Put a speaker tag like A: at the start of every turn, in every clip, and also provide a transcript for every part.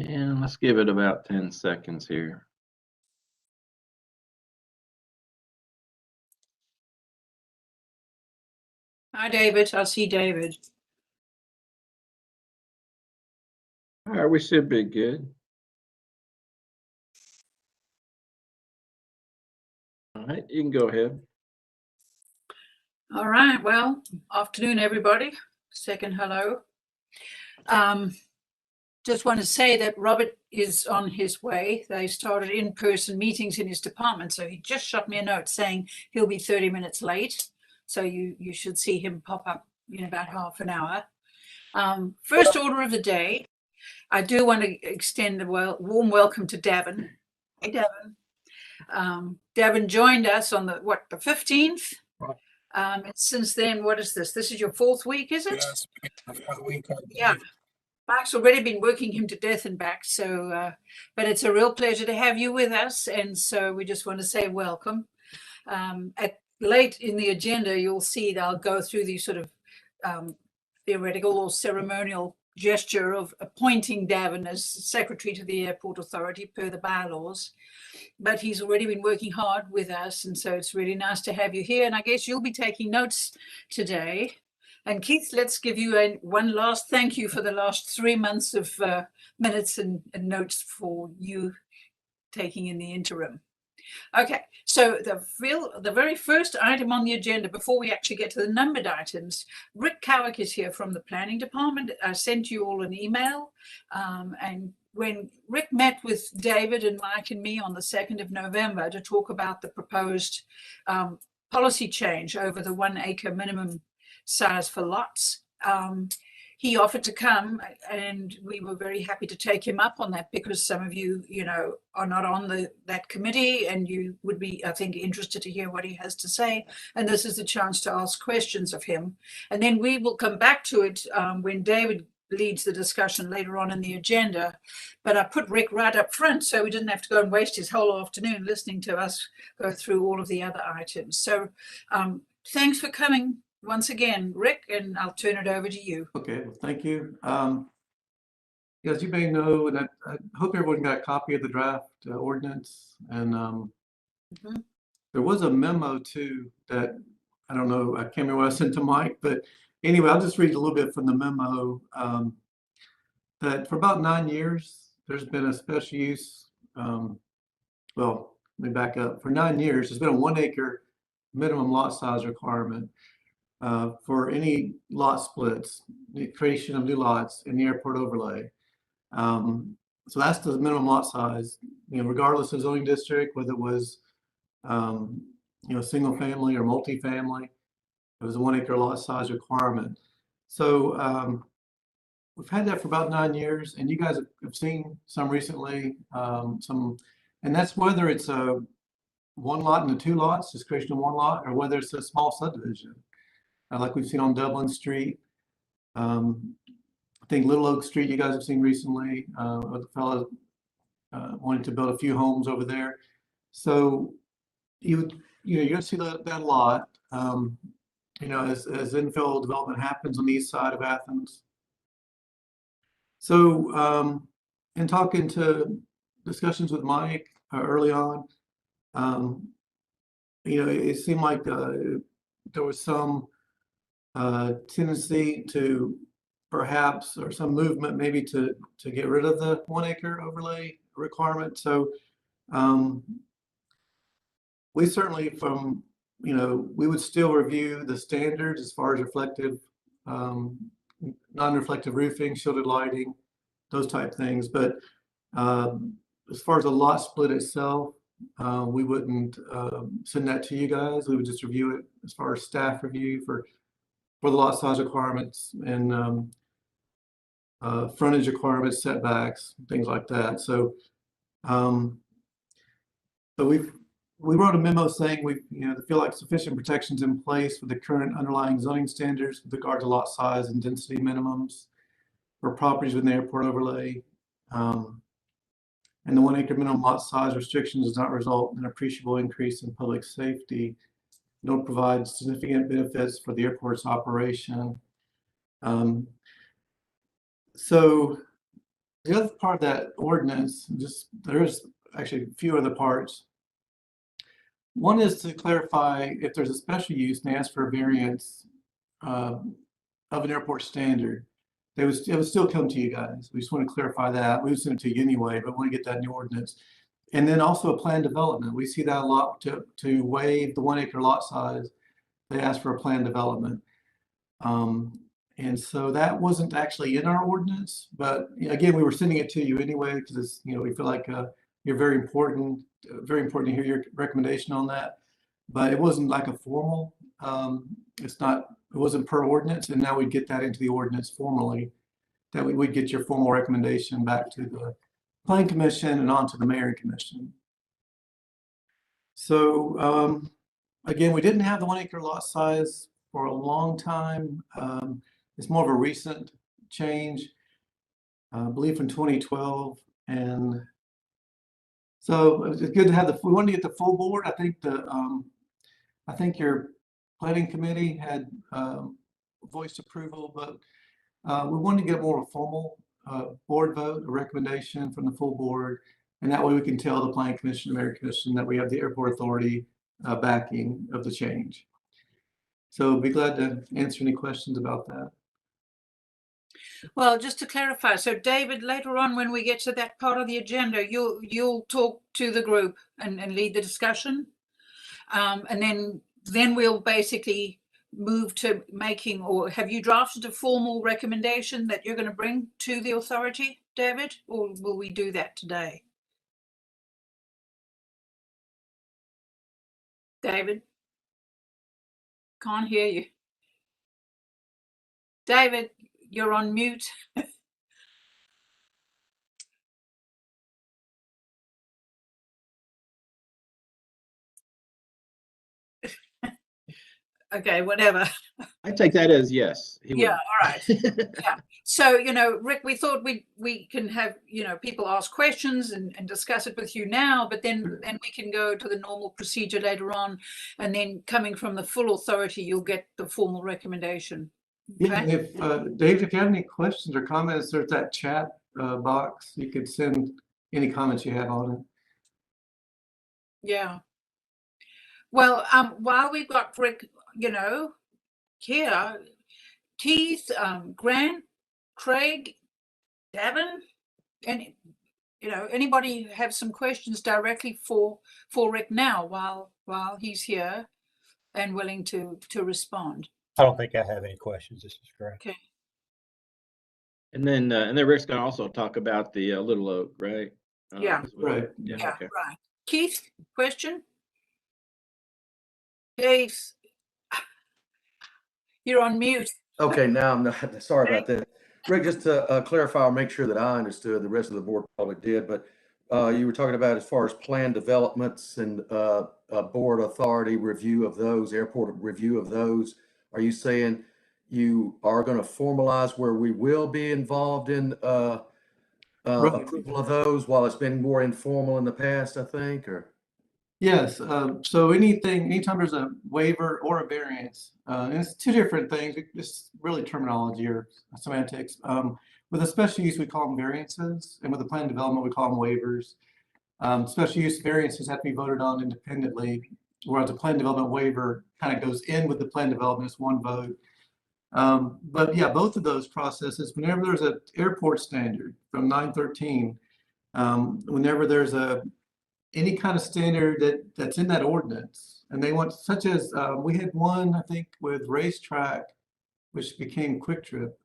A: And let's give it about 10 seconds here.
B: Hi, David. I see David.
A: All right, we should be good. All right, you can go ahead.
B: All right. Well, afternoon, everybody. Second hello. Just want to say that Robert is on his way. They started in-person meetings in his department, so he just shot me a note saying he'll be 30 minutes late. So you should see him pop up in about half an hour. First order of the day, I do want to extend a warm welcome to Davin. Hey, Davin. Davin joined us on the 15th. And since then, what is this? This is your fourth week, is it?
C: Yes, week.
B: Yeah. Mark's already been working him to death and back. So, but it's a real pleasure to have you with us. And so we just want to say welcome. At late in the agenda, you'll see that I'll go through the sort of theoretical or ceremonial gesture of appointing Davin as secretary to the airport authority per the bylaws. But he's already been working hard with us. And so it's really nice to have you here. And I guess you'll be taking notes today. And Keith, let's give you one last thank you for the last 3 months of minutes and notes for you taking in the interim. Okay, so the very first item on the agenda, before we actually get to the numbered items, Rick Cowick is here from the planning department. I sent you all an email, and when Rick met with David and Mike and me on the 2nd of November to talk about the proposed policy change over the 1 acre minimum size for lots, he offered to come, and we were very happy to take him up on that, because some of you, are not on that committee, and you would be, I think, interested to hear what he has to say. And this is the chance to ask questions of him. And then we will come back to it when David leads the discussion later on in the agenda. But I put Rick right up front so we didn't have to go and waste his whole afternoon listening to us go through all of the other items. So thanks for coming once again, Rick, and I'll turn it over to you.
C: Okay, well, thank you. As you may know, and I hope everyone got a copy of the draft ordinance. And there was a memo too that, I don't know, I can't remember what I sent to Mike, but anyway, I'll just read a little bit from the memo. That for about 9 years, there's been a special use, well, let me back up. For 9 years, there's been a 1 acre minimum lot size requirement for any lot splits, the creation of new lots in the airport overlay. So that's the minimum lot size, regardless of zoning district, whether it was, single family or multifamily. It was a 1 acre lot size requirement. So we've had that for about 9 years, and you guys have seen some recently, and that's whether it's a 1 lot into 2 lots, just creation of 1 lot, or whether it's a small subdivision. Like we've seen on Dublin Street. I think Little Oak Street you guys have seen recently, with the fellow wanting to build a few homes over there. So you're gonna see that lot, as infill development happens on the east side of Athens. So in talking to discussions with Mike early on, it seemed like there was some tendency to perhaps, or some movement maybe to get rid of the 1 acre overlay requirement. So we certainly we would still review the standards as far as reflective, non-reflective roofing, shielded lighting, those type things. But as far as the lot split itself, we wouldn't send that to you guys. We would just review it as far as staff review for the lot size requirements and frontage requirements, setbacks, things like that. So, but we wrote a memo saying we feel like sufficient protections in place with the current underlying zoning standards with regard to lot size and density minimums for properties within the airport overlay. And the 1 acre minimum lot size restriction does not result in an appreciable increase in public safety, nor provide significant benefits for the airport's operation. So The other part of that ordinance, there's actually a few other parts. One is to clarify if there's a special use and they ask for a variance of an airport standard, it would still come to you guys. We just want to clarify that. We would send it to you anyway, but we want to get that in the ordinance. And then also a planned development. We see that a lot to waive the 1 acre lot size. They ask for a planned development. And so that wasn't actually in our ordinance, but again, we were sending it to you anyway because it's, we feel like you're very important to hear your recommendation on that. But it wasn't like a formal, it wasn't per ordinance, and now we'd get that into the ordinance formally, that we would get your formal recommendation back to the Planning Commission and on to the Mayor and Commission. So again, we didn't have the 1 acre lot size for a long time. It's more of a recent change, I believe from 2012. And so it's good to have we wanted to get the full board. I think your planning committee had voiced approval, but we wanted to get more of a formal board vote, a recommendation from the full board. And that way we can tell the Planning Commission and Mayor Commission that we have the airport authority backing of the change. So be glad to answer any questions about that.
B: Well, just to clarify, so David, later on when we get to that part of the agenda, you'll talk to the group and lead the discussion, and then we'll basically move to making, or have you drafted a formal recommendation that you're going to bring to the authority, David, or will we do that today? David, can't hear you. David, you're on mute. Okay, whatever.
A: I take that as yes. He
B: Yeah,
A: will.
B: all right. Yeah. So, Rick, we thought we can have, people ask questions and discuss it with you now, but then we can go to the normal procedure later on. And then coming from the full authority, you'll get the formal recommendation.
C: Yeah,
B: Okay?
C: if Dave, if you have any questions or comments, there's that chat box. You could send any comments you have on it.
B: Yeah. Well, while we've got Rick, here, Keith, Grant, Craig, Davin, and anybody have some questions directly for Rick now while he's here and willing to respond?
D: I don't think I have any questions. This is great.
B: Okay.
A: And then Rick's gonna also talk about the Little Oak, right?
B: Yeah.
A: As well.
C: Right.
B: Yeah,
A: Okay.
B: right. Keith, question? Keith, you're on mute.
E: Okay, now I'm not, sorry about that. Rick, just to clarify or make sure that I understood, the rest of the board probably did, but you were talking about as far as plan developments and board authority review of those, airport review of those. Are you saying you are going to formalize where we will be involved in
C: Right.
E: approval of those while it's been more informal in the past, I think, or?
C: Yes. So anytime there's a waiver or a variance, and it's two different things. It's really terminology or semantics. With a special use, we call them variances, and with a plan development, we call them waivers. Special use variances have to be voted on independently, whereas a plan development waiver kind of goes in with the plan development. It's one vote. But yeah, both of those processes, whenever there's an airport standard from 913, whenever there's any kind of standard that's in that ordinance, and they want, such as we had one, I think, with Racetrack, which became Quick Trip,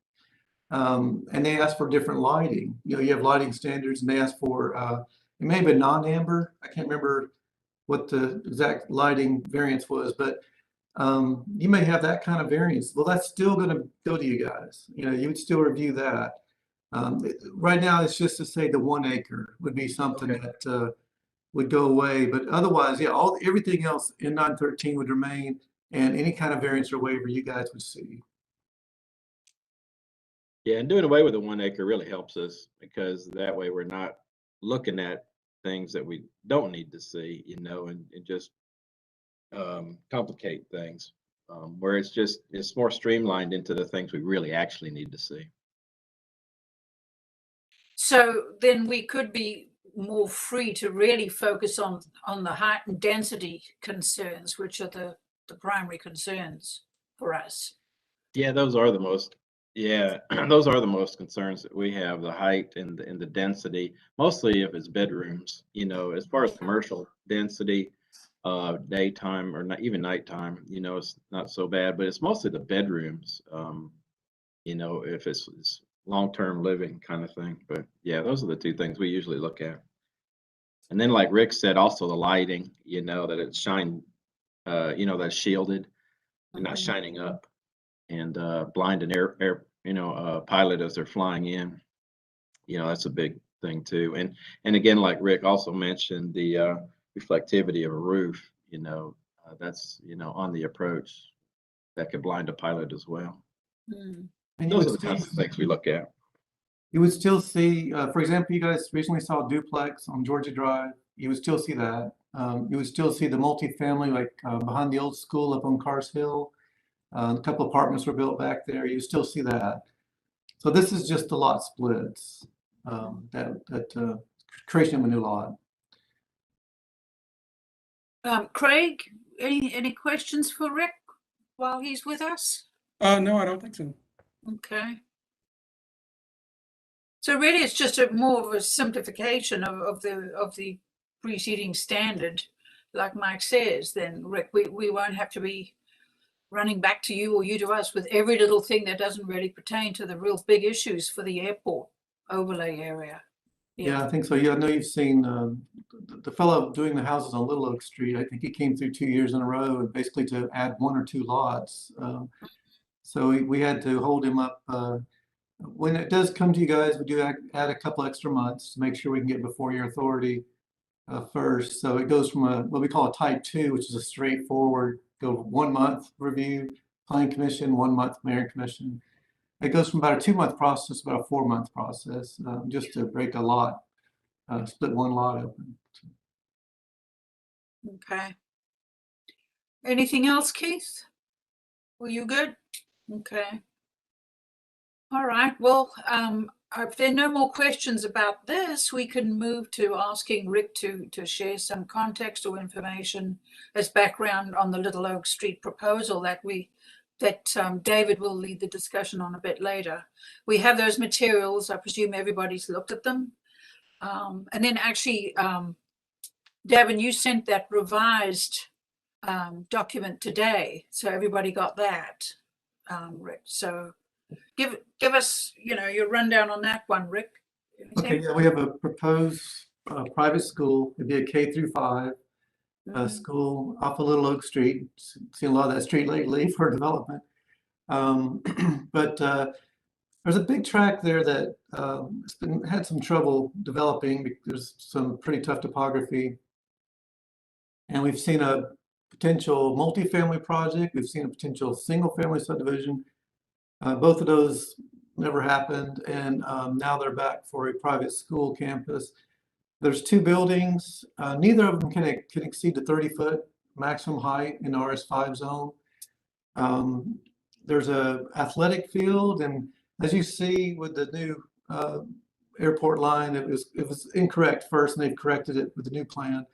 C: and they asked for different lighting. You have lighting standards, and they asked for it may have been non-amber. I can't remember what the exact lighting variance was, but you may have that kind of variance. Well, that's still going to go to you guys. You would still review that. Right now, it's just to say the 1 acre would be something that would go away, but otherwise, yeah, everything else in 913 would remain, and any kind of variance or waiver you guys would see.
A: Yeah, and doing away with the 1 acre really helps us because that way we're not looking at things that we don't need to see, and just complicate things. Where it's more streamlined into the things we really actually need to see.
B: So then we could be more free to really focus on the height and density concerns, which are the primary concerns for us.
A: Yeah, those are the most, yeah, those are the most concerns that we have, the height and the density, mostly if it's bedrooms, as far as commercial density, daytime or not even nighttime, it's not so bad, but it's mostly the bedrooms, if it's long-term living kind of thing. But yeah, those are the two things we usually look at. And then like Rick said, also the lighting, that it's that's shielded and not shining up and blind an pilot as they're flying in. That's a big thing too. And again, like Rick also mentioned, the reflectivity of a roof, that's on the approach that could blind a pilot as well.
B: Mm.
C: And
A: Those are the kinds of things we look at.
C: you would still see, for example, you guys recently saw a duplex on Georgia Drive. You would still see that. You would still see the multifamily, like behind the old school up on Cars Hill. A couple apartments were built back there. You still see that. So this is just the lot splits, that creation of a new lot.
B: Craig, any questions for Rick while he's with us?
F: No, I don't think so.
B: Okay. So really, it's just more of a simplification of the preceding standard, like Mike says. Then Rick, we won't have to be running back to you or you to us with every little thing that doesn't really pertain to the real big issues for the airport overlay area.
C: Yeah, I think so. Yeah, I know you've seen the fellow doing the houses on Little Oak Street. I think he came through 2 years in a row, and basically to add 1 or 2 lots. So we had to hold him up. When it does come to you guys, we do add a couple extra months to make sure we can get before your authority first. So it goes from what we call a type 2, which is a straightforward, go 1 month review, planning commission, 1 month mayor commission. It goes from about a 2-month process, about a 4-month process, just to break a lot, split one lot open.
B: Okay. Anything else, Keith? Were you good? Okay. All right. Well, if there are no more questions about this, we can move to asking Rick to share some context or information as background on the Little Oak Street proposal that David will lead the discussion on a bit later. We have those materials. I presume everybody's looked at them. And then actually, Devin, you sent that revised document today, so everybody got that, Rick. So give us, your rundown on that one, Rick.
C: Okay, yeah, we have a proposed private school. It'd be a K through 5 school off of Little Oak Street. Seen a lot of that street lately for development. But there's a big tract there that had some trouble developing. There's some pretty tough topography. And we've seen a potential multifamily project. We've seen a potential single family subdivision. Both of those never happened. And now they're back for a private school campus. There's 2 buildings. Neither of them can exceed the 30-foot maximum height in the RS5 zone. There's a athletic field, and as you see with the new airport line, it was incorrect first, and they've corrected it with the new plan.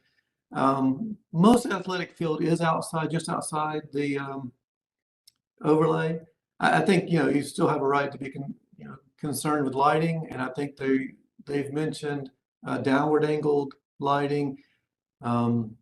C: Most athletic field is outside, just outside the overlay. I think you still have a right to be concerned with lighting, and I think they've mentioned downward angled lighting, and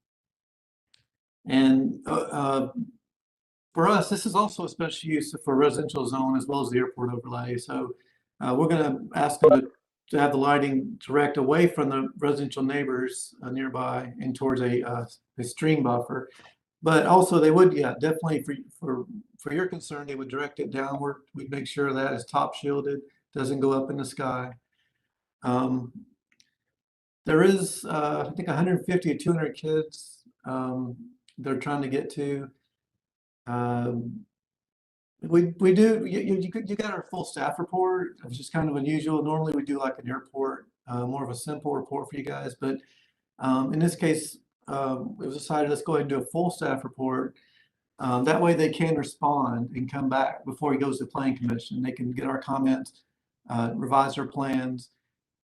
C: for us, this is also a special use for residential zone as well as the airport overlay. So we're going to ask them to have the lighting direct away from the residential neighbors nearby and towards a stream buffer. But also they would, yeah, definitely for your concern, they would direct it downward. We'd make sure that is top shielded, doesn't go up in the sky. There is, I think, 150 to 200 kids they're trying to get to. We do, you got our full staff report, which is kind of unusual. Normally we do like an airport, more of a simple report for you guys, but in this case, it was decided, let's go ahead and do a full staff report. That way they can respond and come back before he goes to planning commission. They can get our comments, revise their plans.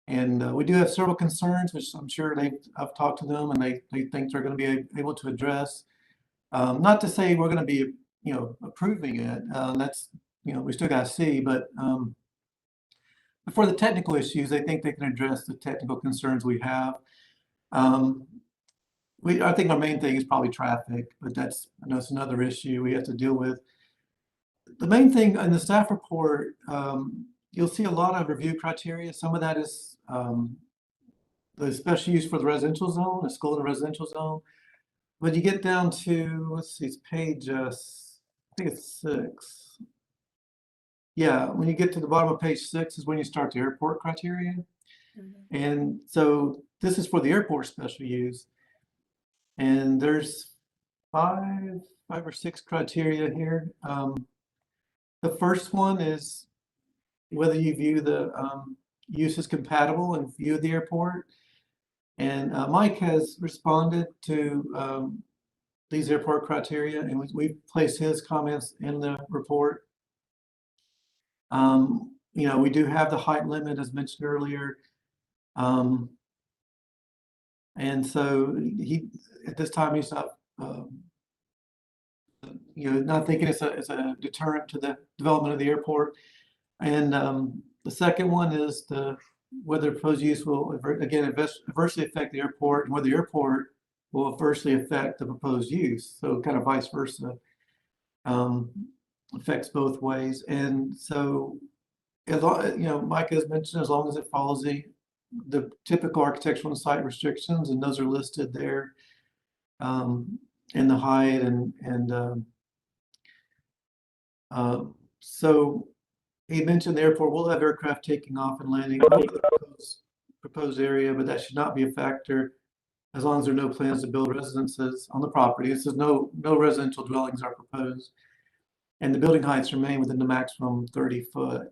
C: And we do have several concerns, which I'm sure I've talked to them and they think they're going to be able to address. Not to say we're going to be, approving it. That's, we still got to see, but for the technical issues, they think they can address the technical concerns we have. I think our main thing is probably traffic, but that's, I know it's another issue we have to deal with. The main thing in the staff report, you'll see a lot of review criteria. Some of that is the special use for the residential zone, the school in the residential zone. When you get down to, let's see, it's page, I think it's 6. Yeah, when you get to the bottom of page 6 is when you start the airport criteria. And so this is for the airport special use. And there's five or six criteria here. The first one is whether you view the use as compatible and view the airport. And Mike has responded to these airport criteria, and we've placed his comments in the report. We do have the height limit as mentioned earlier. And so at this time, he's not, not thinking it's a deterrent to the development of the airport. And the second one is whether proposed use will, again, adversely affect the airport and whether the airport will adversely affect the proposed use. So kind of vice versa, affects both ways. And so, Mike has mentioned, as long as it follows the typical architectural and site restrictions, and those are listed there in the height so he mentioned the airport will have aircraft taking off and landing over the proposed area, but that should not be a factor as long as there are no plans to build residences on the property. It says no residential dwellings are proposed, and the building heights remain within the maximum 30 foot.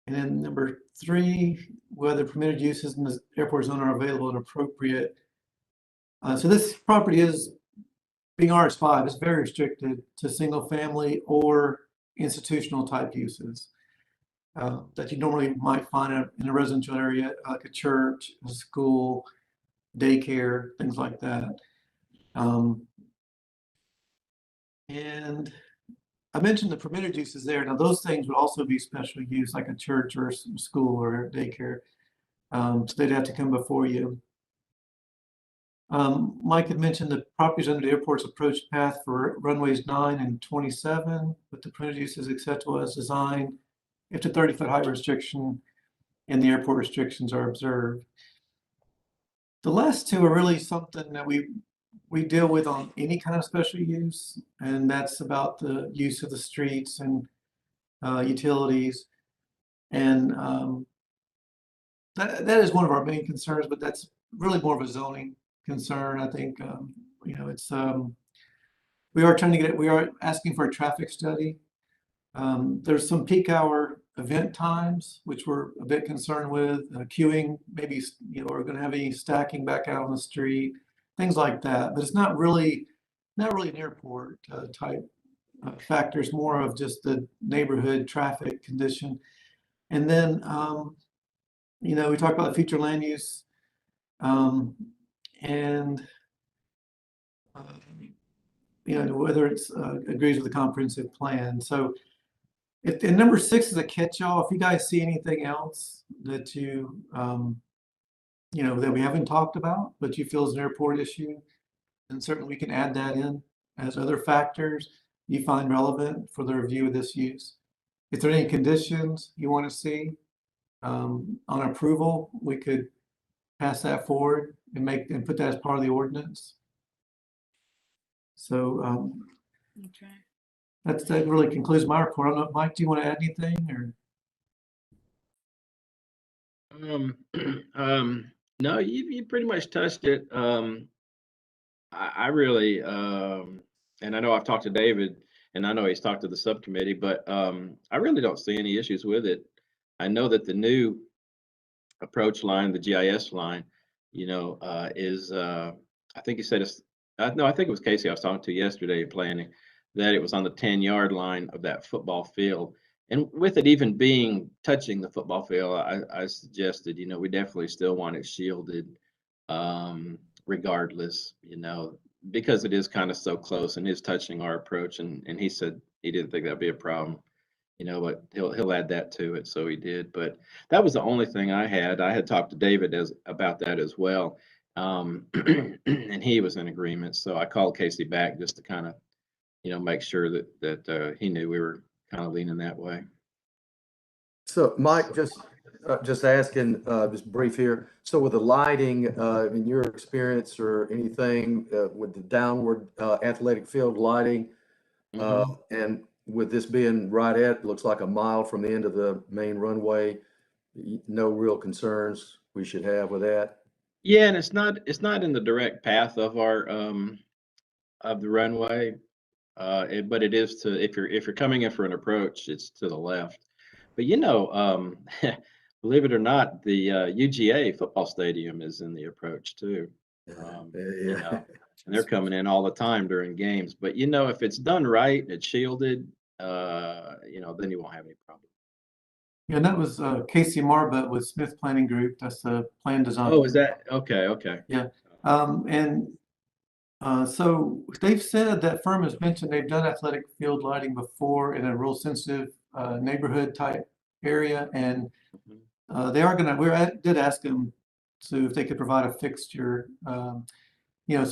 C: And then number 3, whether permitted uses in the airport zone are available and appropriate. So this property is, being RS5, is very restricted to single family or institutional type uses that you normally might find in a residential area, like a church, a school, daycare, things like that. And I mentioned the permitted uses there. Now those things would also be special use, like a church or a school or a daycare. So they'd have to come before you. Mike had mentioned the properties under the airport's approach path for runways 9 and 27, with the permitted uses acceptable as designed if the 30-foot height restriction and the airport restrictions are observed. The last two are really something that we deal with on any kind of special use, and that's about the use of the streets and utilities. And that is one of our main concerns, but that's really more of a zoning concern. I think, it's, we are asking for a traffic study. There's some peak hour event times, which we're a bit concerned with, queuing, maybe, we're going to have any stacking back out on the street, things like that. But it's not really an airport type factors, more of just the neighborhood traffic condition. And then, we talked about future land use, and whether it's agrees with the comprehensive plan. So and number 6 is a catch-all. If you guys see anything else that you that we haven't talked about, but you feel is an airport issue, then certainly we can add that in as other factors you find relevant for the review of this use. If there are any conditions you want to see on approval, we could pass that forward and put that as part of the ordinance. So
B: Okay.
C: that really concludes my report. I don't know, Mike, do you want to add anything or?
A: No, you pretty much touched it. I really, and I know I've talked to David, and I know he's talked to the subcommittee, but I really don't see any issues with it. I know that the new approach line, the GIS line, is, I think he said it's, no, I think it was Casey I was talking to yesterday planning, that it was on the 10-yard line of that football field. And with it even being touching the football field, I suggested, we definitely still want it shielded, regardless, because it is kind of so close and is touching our approach. And he said he didn't think that'd be a problem, but he'll add that to it. So he did. But that was the only thing I had. I had talked to David about that as well. And he was in agreement. So I called Casey back just to kind of, make sure that he knew we were kind of leaning that way.
E: So Mike, just asking, just brief here. So with the lighting, in your experience or anything, with the downward, athletic field lighting, and with this being right at, looks like a mile from the end of the main runway, no real concerns we should have with that?
A: Yeah, and it's not in the direct path of our of the runway, but it is if you're coming in for an approach, it's to the left. But believe it or not, the UGA football stadium is in the approach too.
E: Yeah.
A: And they're coming in all the time during games. But if it's done right and it's shielded, then you won't have any problem.
C: Yeah, and that was Casey Marbut with Smith Planning Group. That's the plan design.
A: Oh, is that okay? Okay.
C: Yeah. So they've said, that firm has mentioned they've done athletic field lighting before in a real sensitive neighborhood type area, and they are did ask them if they could provide a fixture, so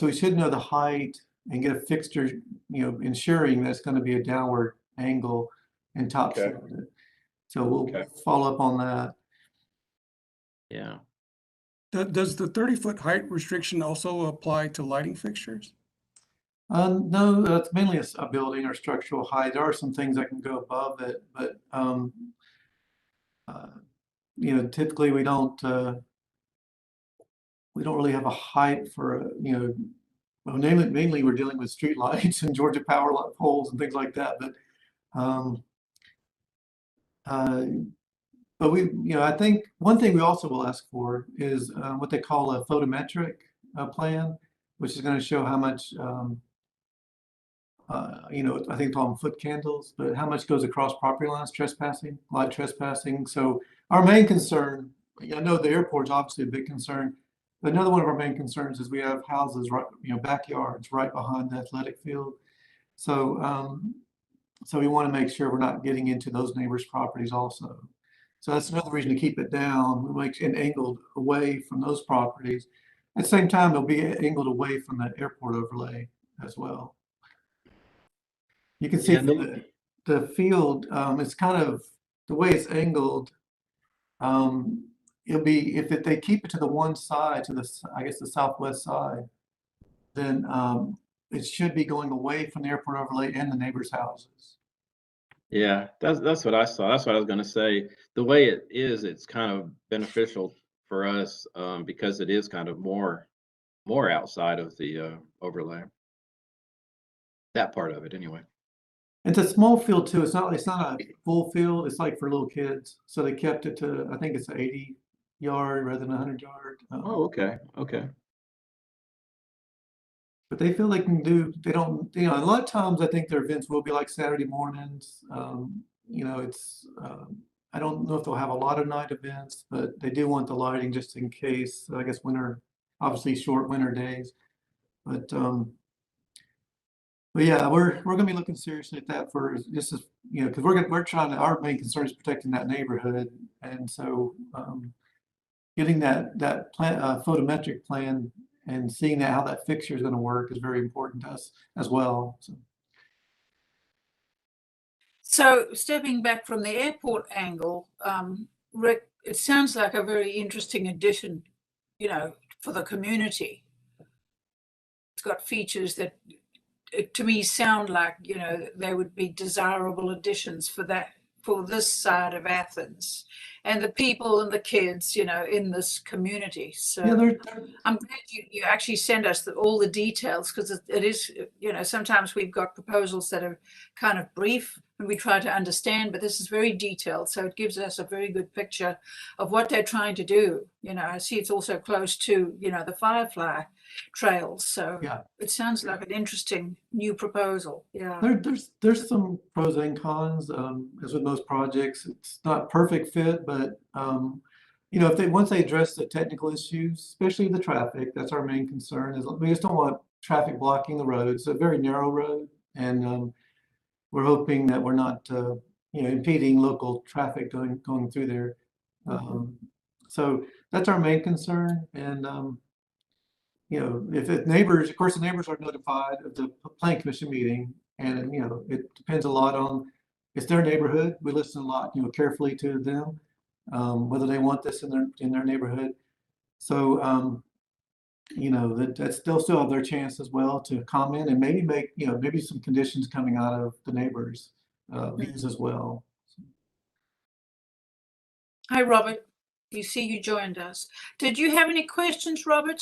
C: we should know the height and get a fixture, ensuring that it's going to be a downward angle and top
A: Okay.
C: shielded. So we'll follow up on that.
A: Yeah.
F: Does the 30-foot height restriction also apply to lighting fixtures?
C: No, that's mainly a building or structural height. There are some things that can go above it, but typically we don't really have a height for well, mainly we're dealing with street lights and Georgia power poles and things like that. But I think one thing we also will ask for is what they call a photometric plan, which is going to show how much, I think call them foot candles, but how much goes across property lines, light trespassing. So our main concern, I know the airport's obviously a big concern, but another one of our main concerns is we have houses right, backyards right behind the athletic field. So, so we want to make sure we're not getting into those neighbors' properties also. So that's another reason to keep it down. We make it angled away from those properties. At the same time, it'll be angled away from the airport overlay as well. You can see from the field, it's kind of the way it's angled. It'll be, if they keep it to the one side, to the, I guess, the southwest side, then it should be going away from the airport overlay and the neighbors' houses.
A: Yeah, that's what I saw. That's what I was going to say. The way it is, it's kind of beneficial for us because it is kind of more outside of the overlay. That part of it, anyway.
C: It's a small field too. It's not a full field. It's like for little kids. So they kept it to, I think it's 80 yard rather than 100 yard.
A: Oh, okay.
C: But they feel they can do, they don't, a lot of times I think their events will be like Saturday mornings. It's, I don't know if they'll have a lot of night events, but they do want the lighting just in case, I guess obviously short winter days. But yeah, we're going to be looking seriously at that for just as, because we're trying to, our main concern is protecting that neighborhood. And so getting that photometric plan and seeing how that fixture is going to work is very important to us as well.
B: So stepping back from the airport angle, Rick, it sounds like a very interesting addition, for the community. It's got features that, to me, sound like, they would be desirable additions for this side of Athens and the people and the kids, in this community. So yeah, I'm glad you actually send us all the details, because it is, sometimes we've got proposals that are kind of brief, and we try to understand, but this is very detailed, so it gives us a very good picture of what they're trying to do. I see it's also close to, the Firefly trails, so
C: Yeah.
B: it sounds like an interesting new proposal. Yeah.
C: There's some pros and cons, as with most projects. It's not perfect fit, but if once they address the technical issues, especially the traffic, that's our main concern. Is we just don't want traffic blocking the road. It's a very narrow road, and we're hoping that we're not impeding local traffic going through there. So that's our main concern, and if the neighbors, of course, the neighbors are notified of the plan commission meeting, and it depends a lot on, it's their neighborhood. We listen a lot, carefully to them, whether they want this in their neighborhood. So that they'll still have their chance as well to comment and maybe make maybe some conditions coming out of the neighbors' views as well.
B: Hi, Robert. You see you joined us. Did you have any questions, Robert,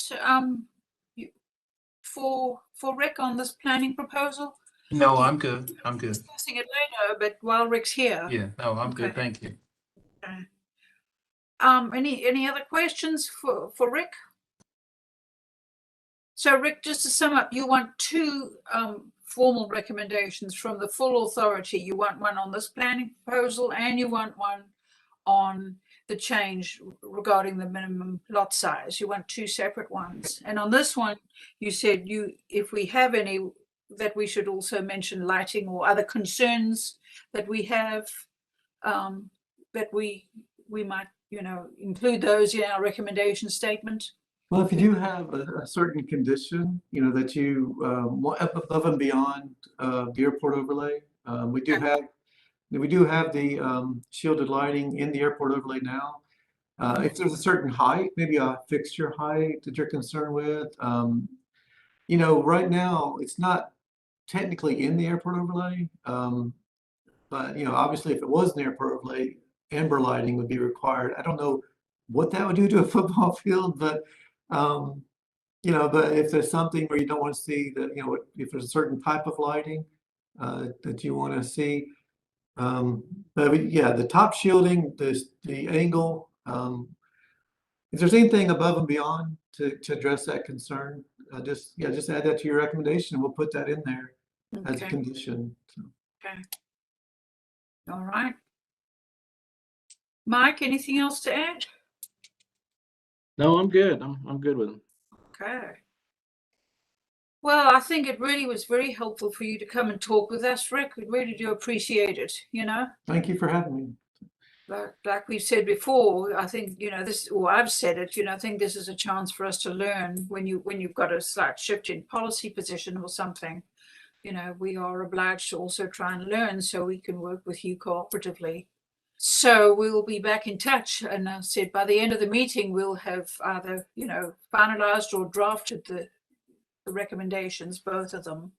B: for Rick on this planning proposal?
G: No, I'm good. I'm good.
B: Discussing it later, but while Rick's here.
G: Yeah, no, I'm good.
B: Okay.
G: Thank you.
B: Okay. Any other questions for Rick? So Rick, just to sum up, you want two formal recommendations from the full authority. You want one on this planning proposal, and you want one on the change regarding the minimum lot size. You want two separate ones. And on this one, you said if we have any, that we should also mention lighting or other concerns that we have, that we might, include those in our recommendation statement.
C: Well, if you do have a certain condition, that you want above and beyond the airport overlay, we do have the shielded lighting in the airport overlay now. If there's a certain height, maybe a fixture height that you're concerned with, right now it's not technically in the airport overlay, but obviously if it was in the airport overlay, amber lighting would be required. I don't know what that would do to a football field, but but if there's something where you don't want to see that, if there's a certain type of lighting that you want to see, but yeah, the top shielding, the angle, if there's anything above and beyond to address that concern, just add that to your recommendation. We'll put that in there as a condition. So.
B: Okay. All right. Mike, anything else to add?
A: No, I'm good. I'm good with them.
B: Okay. Well, I think it really was very helpful for you to come and talk with us, Rick. We really do appreciate it,
C: Thank you for having me.
B: But like we've said before, I think, this, or I've said it, I think this is a chance for us to learn when you've got a slight shift in policy position or something. We are obliged to also try and learn so we can work with you cooperatively. So we will be back in touch. And I said by the end of the meeting, we'll have either, finalized or drafted the recommendations, both of them,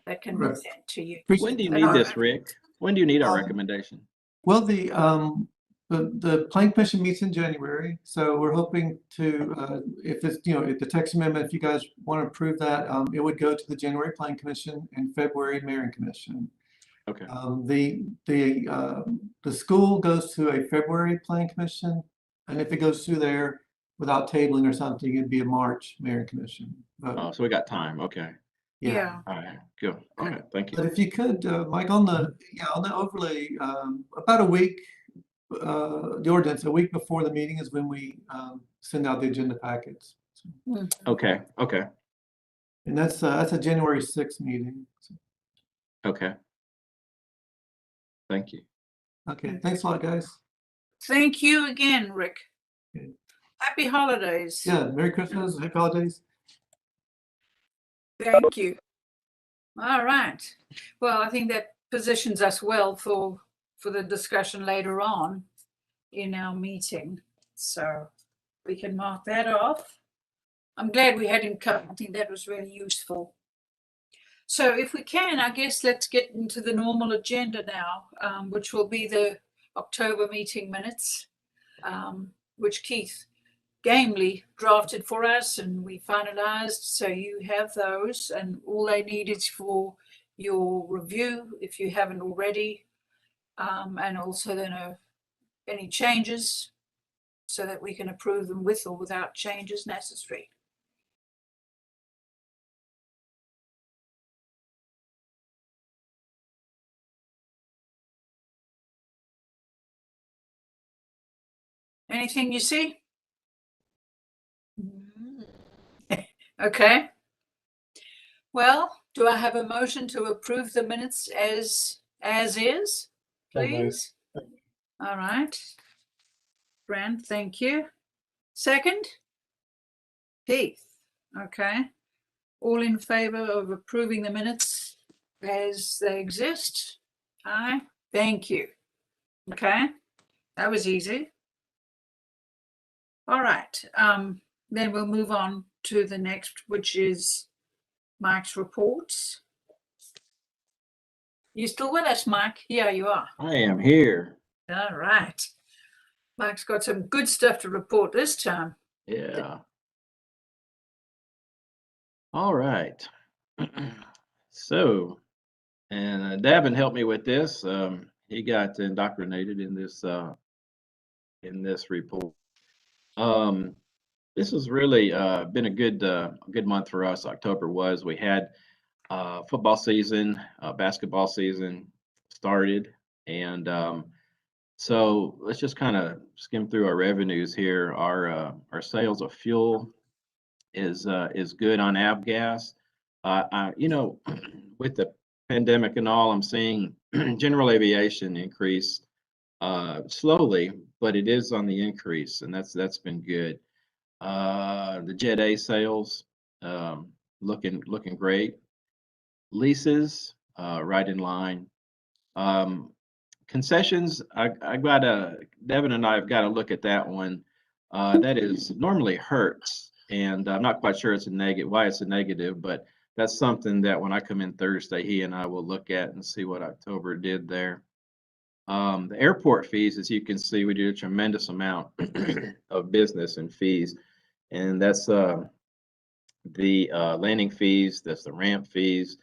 B: that can be sent to you.
A: When do you need this, Rick? When do you need our recommendation?
C: Well, the Plan Commission meets in January, so we're hoping to, if it's, if the text amendment, if you guys want to approve that, it would go to the January Plan Commission and February Mayor and Commission.
A: Okay.
C: The school goes to a February Plan Commission, and if it goes through there without tabling or something, it'd be a March Mayor and Commission.
A: Oh, so we got time. Okay.
B: Yeah.
A: All right. Good. All right. Thank you.
C: But if you could, Mike, on the overlay, about a week, the ordinance, a week before the meeting is when we send out the agenda packets. So,
A: Okay. Okay.
C: and that's a January 6th meeting. So,
A: Okay. Thank you.
C: okay, thanks a lot, guys.
B: Thank you again, Rick.
C: Okay.
B: Happy holidays.
C: Yeah, Merry Christmas, Happy Holidays.
B: Thank you. All right. Well, I think that positions us well for the discussion later on in our meeting. So we can mark that off. I'm glad we had him come. I think that was really useful. So if we can, I guess let's get into the normal agenda now, which will be the October meeting minutes, which Keith gamely drafted for us and we finalized. So you have those, and all they need is for your review if you haven't already. and also then any changes so that we can approve them with or without changes necessary. Anything you see? Okay. Well, do I have a motion to approve the minutes as is,
D: So moved.
B: please? All right. Brand, thank you. Second? Keith. Okay. All in favor of approving the minutes as they exist? Aye. Thank you. Okay. That was easy. All right. Then we'll move on to the next, which is Mike's reports. You still with us, Mike? Yeah, you are.
A: I am here.
B: All right. Mike's got some good stuff to report this time.
A: Yeah. All right. So, and Davin helped me with this. He got indoctrinated in this report. This has really been a good month for us. October was. We had football season, basketball season started, and so let's just kind of skim through our revenues here. Our sales of fuel is good on avgas. With the pandemic and all, I'm seeing general aviation increase slowly, but it is on the increase, and that's been good. The Jet A sales looking great. Leases right in line. Concessions, Devin and I have got to look at that one. That is normally hurts, and I'm not quite sure why it's a negative, but that's something that when I come in Thursday, he and I will look at and see what October did there. The airport fees, as you can see, we do a tremendous amount of business and fees, and that's the landing fees, that's the ramp fees,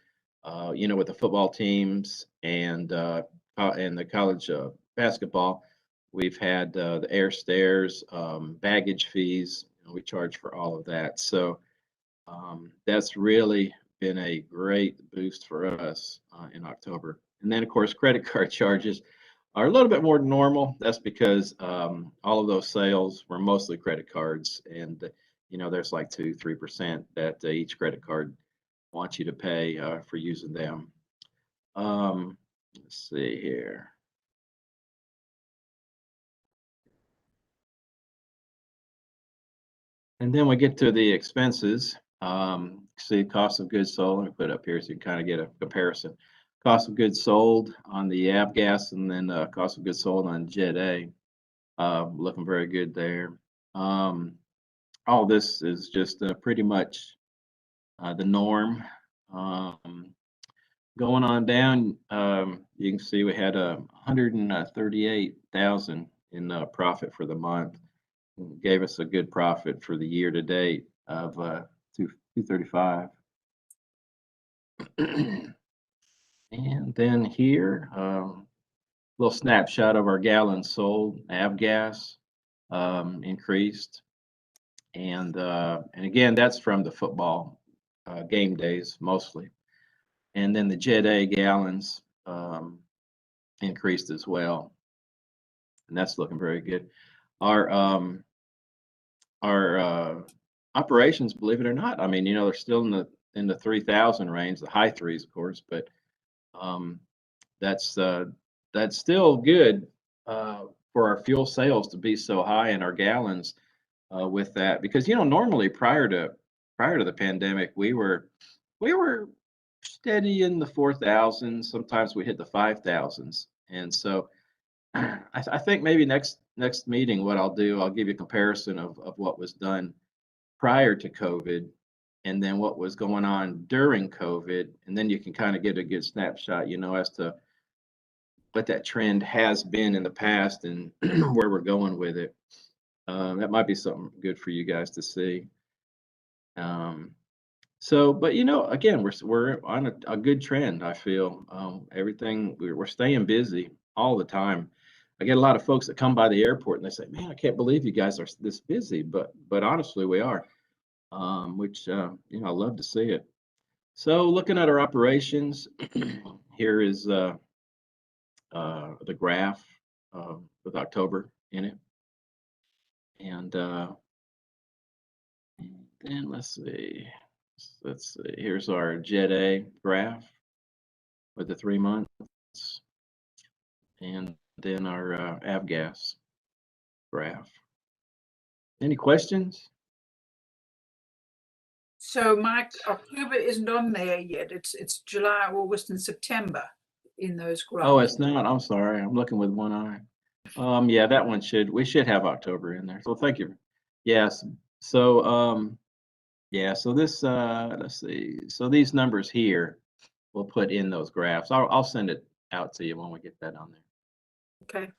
A: with the football teams and the college basketball. We've had the air stairs, baggage fees. We charge for all of that. So that's really been a great boost for us in October. And then, of course, credit card charges are a little bit more than normal. That's because all of those sales were mostly credit cards. And, there's like 2-3% that each credit card wants you to pay for using them. Let's see here. And then we get to the expenses. See cost of goods sold. Let me put it up here so you can kind of get a comparison. Cost of goods sold on the avgas, and then cost of goods sold on Jet A. Looking very good there. All this is just pretty much the norm. Going on down, you can see we had 138,000 in profit for the month. It gave us a good profit for the year to date of 235. And then here, little snapshot of our gallons sold. Avgas increased, and again, that's from the football game days mostly. And then the Jet A gallons increased as well, and that's looking very good. Our operations, believe it or not, I mean, they're still in the 3,000 range, the high threes, of course, but that's still good for our fuel sales to be so high in our gallons with that, because normally prior to the pandemic, we were steady in the 4,000s. Sometimes we hit the 5,000s, and so I think maybe next meeting, what I'll do, I'll give you a comparison of what was done prior to COVID, and then what was going on during COVID, and then you can kind of get a good snapshot, as to what that trend has been in the past and where we're going with it. That might be something good for you guys to see. But again, we're on a good trend. I feel everything we're staying busy. all the time. I get a lot of folks that come by the airport and they say, "Man, I can't believe you guys are this busy," but honestly, we are, which I love to see it. So, looking at our operations, here is the graph with October in it, and then let's see. Here's our Jet A graph with the 3 months, and then our avgas graph. Any questions?
B: So Mike, October isn't on there yet. It's July, August, and September in those graphs.
A: Oh, it's not. I'm sorry. I'm looking with one eye. Yeah, that one we should have October in there. So thank you. Yes. So yeah, so this let's see. So these numbers here we'll put in those graphs. I'll send it out to you when we get that on there.
B: Okay.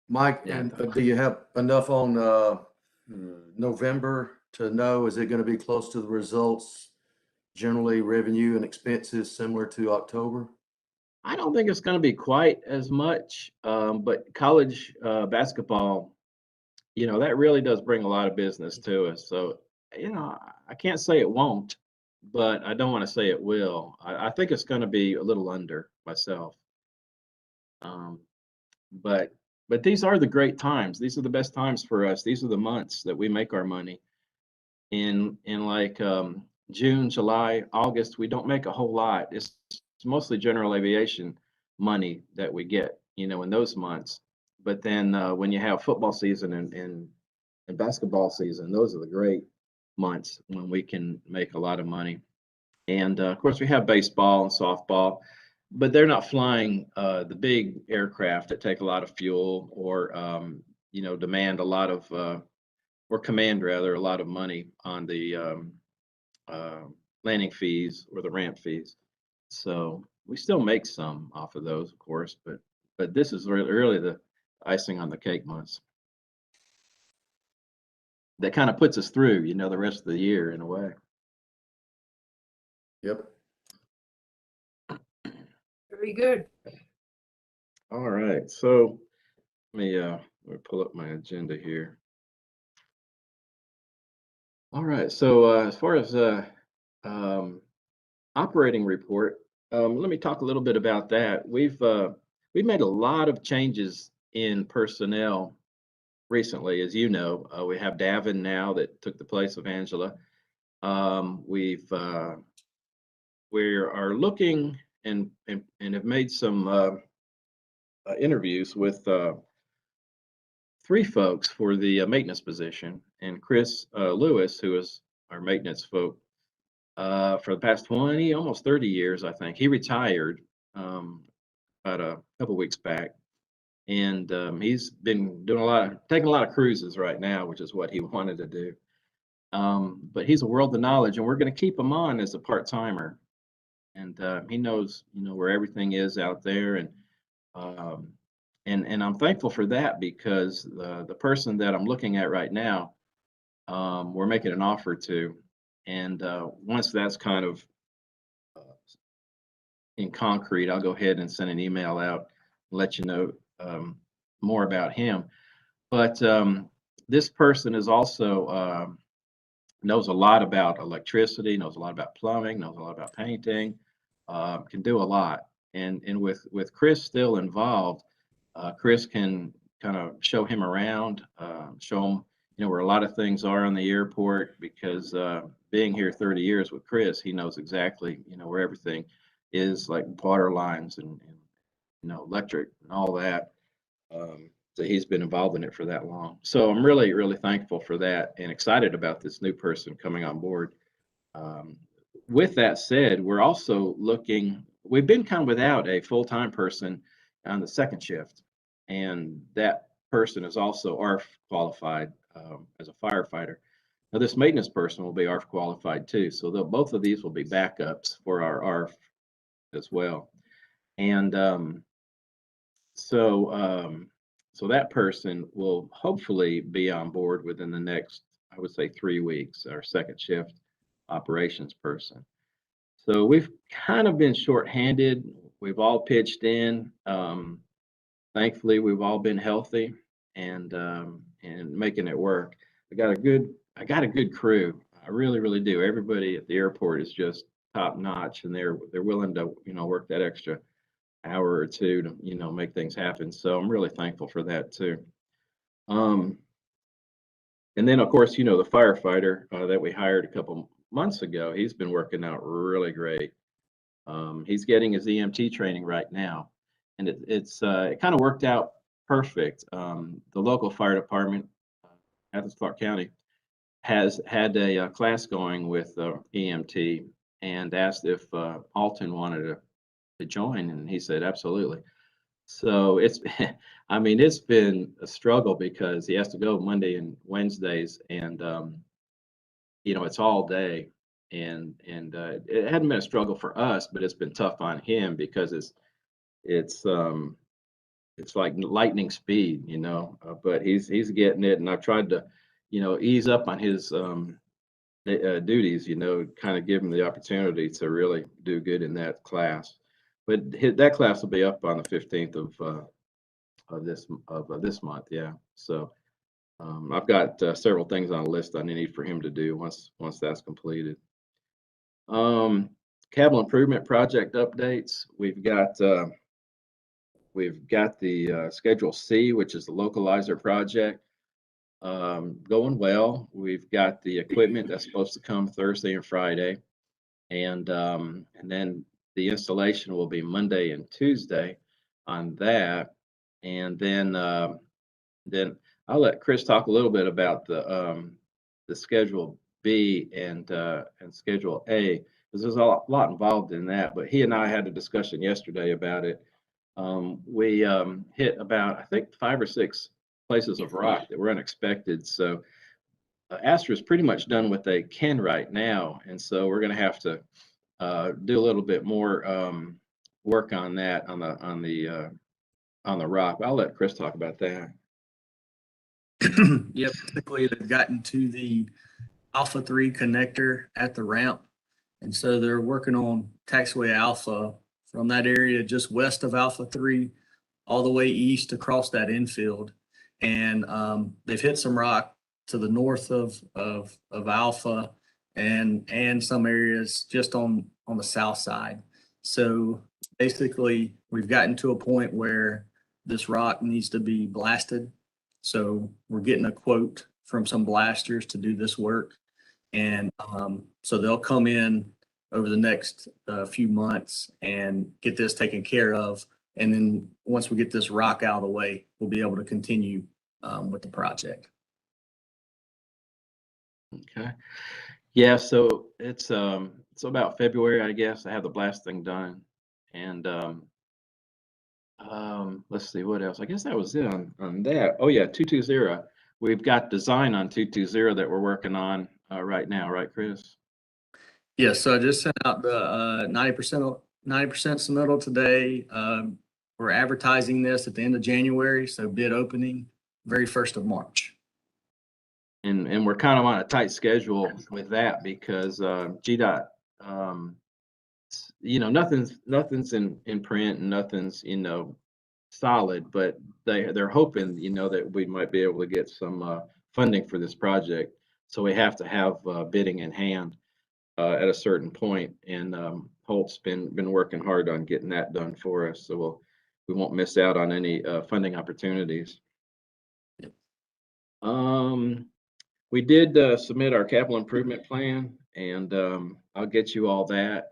E: Mike,
A: Yeah.
E: and do you have enough on November to know, is it going to be close to the results, generally revenue and expenses similar to October?
A: I don't think it's going to be quite as much, but college basketball, that really does bring a lot of business to us. So, I can't say it won't, but I don't want to say it will. I think it's going to be a little under myself. Um, but these are the great times. These are the best times for us. These are the months that we make our money. In like June, July, August, we don't make a whole lot. It's mostly general aviation money that we get, in those months. But then when you have football season and basketball season, those are the great months when we can make a lot of money. And of course, we have baseball and softball, but they're not flying the big aircraft that take a lot of fuel or demand a lot of or command rather a lot of money on the landing fees or the ramp fees. So we still make some off of those, of course, but this is really the icing on the cake months. That kind of puts us through, the rest of the year in a way.
E: Yep.
B: Very good.
A: All right, so let me pull up my agenda here. All right, so as far as um, operating report, let me talk a little bit about that. We've made a lot of changes in personnel recently, as you know. We have Davin now that took the place of Angela. We are looking and have made some interviews with 3 folks for the maintenance position, and Chris Lewis, who is our maintenance folk for the past 20, almost 30 years, I think. He retired about a couple weeks back, and he's been taking a lot of cruises right now, which is what he wanted to do. But he's a world of knowledge, and we're going to keep him on as a part-timer, and he knows, where everything is out there, um, and I'm thankful for that because the person that I'm looking at right now, we're making an offer to, and once that's kind of in concrete, I'll go ahead and send an email out and let you know more about him. But this person is also knows a lot about electricity, knows a lot about plumbing, knows a lot about painting, can do a lot. And with Chris still involved, Chris can kind of show him around, show him where a lot of things are on the airport. Because being here 30 years with Chris, he knows exactly where everything is, like water lines and electric and all that. So he's been involved in it for that long. So I'm really, really thankful for that and excited about this new person coming on board. With that said, we're also we've been kind of without a full-time person on the second shift. And that person is also ARF qualified as a firefighter. Now, this maintenance person will be ARF qualified too. So both of these will be backups for our ARF as well. And so that person will hopefully be on board within the next, I would say, 3 weeks, our second shift operations person. So we've kind of been shorthanded. We've all pitched in. thankfully we've all been healthy and making it work. I got a good crew. I really, really do. Everybody at the airport is just top notch, and they're willing to, work that extra hour or two to, make things happen. So I'm really thankful for that too. Um, and then of course, the firefighter that we hired a couple months ago, he's been working out really great. He's getting his EMT training right now, and it kind of worked out perfect. The local fire department, Athens-Clarke County, has had a class going with EMT and asked if Alton wanted to join, and he said absolutely. So I mean, it's been a struggle because he has to go Monday and Wednesdays, and it's all day, and it hadn't been a struggle for us, but it's been tough on him because it's um it's like lightning speed, but he's getting it, and I've tried to, ease up on his duties, kind of give him the opportunity to really do good in that class. But that class will be up on the 15th of this month, yeah. So I've got several things on a list I need for him to do once that's completed. Um, Capital improvement project updates. We've got the Schedule C, which is the localizer project, going well. We've got the equipment that's supposed to come Thursday and Friday, and then the installation will be Monday and Tuesday on that, and then I'll let Chris talk a little bit about the Schedule B and Schedule A, because there's a lot involved in that. But he and I had a discussion yesterday about it. We hit about, I think, 5 or 6 places of rock that were unexpected. So Astra is pretty much done what they can right now, and so we're going to have to do a little bit more work on that on the rock. I'll let Chris talk about that.
H: Yeah, basically they've gotten to the Alpha 3 connector at the ramp. And so they're working on taxiway Alpha from that area just west of Alpha 3 all the way east across that infield. And they've hit some rock to the north of Alpha and some areas just on the south side. So basically we've gotten to a point where this rock needs to be blasted. So we're getting a quote from some blasters to do this work. And so they'll come in over the next few months and get this taken care of. And then once we get this rock out of the way, we'll be able to continue with the project.
A: Okay. Yeah, so it's about February, I guess. I have the blasting done, and let's see what else. I guess that was it on that. Oh yeah, 220. We've got design on 220 that we're working on right now, right, Chris?
H: Yeah, so I just sent out the 90% submittal today. We're advertising this at the end of January, so bid opening very 1st of March.
A: And we're kind of on a tight schedule with that because GDOT, nothing's in print and nothing's solid, but they're hoping that we might be able to get some funding for this project. So we have to have bidding in hand at a certain point, and Holt's been working hard on getting that done for us, so we won't miss out on any funding opportunities. We did submit our capital improvement plan, and I'll get you all that.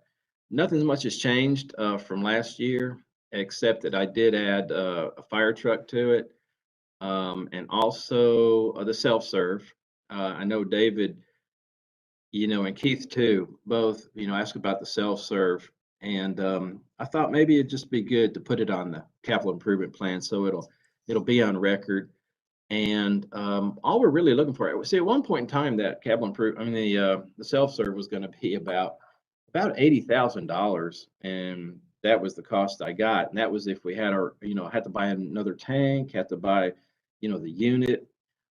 A: Nothing much has changed from last year, except that I did add a fire truck to it, and also the self-serve. I know David, and Keith too, both, asked about the self-serve, and I thought maybe it'd just be good to put it on the capital improvement plan so it'll be on record. And all we're really looking for, see, at one point in time, that the self-serve was going to be about $80,000, and that was the cost I got. And that was if we had had to buy another tank, had to buy, the unit.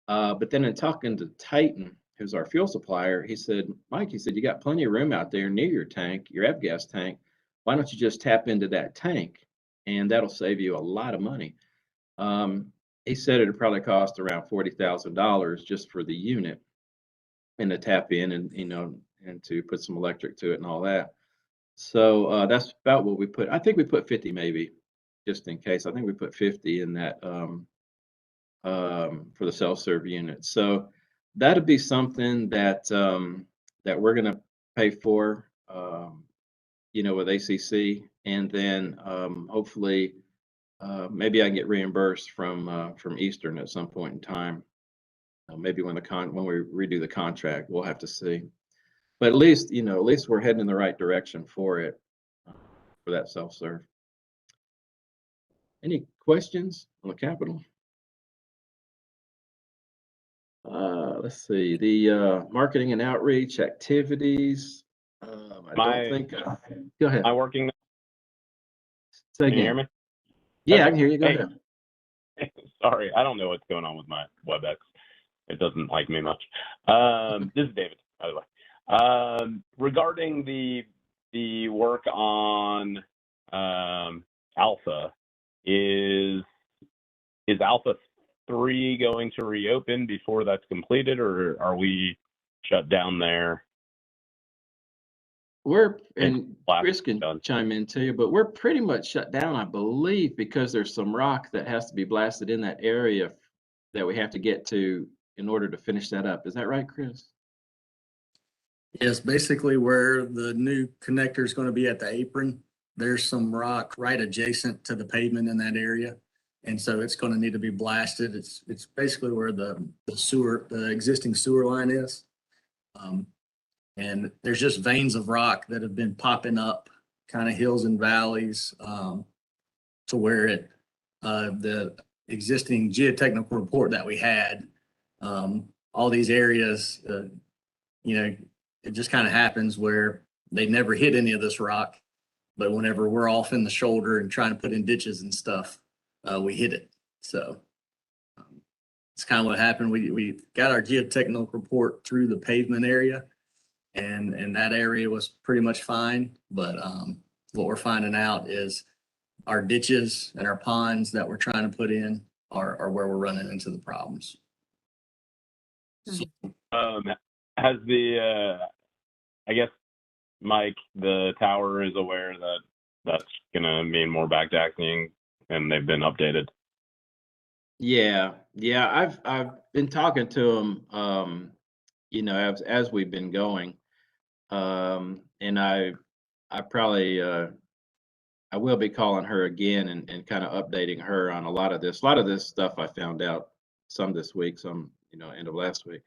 A: But then in talking to Titan, who's our fuel supplier, he said, Mike, you got plenty of room out there near your tank, your avgas tank. Why don't you just tap into that tank, and that'll save you a lot of money. He said it'd probably cost around $40,000 just for the unit and to tap in and, and to put some electric to it and all that. So that's about what we put. I think we put 50 maybe, just in case. I think we put 50 in that for the self-serve unit. So that'd be something that that we're gonna pay for, with ACC, and then hopefully maybe I can get reimbursed from Eastern at some point in time. Maybe when we redo the contract, we'll have to see. But at least we're heading in the right direction for it, for that self-serve. Any questions on the capital? Let's see, the marketing and outreach activities. I don't think. Go ahead.
I: Am I working?
A: Say
I: Can you hear
A: again.
I: me?
A: Yeah,
I: Okay.
A: I can hear you. Go
I: Hey.
A: ahead.
I: Sorry, I don't know what's going on with my WebEx. It doesn't like me much. This is David, by the way. Regarding the work on Alpha, is Alpha 3 going to reopen before that's completed, or are we shut down there?
A: And Chris can
I: done.
A: chime in too, but we're pretty much shut down, I believe, because there's some rock that has to be blasted in that area that we have to get to in order to finish that up. Is that right, Chris?
H: Yes, basically where the new connector is going to be at the apron, there's some rock right adjacent to the pavement in that area. And so it's going to need to be blasted. It's basically where the existing sewer line is. And there's just veins of rock that have been popping up, kind of hills and valleys, to where the existing geotechnical report that we had, all these areas, it just kind of happens where they never hit any of this rock, but whenever we're off in the shoulder and trying to put in ditches and stuff, we hit it. So it's kind of what happened. We got our geotechnical report through the pavement area, and that area was pretty much fine. But what we're finding out is our ditches and our ponds that we're trying to put in are where we're running into the problems.
I: Has I guess, Mike, the tower is aware that that's going to mean more backtaxing, and they've been updated?
A: Yeah. I've been talking to them, as we've been going, and I probably I will be calling her again and kind of updating her on a lot of this. A lot of this stuff I found out some this week, some end of last week.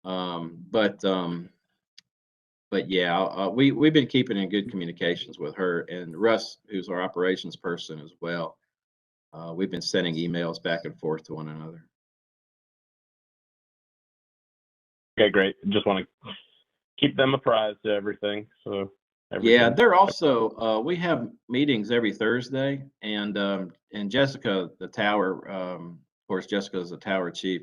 A: But yeah, we've been keeping in good communications with her and Russ, who's our operations person as well. We've been sending emails back and forth to one another.
I: Okay, great. Just want to keep them apprised of everything.
A: Yeah, they're also we have meetings every Thursday, and Jessica, the tower, of course, Jessica's the tower chief.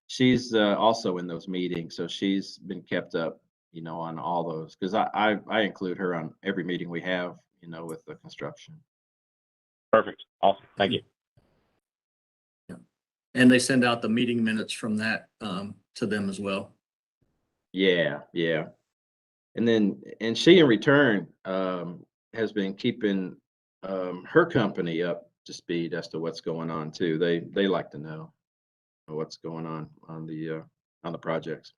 A: She's also in those meetings, so she's been kept up, on all those, because I include her on every meeting we have, with the construction.
I: Perfect. Awesome. Thank you.
H: Yeah. And they send out the meeting minutes from that to them as well.
A: Yeah. And she in return has been keeping her company up to speed as to what's going on too. They like to know what's going on the projects.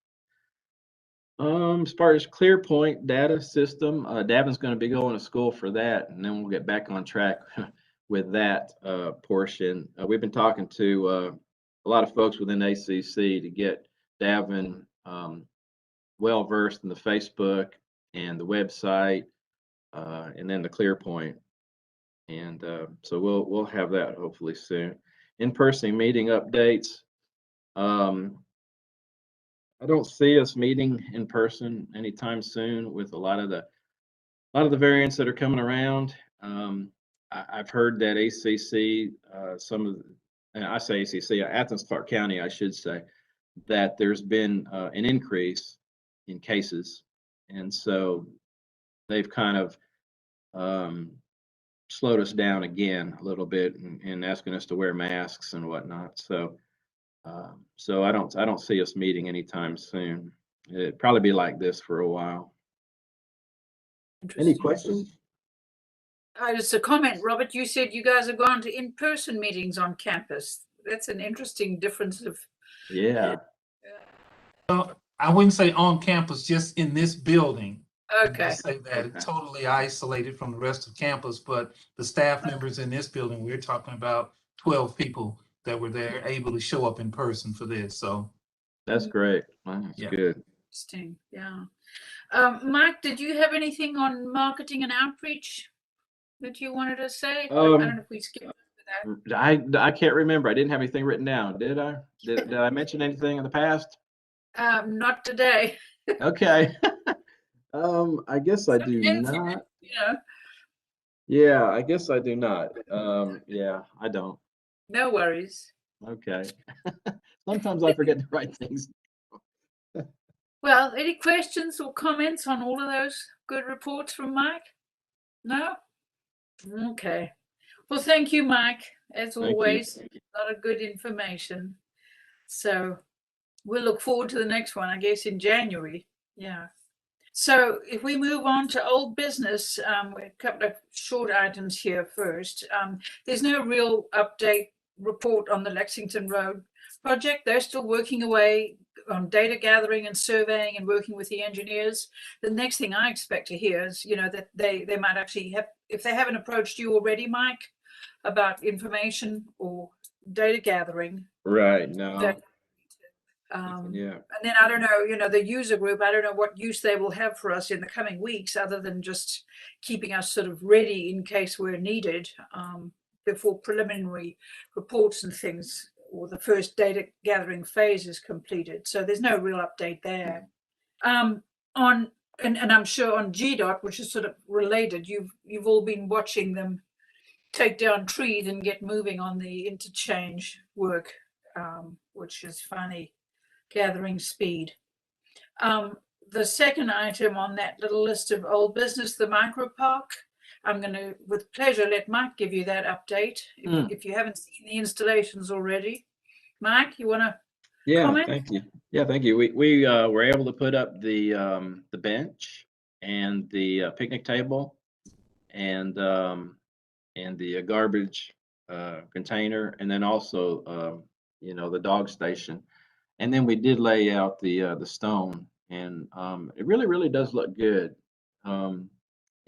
A: As far as ClearPoint data system, Davin's going to be going to school for that, and then we'll get back on track with that portion. We've been talking to a lot of folks within ACC to get Davin well versed in the Facebook and the website, and then the ClearPoint, and so we'll have that hopefully soon. In-person meeting updates. I don't see us meeting in person anytime soon with a lot of the variants that are coming around. I've heard that ACC, and I say ACC, Athens-Clarke County, I should say, that there's been an increase in cases, and so they've kind of slowed us down again a little bit and asking us to wear masks and whatnot. So, so I don't see us meeting anytime soon. It'd probably be like this for a while. Any
B: Interesting.
A: questions?
B: Just a comment, Robert, you said you guys have gone to in-person meetings on campus. That's an interesting difference of,
A: Yeah.
G: I wouldn't say on campus, just in this building.
B: okay,
G: Just say that
A: Okay.
G: it's totally isolated from the rest of campus, but the staff members in this building, we're talking about 12 people that were there able to show up in person for this. So
A: That's great. Wow, that's
G: Yeah.
A: good.
B: interesting, yeah. Mike, did you have anything on marketing and outreach that you wanted to say? I don't know if we skipped over that.
A: I can't remember. I didn't have anything written down. Did I? Did I mention anything in the past?
B: Not today.
A: Okay. I guess I do
B: Anything,
A: not.
B: you know,
A: Yeah, I guess I do not. Yeah, I don't.
B: no worries.
A: Okay. Sometimes I forget to write things.
B: Well, any questions or comments on all of those good reports from Mike? No? Okay. Well, thank you, Mike. As
A: Thank you.
B: always, a lot of good information. So we'll look forward to the next one, I guess, in January. Yeah. So if we move on to old business, a couple of short items here first. There's no real update report on the Lexington Road project. They're still working away on data gathering and surveying and working with the engineers. The next thing I expect to hear is, that they might actually have, if they haven't approached you already, Mike, about information or data gathering.
A: Right. No.
B: That,
A: Yeah.
B: and then I don't know, the user group, I don't know what use they will have for us in the coming weeks, other than just keeping us sort of ready in case we're needed before preliminary reports and things, or the first data gathering phase is completed. So there's no real update there. And I'm sure on GDOT, which is sort of related, you've all been watching them take down trees and get moving on the interchange work, which is funny. Gathering speed. The second item on that little list of old business, the micro park, I'm going to, with pleasure, let Mike give you that update if you haven't seen the installations already. Mike, you want to comment?
A: Thank you. Yeah, thank you. We were able to put up the bench and the picnic table and the garbage container, and then also the dog station. And then we did lay out the stone, and it really does look good.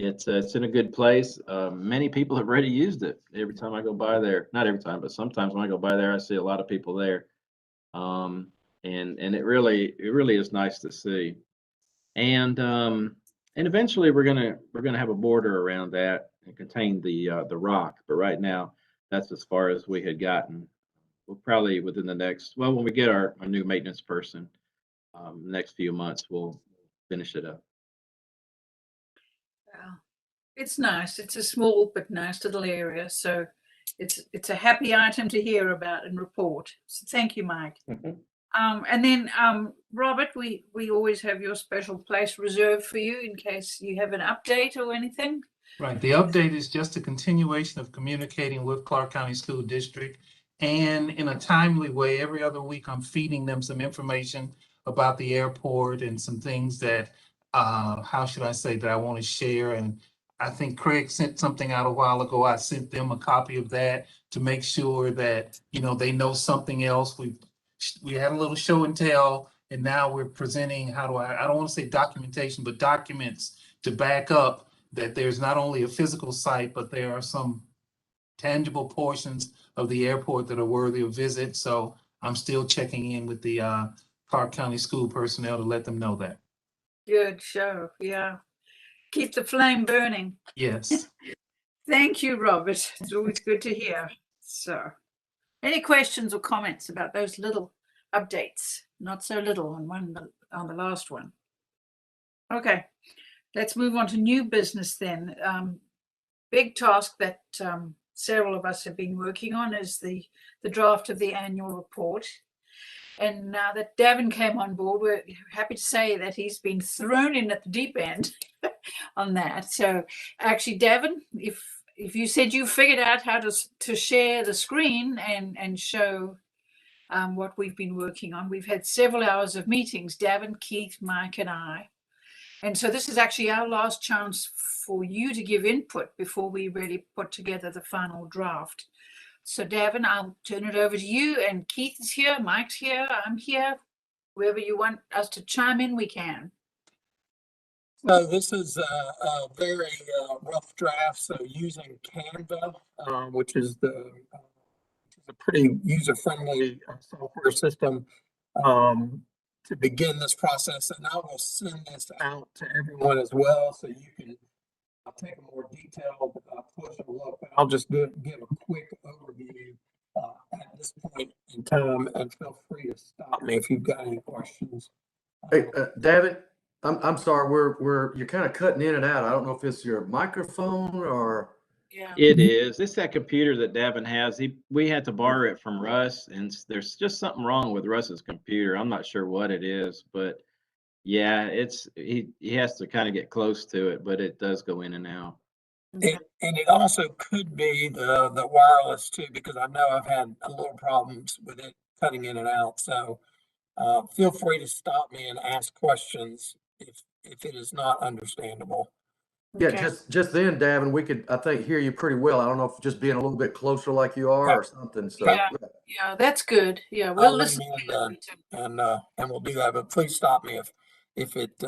A: It's in a good place. Many people have already used it. Every time I go by there, not every time, but sometimes when I go by there, I see a lot of people there. And it really is nice to see. And eventually we're gonna have a border around that and contain the rock. But right now, that's as far as we had gotten. We'll probably within the next, well, when we get our new maintenance person, next few months, we'll finish it up.
B: Well, it's nice. It's a small but nice little area. So it's a happy item to hear about and report. So thank you, Mike. And then Robert, we always have your special place reserved for you in case you have an update or anything.
G: Right. The update is just a continuation of communicating with Clarke County School District, and in a timely way. Every other week, I'm feeding them some information about the airport and some things that, how should I say, that I want to share. And I think Craig sent something out a while ago. I sent them a copy of that to make sure that, they know something else. We had a little show and tell, and now we're presenting, I don't want to say documentation, but documents to back up that there's not only a physical site, but there are some tangible portions of the airport that are worthy of visit. So I'm still checking in with the Clarke County school personnel to let them know that.
B: Good show. Yeah. Keep the flame burning.
G: Yes.
B: Thank you, Robert. It's always good to hear. So any questions or comments about those little updates? Not so little on the last one. Okay, let's move on to new business then. Big task that several of us have been working on is the draft of the annual report. And now that Davin came on board, we're happy to say that he's been thrown in at the deep end on that. So actually, Davin, if if you said you figured out how to share the screen and show what we've been working on. We've had several hours of meetings, Davin, Keith, Mike, and I. And so this is actually our last chance for you to give input before we really put together the final draft. So Davin, I'll turn it over to you, and Keith is here, Mike's here, I'm here. Wherever you want us to chime in, we can.
F: So this is a very rough draft. So using Canva, which is a pretty user-friendly software system to begin this process, and I will send this out to everyone as well, so you can take a more detailed closer look. But I'll just give a quick overview at this point in time, and feel free to stop me if you've got any questions.
E: Hey, David, I'm sorry, you're kind of cutting in and out. I don't know if it's your microphone or.
B: Yeah.
A: It is. It's that computer that Davin has. We had to borrow it from Russ, and there's just something wrong with Russ's computer. I'm not sure what it is, but yeah, he has to kind of get close to it, but it does go in and out.
F: And it also could be the wireless too, because I know I've had a little problems with it cutting in and out. So feel free to stop me and ask questions if it is not understandable.
E: Yeah,
B: Okay.
E: just then, Davin, we could, I think, hear you pretty well. I don't know if just being a little bit closer like you are or something. So
B: Yeah, that's good. Yeah,
F: I'll
B: we'll
F: lean
B: listen
F: in
B: to
F: then, and we'll do that. But please stop me if it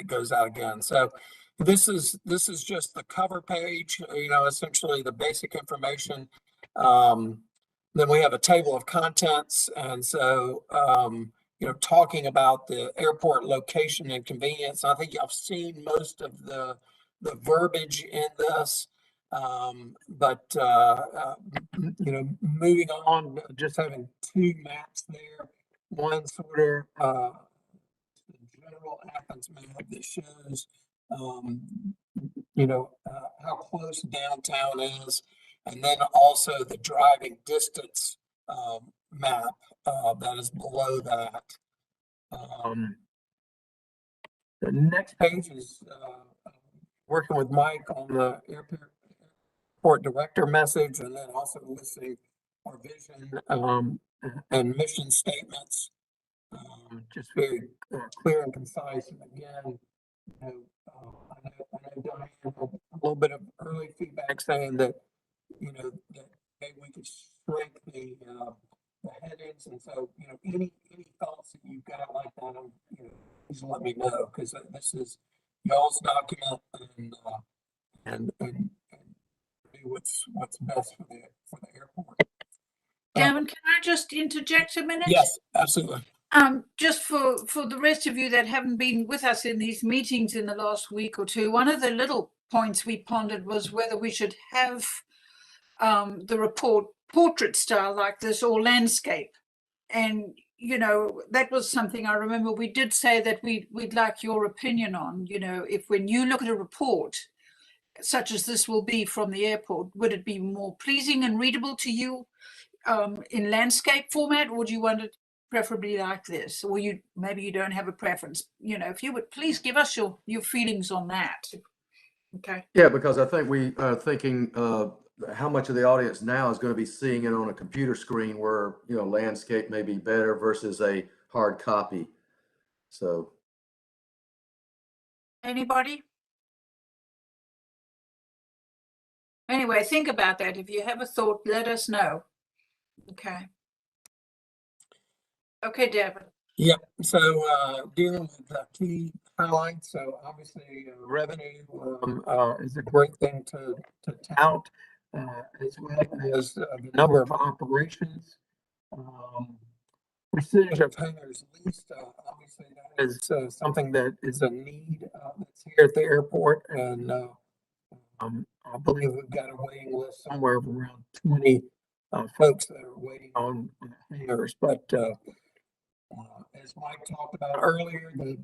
F: goes out again. So this is just the cover page. Essentially the basic information. Then we have a table of contents, and so talking about the airport location and convenience. I think I've seen most of the verbiage in this. But moving on, just having two maps there, one sort of the general Athens map that shows, how close downtown is, and then also the driving distance map that is below that. The next page is working with Mike on the airport director message, and then also listing our vision and mission statements. Just very clear and concise. And again, I know Diane had a little bit of early feedback saying that that maybe we could shrink the headings, and so any thoughts that you've got like that, please let me know, because this is y'all's document, and do what's best for the airport.
B: Davin, can I just interject a minute?
F: Yes, absolutely.
B: Just for the rest of you that haven't been with us in these meetings in the last week or two, one of the little points we pondered was whether we should have the report portrait style like this or landscape. And that was something I remember we did say that we'd like your opinion on. If when you look at a report such as this will be from the airport, would it be more pleasing and readable to you in landscape format, or do you want it preferably like this? Or maybe you don't have a preference. If you would please give us your feelings on that. Okay.
E: Yeah, because I think we are thinking how much of the audience now is going to be seeing it on a computer screen where, landscape may be better versus a hard copy. So.
B: Anybody? Anyway, think about that. If you have a thought, let us know. Okay. Okay, Devin.
F: Yep. So dealing with the key highlights. So obviously revenue is a great thing to tout, as well as the number of operations. Percentage of hangars leased. Obviously that is something that is a need that's here at the airport, and I believe we've got a waiting list somewhere of around 20 folks that are waiting on hangars. But as Mike talked about earlier, the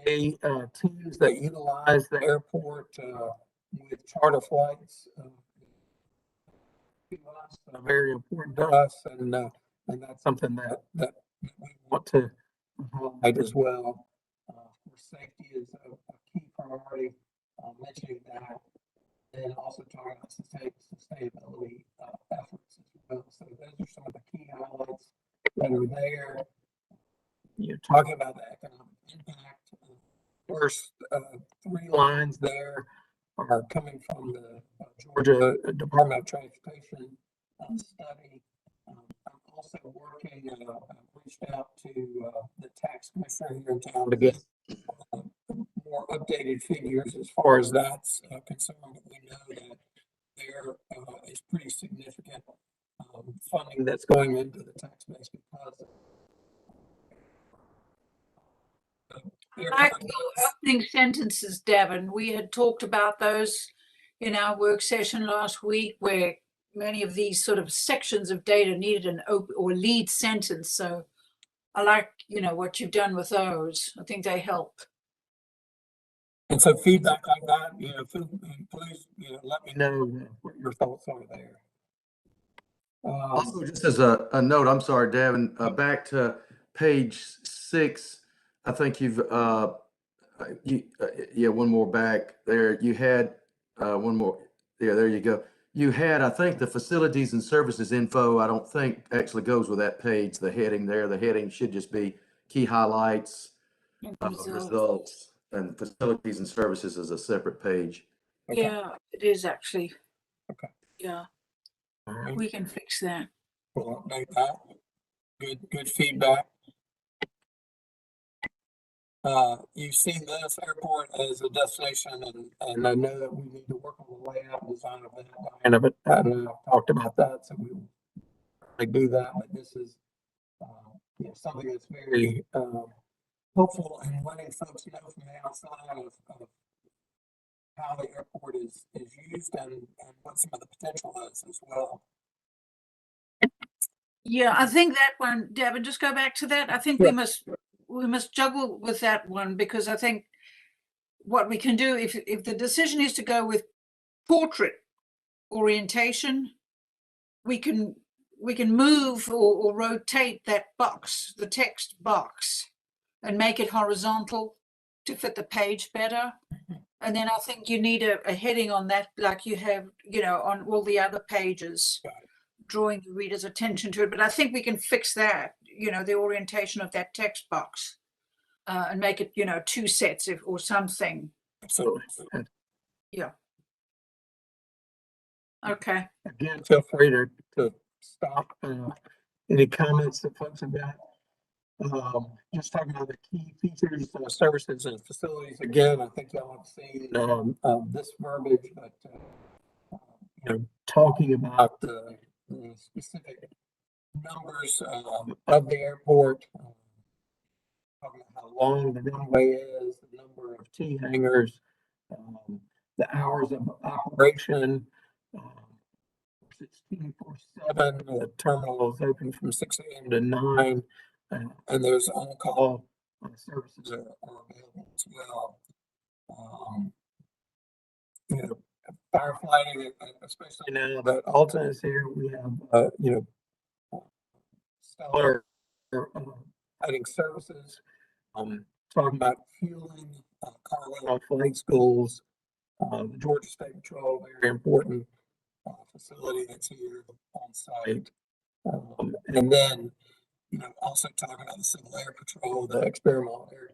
F: UGA teams that utilize the airport with charter flights are very important to us, and that's something that we want to highlight as well. Safety is a key priority. Mentioning that, and also talking about sustainability efforts as well. So those are some of the key highlights that are there. You're talking about the economic impact. First 3 lines there are coming from the Georgia Department of Transportation study. I'm also working, reached out to the tax commissioner here in town to get more updated figures as far as that's concerned. We know that there is pretty significant funding that's going into the tax base because
B: Like your opening sentences, Devin, we had talked about those in our work session last week, where many of these sort of sections of data needed an or lead sentence. So I like, what you've done with those. I think they help.
F: And so feedback like that, please, let me know what your thoughts are there.
E: Also, just as a note, I'm sorry, Devin, back to page 6, I think you've, yeah, one more back there. You had one more. Yeah, there you go. You had, I think, the facilities and services info, I don't think actually goes with that page, the heading there. The heading should just be key highlights, results, and facilities and services is a separate page.
F: Okay.
B: Yeah, it is actually.
F: Okay.
B: Yeah,
F: All right.
B: we can fix that.
F: We'll update that. Good feedback. You've seen this airport as a destination, and I know that we need to work on the layout and design of that. And I've talked about that, so we will do that. But this is something that's very helpful in letting folks know from the outside of how the airport is used and what some of the potential is as well.
B: Yeah, I think that one, Devin, just go back to that. I think we must juggle with that one, because I think what we can do, if the decision is to go with portrait orientation, we can move or rotate that box, the text box, and make it horizontal to fit the page better. And then I think you need a heading on that, like you have, on all the other pages, drawing the reader's attention to it. But I think we can fix that, the orientation of that text box, and make it, 2 sets or something.
F: Absolutely.
B: Yeah. Okay.
F: Again, feel free to stop any comments that folks have got. Just talking about the key features, services, and facilities. Again, I think y'all have seen this verbiage, but talking about the specific numbers of the airport, talking about how long the runway is, the number of T hangars, the hours of operation. It's 24/7. The terminal is open from 6 a.m. to 9, and there's on-call services are available as well. Firefighting, especially now that Alta is here, we have stellar fighting services. Talking about fueling, cargo flight schools, the Georgia State Patrol, very important facility that's here on site. And then, also talking about the Civil Air Patrol, the Experimental Air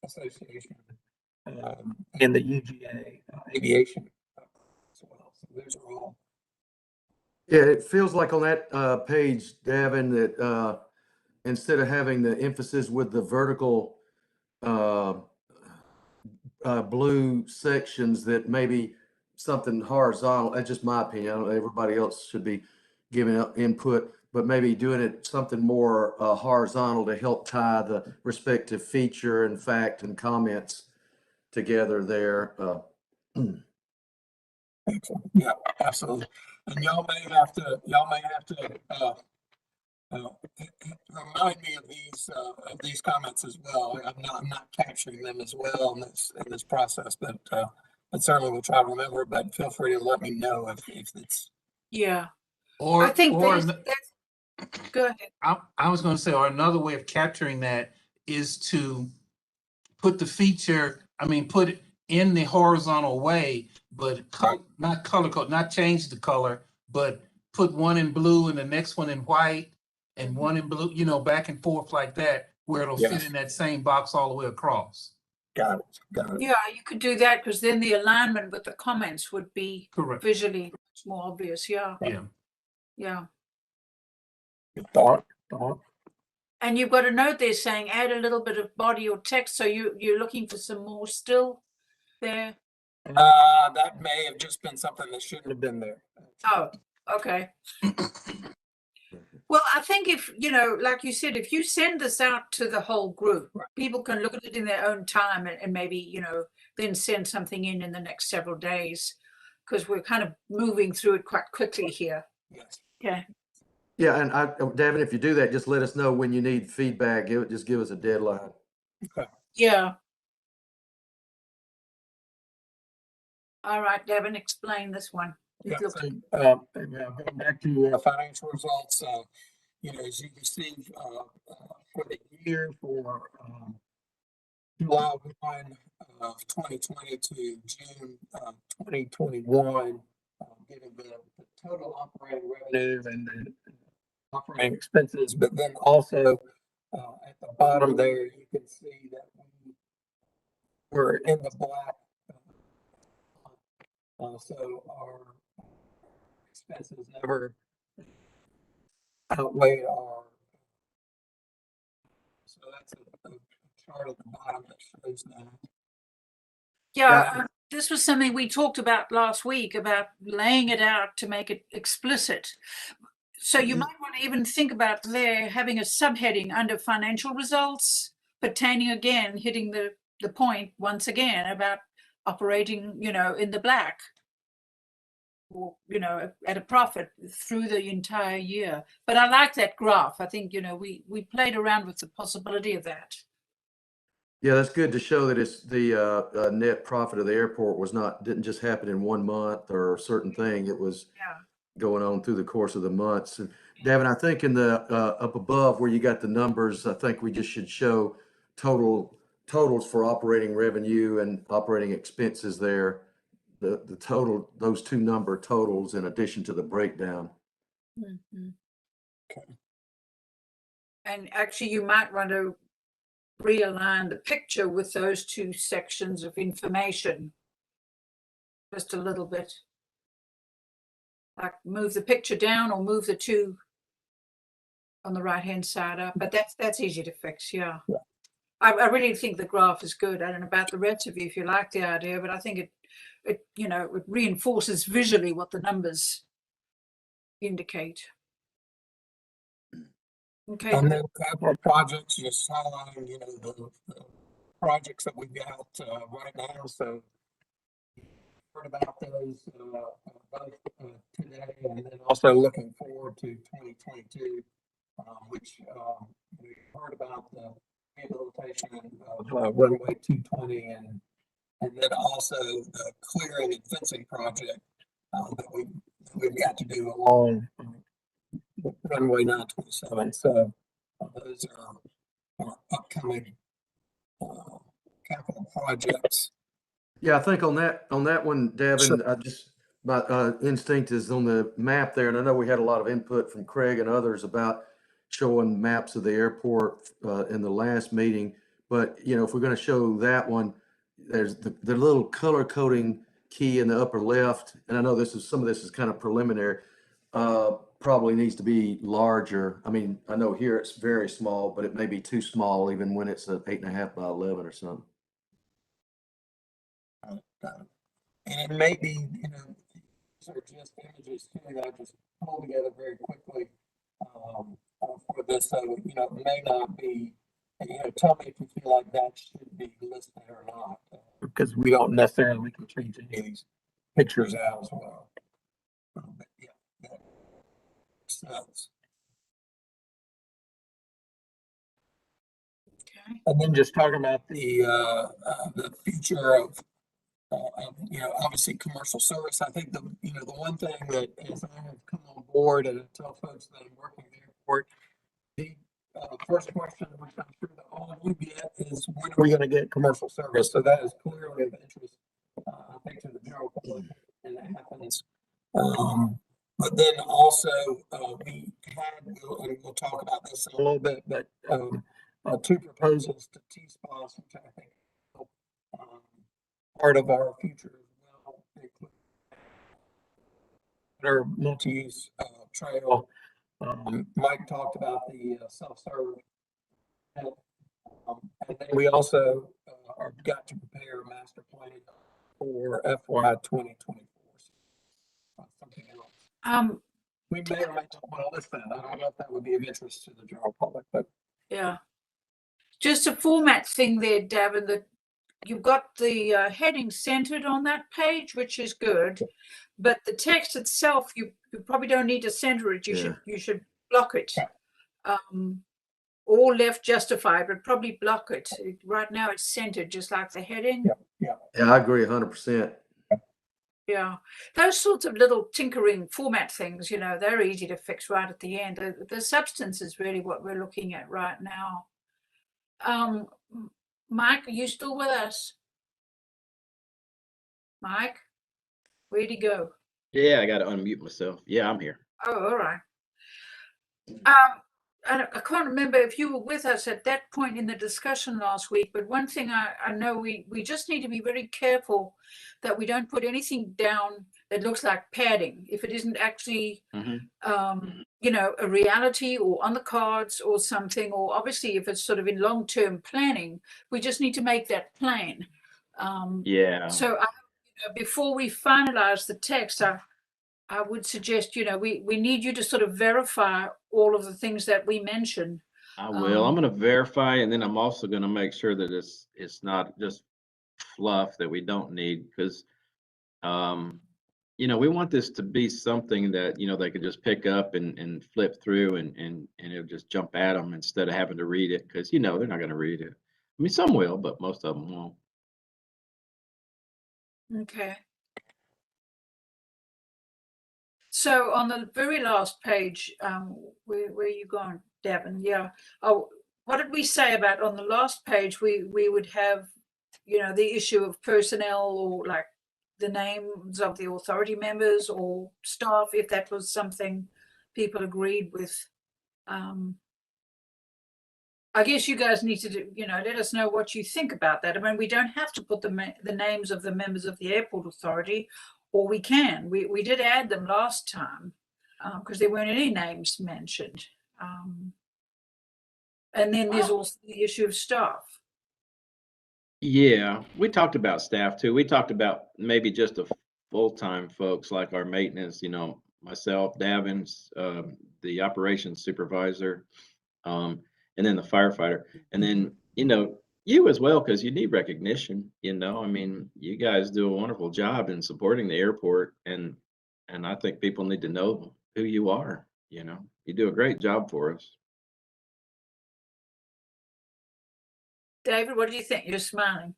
F: Association, and the UGA Aviation as well. So those are all.
E: Yeah, it feels like on that page, Davin, that instead of having the emphasis with the vertical blue sections, that maybe something horizontal. That's just my opinion. I don't know, everybody else should be giving up input, but maybe doing it something more horizontal to help tie the respective feature and fact and comments together there.
F: Excellent. Yeah, absolutely. And y'all may have to remind me of these comments as well. I'm not capturing them as well in this process, but certainly we'll try to remember. But feel free to let me know if it's.
B: Yeah.
G: Or
B: I think
G: or
B: that's go ahead.
G: I was going to say, or another way of capturing that is to put the feature, put it in the horizontal way, but not color code, not change the color, but put one in blue and the next one in white and one in blue, you know, back and forth like that, where it'll fit in that same box all the way across.
F: Got it. Got it.
B: Yeah, you could do that because then the alignment with the comments would be
G: Correct.
B: visually much more obvious. Yeah,
G: Yeah.
B: yeah.
F: Good thought. Thought.
B: And you've got a note there saying add a little bit of body or text. So you're looking for some more still there.
F: That may have just been something that shouldn't have been there.
B: Oh, okay. Well, I think if, you know, like you said, if you send this out to the whole group, people can look at it in their own time and maybe, you know, then send something in the next several days, because we're kind of moving through it quite quickly here.
F: Yes.
B: Okay.
E: Yeah, and Davin, if you do that, just let us know when you need feedback. Just give us a deadline.
B: Yeah. All right, Devin, explain this one.
F: Yeah,
B: It looks-
F: so, going back to financial results, you know, as you can see, for the year for July 1 of 2020 to June 2021, given the total operating revenue and the operating expenses, but then also at the bottom there, you can see that we were in the black. So our expenses never outweigh our. So that's a chart at the bottom that shows that.
B: Yeah, this was something we talked about last week about laying it out to make it explicit. So you might want to even think about there having a subheading under financial results pertaining again, hitting the point once again about operating, you know, in the black or, you know, at a profit through the entire year. But I like that graph. I think, you know, we played around with the possibility of that.
E: Yeah, that's good to show that it's the net profit of the airport didn't just happen in 1 month or a certain thing. It was going on through the course of the months. And Davin, I think in the up above where you got the numbers, I think we just should show totals for operating revenue and operating expenses there. The total, those two number totals in addition to the breakdown.
B: Mm-hmm. Okay. And actually, you might want to realign the picture with those two sections of information just a little bit. Like move the picture down or move the two on the right hand side up, but that's easy to fix. Yeah. I really think the graph is good. I don't know about the rest of you if you like the idea, but I think it you know, it reinforces visually what the numbers indicate. Okay.
F: And then capital projects, just highlighting, you know, the projects that we've got right now. So heard about those both today, and then also looking forward to 2022, which we heard about the rehabilitation of runway 220, and then also the clearing and fencing project that we've got to do along runway 927. So those are our upcoming capital projects.
E: Yeah, I think on that one, Davin, my instinct is on the map there, and I know we had a lot of input from Craig and others about showing maps of the airport in the last meeting. But you know, if we're going to show that one, there's the little color coding key in the upper left, and I know some of this is kind of preliminary. Probably needs to be larger. I mean, I know here it's very small, but it may be too small even when it's 8.5 by 11 or something.
F: And it may be, you know, these are just images too that I just pulled together very quickly for this. So, you know, it may not be, you know, tell me if you feel like that should be listed or not. Because we don't necessarily, we can change any of these pictures out as well. But yeah, that makes sense.
B: Okay.
F: And then just talking about the future of you know, obviously commercial service. I think the one thing that as I have come on board and I tell folks that I'm working the airport, the first question, which I'm sure that all of you get, is when are we going to get commercial service? So that is clearly of interest, I think, to the general public But then also, we had, and we'll talk about this in a little bit, but two proposals to T-SPOS, which I think um, part of our future as well, include our multi-use trail. Mike talked about the self-serve. And then we also are got to prepare a master plan for FY 2024. Something else. We may or may not want to list that. I don't know if that would be of interest to the general public, but
B: Yeah. Just a format thing there, Davin, that you've got the heading centered on that page, which is good, but the text itself, you probably don't need to center it. You should block it. Or left justified, but probably block it. Right now it's centered just like the heading.
E: Yeah, I agree 100%.
B: Yeah, those sorts of little tinkering format things, they're easy to fix right at the end. The substance is really what we're looking at right now. Mike, are you still with us? Mike, where'd he go?
A: Yeah, I got to unmute myself. Yeah, I'm here.
B: Oh, all right. I can't remember if you were with us at that point in the discussion last week, but one thing I know we just need to be very careful that we don't put anything down that looks like padding if it isn't actually a reality or on the cards or something, or obviously if it's sort of in long-term planning, we just need to make that plain. So before we finalize the text, I would suggest, we need you to sort of verify all of the things that we mentioned.
A: I will. I'm going to verify, and then I'm also going to make sure that it's not just fluff that we don't need, because we want this to be something that they can just pick up and flip through and it'll just jump at them instead of having to read it, because they're not going to read it. I mean, some will, but most of them won't.
B: Okay. So on the very last page, where are you going, Davin? Yeah. Oh, what did we say about on the last page? We would have, the issue of personnel, or like the names of the authority members or staff, if that was something people agreed with. I guess you guys need to do, let us know what you think about that. I mean, we don't have to put the names of the members of the airport authority, or we can. We did add them last time because there weren't any names mentioned. And then there's also the issue of staff.
A: Yeah, we talked about staff too. We talked about maybe just a full-time folks like our maintenance, myself, Davin's, the operations supervisor, and then the firefighter. And then, you as well, because you need recognition, I mean, you guys do a wonderful job in supporting the airport, and I think people need to know who you are, you do a great job for us.
B: David, what do you think? You're smiling.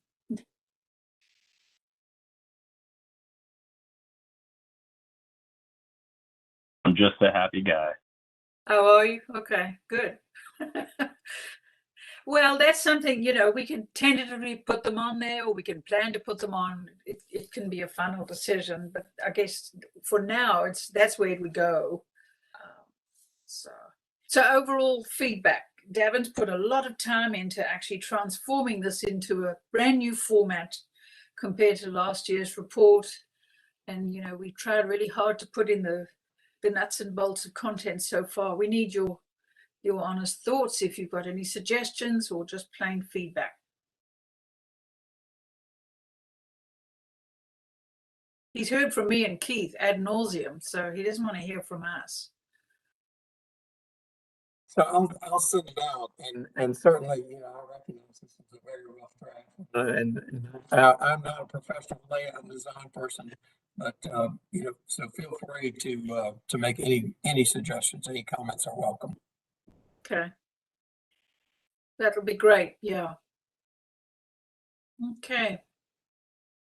I: I'm just a happy guy.
B: Oh, are you? Okay, good. Well, that's something, we can tentatively put them on there, or we can plan to put them on. It can be a final decision, but I guess for now, that's where we go. So overall feedback, Davin's put a lot of time into actually transforming this into a brand new format compared to last year's report. And, we tried really hard to put in the nuts and bolts of content so far. We need your honest thoughts if you've got any suggestions or just plain feedback. He's heard from me and Keith ad nauseum, so he doesn't want to hear from us.
F: so I'll send it out, and certainly, I recognize this is a very rough draft, and I'm not a professional layout and design person, but so feel free to make any suggestions, any comments are welcome.
B: Okay. That'll be great. Yeah. Okay.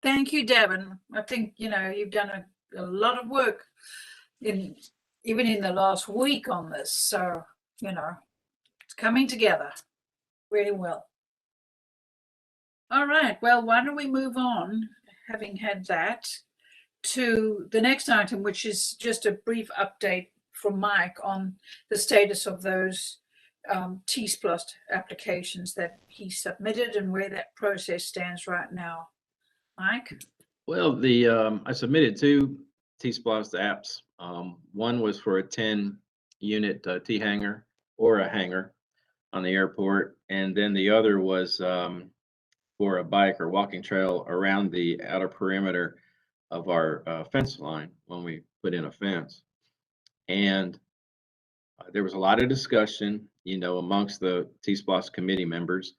B: Thank you, Davin. I think, you've done a lot of work even in the last week on this. So, it's coming together really well. All right. Well, why don't we move on, having had that, to the next item, which is just a brief update from Mike on the status of those T-Plus applications that he submitted and where that process stands right now. Mike?
A: Well, I submitted 2 T-Splosh apps. One was for a 10-unit T-hanger or a hanger on the airport, and then the other was for a bike or walking trail around the outer perimeter of our fence line when we put in a fence. And there was a lot of discussion, amongst the T-Splosh committee members.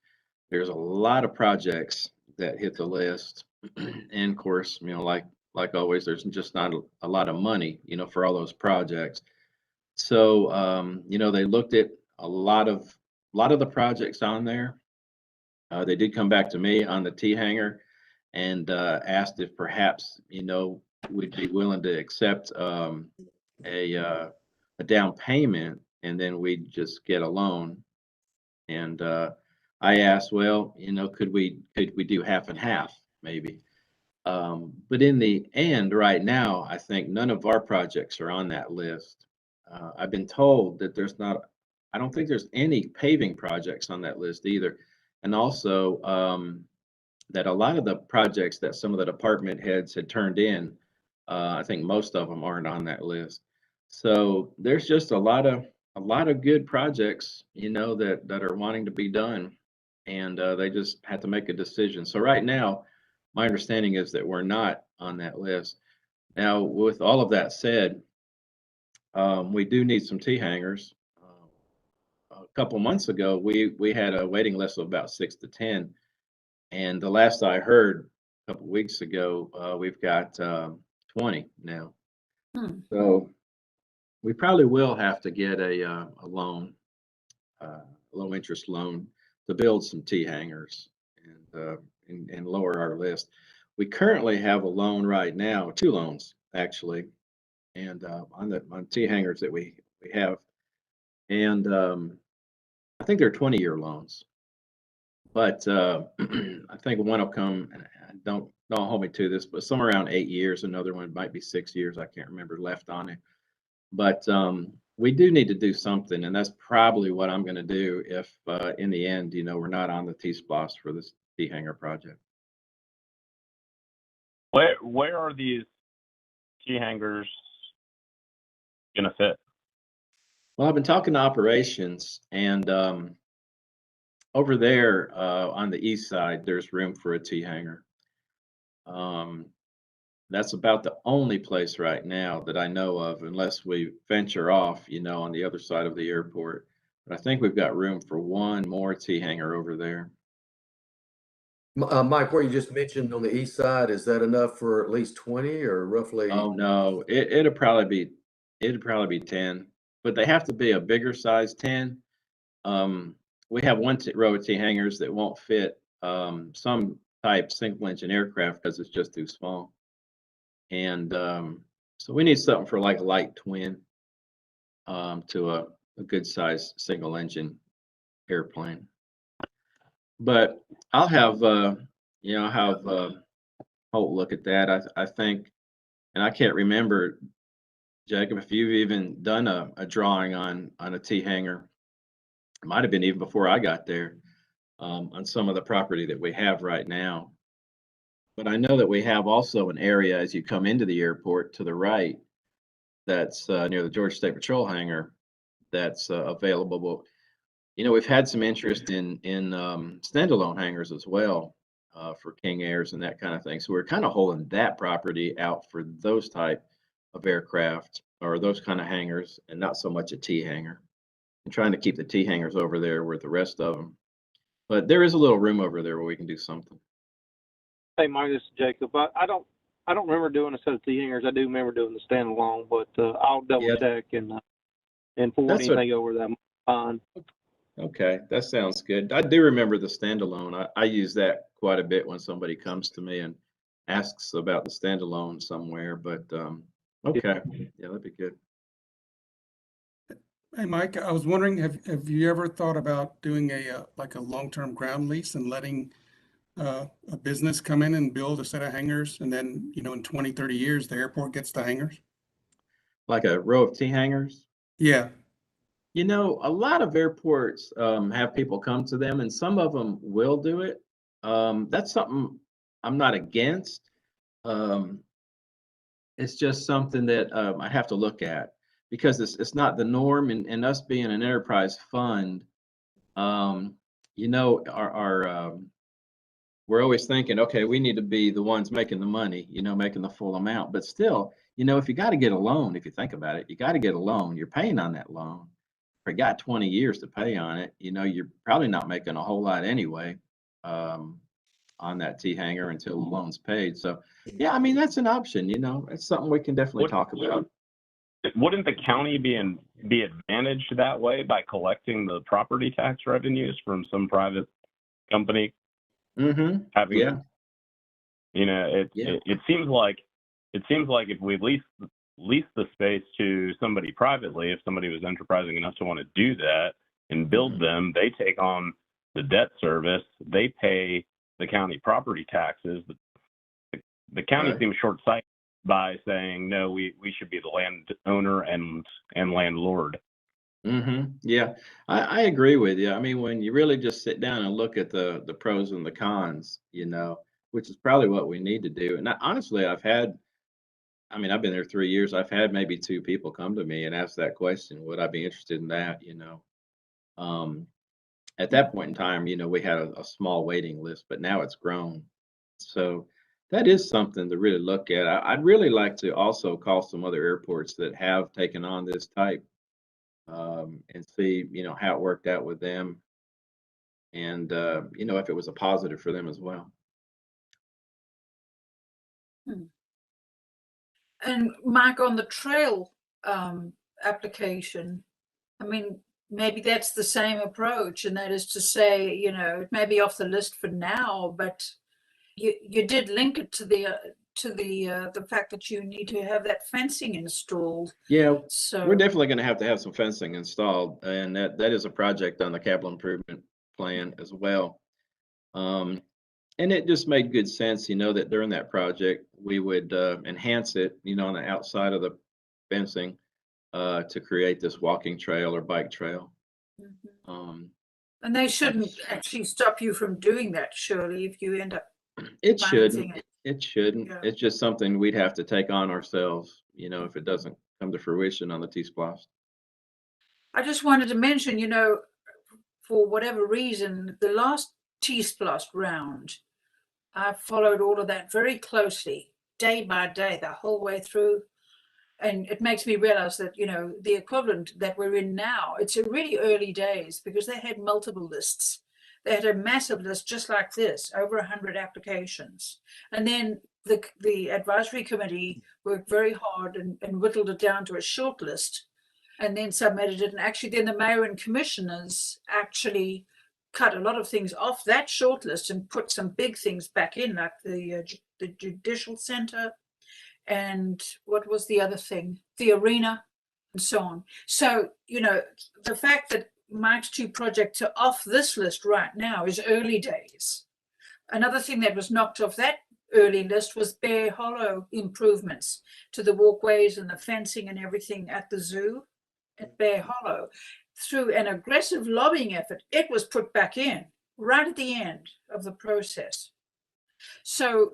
A: There's a lot of projects that hit the list, and of course, like always, there's just not a lot of money, for all those projects. So, they looked at a lot of the projects on there. They did come back to me on the T-hanger and asked if perhaps, we'd be willing to accept a down payment, and then we'd just get a loan. And I asked, well, could we do half and half maybe? But in the end, right now, I think none of our projects are on that list. I've been told that I don't think there's any paving projects on that list either. And also that a lot of the projects that some of the department heads had turned in, I think most of them aren't on that list. So there's just a lot of good projects, that are wanting to be done, and they just had to make a decision. So right now, my understanding is that we're not on that list. Now, with all of that said, we do need some T-hangers. A couple months ago, we had a waiting list of about 6 to 10, and the last I heard a couple weeks ago, we've got 20 now. So we probably will have to get a loan, low interest loan, to build some T-hangers and lower our list. We currently have a loan right now, 2 loans actually, and on T-hangers that we have, and I think they're 20-year loans. But I think one will come, and don't hold me to this, but somewhere around 8 years. Another one might be 6 years. I can't remember left on it. But we do need to do something, and that's probably what I'm going to do if, in the end, we're not on the T-Splosh for this T-hanger project.
I: Where are these T-hangers gonna fit?
A: Well, I've been talking to operations, and over there on the east side, there's room for a T-hanger. That's about the only place right now that I know of, unless we venture off, on the other side of the airport. But I think we've got room for one more T-hanger over there.
E: Mike, where you just mentioned on the east side, is that enough for at least 20 or roughly?
A: Oh no, it'd probably be 10, but they have to be a bigger size 10. We have one row of T-hangers that won't fit some type single engine aircraft because it's just too small. And so we need something for like a light twin to a good size single engine airplane. But I'll have Holt look at that. I think, and I can't remember, Jacob, if you've even done a drawing on a T-hanger. It might have been even before I got there, on some of the property that we have right now. But I know that we have also an area as you come into the airport to the right that's near the Georgia State Patrol hangar that's available. We've had some interest in standalone hangars as well, for King Airs and that kind of thing. So we're kind of holding that property out for those type of aircraft or those kind of hangars, and not so much a T-hanger. And trying to keep the T-hangers over there with the rest of them. But there is a little room over there where we can do something.
J: Hey, Mike, this is Jacob. I don't remember doing a set of T-hangers. I do remember doing the standalone, but I'll double check and forward anything over that fine.
A: Okay, that sounds good. I do remember the standalone. I use that quite a bit when somebody comes to me and asks about the standalone somewhere. But okay, yeah, that'd be good.
K: Hey, Mike, I was wondering, have you ever thought about doing like a long-term ground lease and letting a business come in and build a set of hangars, and then, you know, in 20, 30 years, the airport gets the hangars?
A: Like a row of T hangars.
K: Yeah,
A: You know, a lot of airports have people come to them, and some of them will do it. That's something I'm not against. Um, it's just something that I have to look at because it's not the norm. And us being an enterprise fund, um, you know, we're always thinking, okay, we need to be the ones making the money, you know, making the full amount. But still, you know, if you got to get a loan, if you think about it, you got to get a loan. You're paying on that loan. If you got 20 years to pay on it, you know, you're probably not making a whole lot anyway on that T hanger until the loan's paid. So, yeah, I mean, that's an option. You know, it's something we can definitely talk about.
I: Wouldn't the county be advantaged that way by collecting the property tax revenues from some private company?
A: Mm-hmm.
I: Having,
A: Yeah.
I: you know, it seems like if we lease the space to somebody privately, if somebody was enterprising enough to want to do that and build them, they take on the debt service, they pay the county property taxes. The county
A: Right.
I: seems short-sighted by saying, no, we should be the landowner and landlord.
A: Mm-hmm. Yeah, I agree with you. I mean, when you really just sit down and look at the pros and the cons, you know, which is probably what we need to do. And honestly, I've been there 3 years. I've had maybe two people come to me and ask that question, would I be interested in that, you know? Um, at that point in time, you know, we had a small waiting list, but now it's grown. So that is something to really look at. I'd really like to also call some other airports that have taken on this type and see, you know, how it worked out with them and, you know, if it was a positive for them as well.
B: Hmm. And Mike, on the trail application, I mean, maybe that's the same approach, and that is to say, you know, it may be off the list for now, but you did link it to the fact that you need to have that fencing installed.
A: Yeah, we're
B: So
A: definitely going to have some fencing installed, and that is a project on the capital improvement plan as well. And it just made good sense, you know, that during that project we would enhance it, you know, on the outside of the fencing to create this walking trail or bike trail. Um,
B: and they shouldn't actually stop you from doing that, surely, if you end up
A: it
B: financing
A: shouldn't.
B: it.
A: It shouldn't.
B: Yeah.
A: It's just something we'd have to take on ourselves, you know, if it doesn't come to fruition on the T-Splosh.
B: I just wanted to mention, you know, for whatever reason, the last T-Splosh round, I followed all of that very closely, day by day, the whole way through. And it makes me realize that, you know, the equivalent that we're in now, it's a really early days because they had multiple lists. They had a massive list just like this, over 100 applications. And then the advisory committee worked very hard and whittled it down to a short list and then submitted it. And actually then the mayor and commissioners actually cut a lot of things off that short list and put some big things back in, like the judicial center, and what was the other thing? The arena, and so on. So, you know, the fact that Mike's two projects are off this list right now is early days. Another thing that was knocked off that early list was Bear Hollow improvements to the walkways and the fencing and everything at the zoo at Bear Hollow. Through an aggressive lobbying effort, it was put back in right at the end of the process. So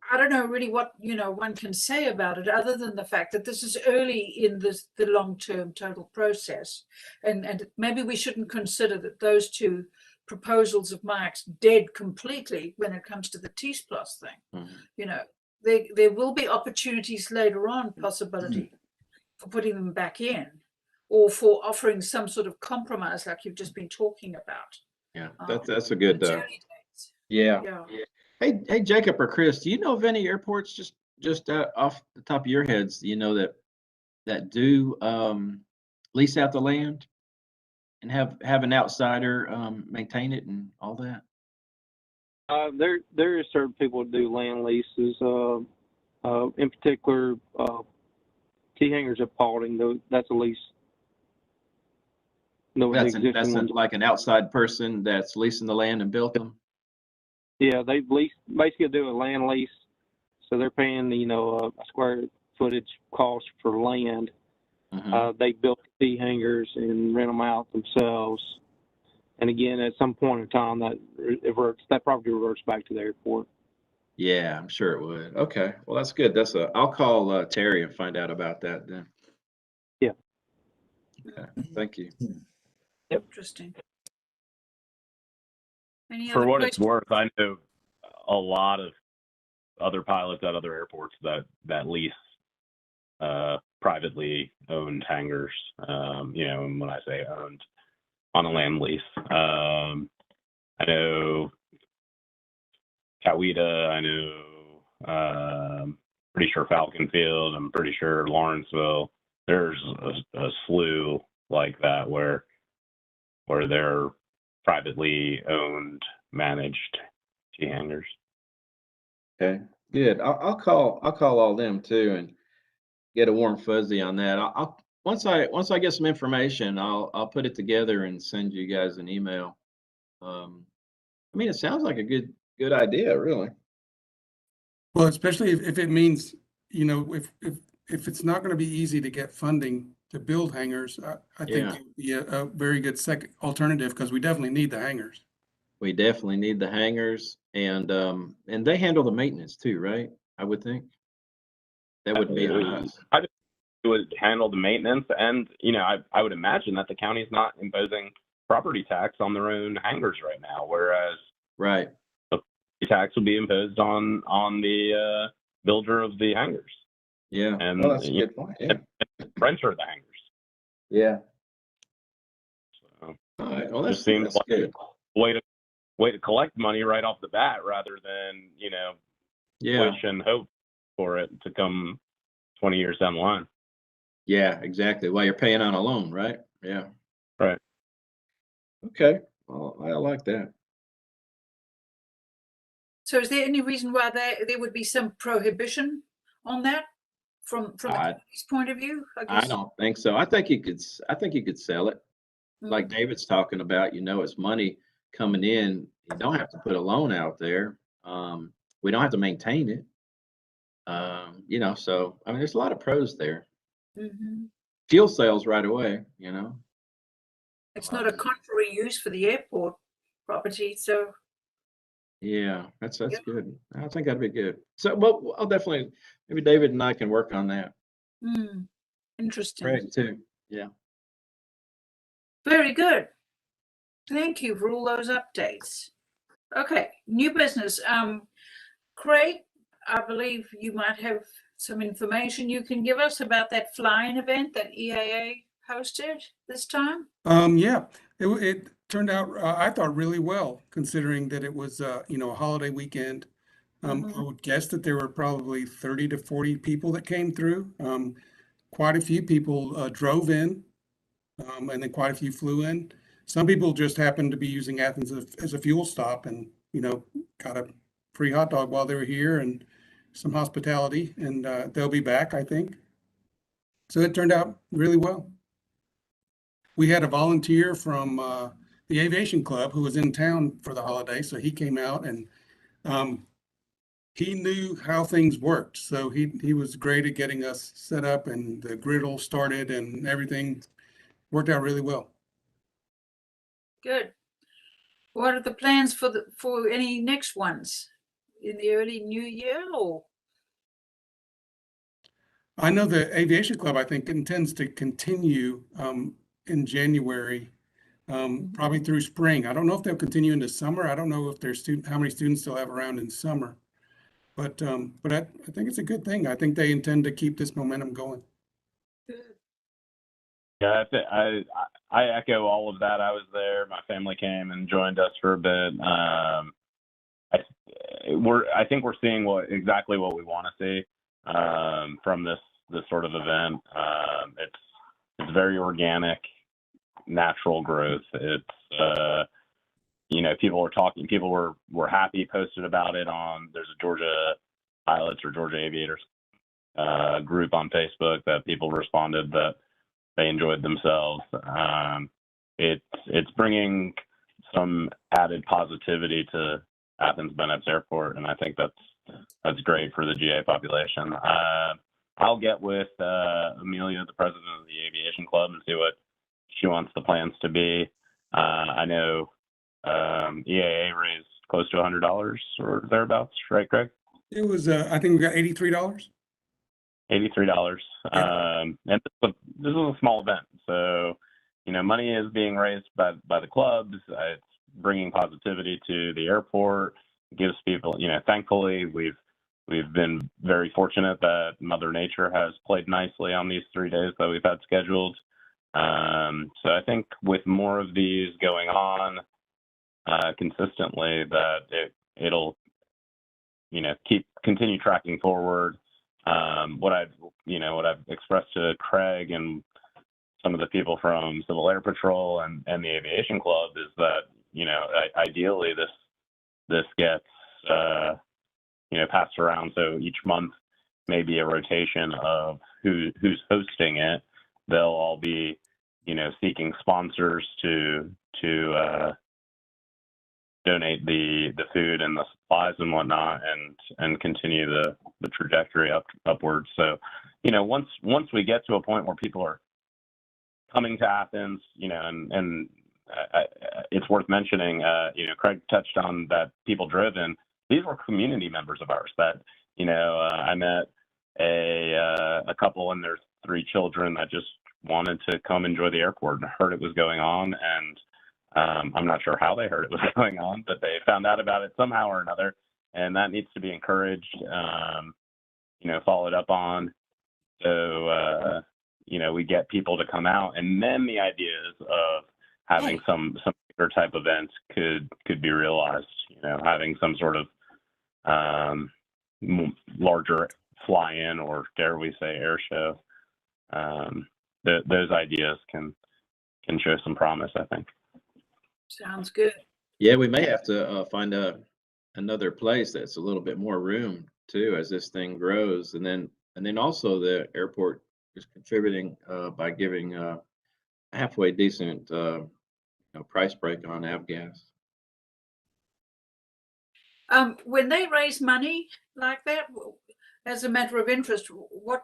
B: I don't know really what, you know, one can say about it other than the fact that this is early in the long-term total process. And maybe we shouldn't consider that those two proposals of Mike's dead completely when it comes to the T-Splosh thing.
A: Mm-hmm.
B: You know, there will be opportunities later on, possibility for putting them back in or for offering some sort of compromise like you've just been talking about.
A: Yeah, that's a good,
B: early days.
A: yeah.
B: Yeah.
A: Hey, Jacob or Chris, do you know of any airports just off the top of your heads, you know, that do lease out the land and have an outsider maintain it and all that?
J: There is certain people who do land leases. In particular, T hangers at Paulding. Though that's a lease. No,
A: That's like an outside person that's leasing the land and built them.
J: Yeah, they basically do a land lease, so they're paying a square footage cost for land. They built the hangars and rent them out themselves. And again, at some point in time, that property reverts back to the airport.
A: Yeah, I'm sure it would. Okay, well, that's good. I'll call Terry and find out about that then.
J: Yeah.
A: Okay, thank you.
B: Yep. Interesting. Any
I: For
B: other
I: what it's
B: questions?
I: worth, I know a lot of other pilots at other airports that lease privately owned hangars. And when I say owned, on a land lease. I know Coweta, I know pretty sure Falcon Field, I'm pretty sure Lawrenceville. There's a slew like that where they're privately owned, managed G hangars.
A: Okay, good. I'll call all them too and get a warm fuzzy on that. Once I get some information, I'll put it together and send you guys an email. I mean, it sounds like a good idea, really.
K: Well, especially if it means, if it's not going to be easy to get funding to build hangars, I think
A: Yeah.
K: it'd be a very good second alternative, because we definitely need the hangars.
A: We definitely need the hangars, and they handle the maintenance too, right? I would think that would be on us.
I: I just would handle the maintenance, and I would imagine that the county's not imposing property tax on their own hangars right now, whereas
A: Right.
I: the tax would be imposed on the builder of the hangars.
A: Yeah.
I: And
A: Well, that's a good point. Yeah.
I: Renter of the hangars.
A: Yeah.
I: So
A: All right. Well,
I: it
A: that's
I: just seems like
A: good.
I: a way to collect money right off the bat, rather than
A: Yeah.
I: wish and hope for it to come 20 years down the line.
A: Yeah. Exactly. While you're paying on a loan, right? Yeah.
I: Right.
A: Okay. Well, I like that.
B: So is there any reason why there would be some prohibition on that from the county's point of view? I
A: I
B: guess.
A: don't think so. I think you could sell it. Like David's talking about, it's money coming in. You don't have to put a loan out there. We don't have to maintain it. So I mean, there's a lot of pros there. Fuel sales right away,
B: It's not a contrary use for the airport property, so
A: Yeah, that's
B: Yeah.
A: good. I think that'd be good. So, well, I'll definitely, maybe David and I can work on that.
B: interesting.
A: Great, too. Yeah.
B: Very good. Thank you for all those updates. Okay, new business. Craig, I believe you might have some information you can give us about that flying event that EAA hosted this time.
K: Yeah, it turned out, I thought, really well, considering that it was, a holiday weekend. I would guess that there were probably 30 to 40 people that came through. Quite a few people drove in, and then quite a few flew in. Some people just happened to be using Athens as a fuel stop, and got a free hot dog while they were here, and some hospitality, and they'll be back, I think. So it turned out really well. We had a volunteer from the aviation club who was in town for the holiday, so he came out, and he knew how things worked. So he was great at getting us set up, and the griddle started, and everything worked out really well.
B: Good. What are the plans for any next ones in the early new year, or?
K: I know the aviation club, I think, intends to continue in January, probably through spring. I don't know if they'll continue into summer. I don't know if how many students they'll have around in summer. But I think it's a good thing. I think they intend to keep this momentum going.
I: Yeah, I echo all of that. I was there. My family came and joined us for a bit. I think we're seeing exactly what we want to see from this sort of event. It's very organic, natural growth. It's people were talking. People were happy, posted about it there's a Georgia pilots or Georgia aviators group on Facebook that people responded that they enjoyed themselves. It's bringing some added positivity to Athens-Bennett's Airport, and I think that's great for the GA population. I'll get with Amelia, the president of the Aviation Club, and see what she wants the plans to be. I know EAA raised close to $100 or thereabouts, right, Craig?
K: It was, I think we got $83.
I: $83.
K: Yeah.
I: And this is a small event, so money is being raised by the clubs. It's bringing positivity to the airport. It gives people, thankfully we've been very fortunate that Mother Nature has played nicely on these 3 days that we've had scheduled. So I think with more of these going on consistently, that it'll continue tracking forward. What I've expressed to Craig and some of the people from Civil Air Patrol and the Aviation Club is that ideally this gets passed around, so each month maybe a rotation of who's hosting it. They'll all be seeking sponsors to donate the food and the supplies and whatnot, and continue the trajectory upwards. So once we get to a point where people are coming to Athens, and it's worth mentioning, Craig touched on that people driven. These were community members of ours that, I met a couple and their 3 children that just wanted to come enjoy the airport and heard it was going on. And I'm not sure how they heard it was going on, but they found out about it somehow or another. And that needs to be encouraged, followed up on. So, we get people to come out, and then the ideas of having some bigger type events could be realized, having some sort of larger fly-in, or dare we say air show. Those ideas can show some promise, I think.
B: Sounds good.
A: Yeah, we may have to find another place that's a little bit more room too as this thing grows, and then also the airport is contributing by giving a halfway decent price break on avgas.
B: When they raise money like that, as a matter of interest, what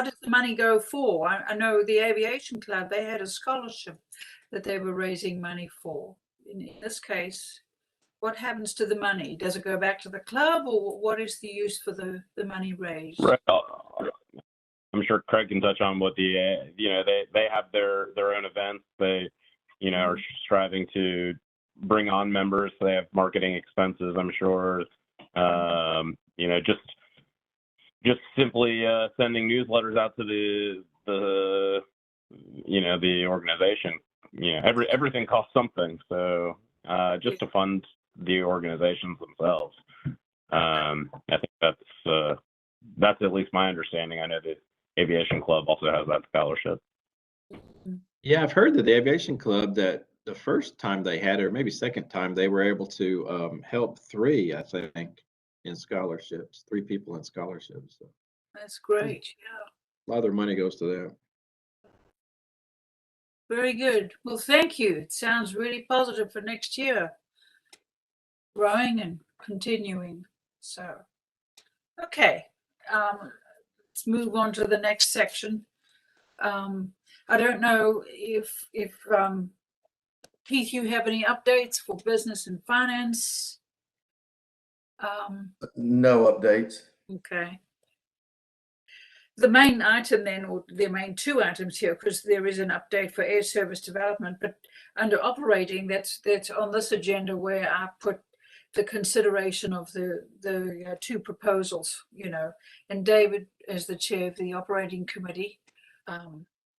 B: does the money go for? I know the Aviation Club, they had a scholarship that they were raising money for. In this case, what happens to the money? Does it go back to the club, or what is the use for the money raised?
I: Right. I'm sure Craig can touch on what they have their own events. They are striving to bring on members. They have marketing expenses, I'm sure. Just simply sending newsletters out to the organization. Everything costs something. So just to fund the organizations themselves. I think that's at least my understanding. I know the Aviation Club also has that scholarship.
A: Yeah, I've heard that the Aviation Club, that the first time they had it, or maybe second time, they were able to help 3, I think, in scholarships, 3 people in scholarships. So
B: That's great. Yeah.
A: a lot of their money goes to that.
B: Very good. Well, thank you. It sounds really positive for next year. Growing and continuing. So, okay. Let's move on to the next section. I don't know if Keith, you have any updates for business and finance?
E: No updates.
B: Okay. The main item then, or the main 2 items here, because there is an update for air service development, but under operating, that's on this agenda where I put the consideration of the 2 proposals, and David, as the chair of the operating committee,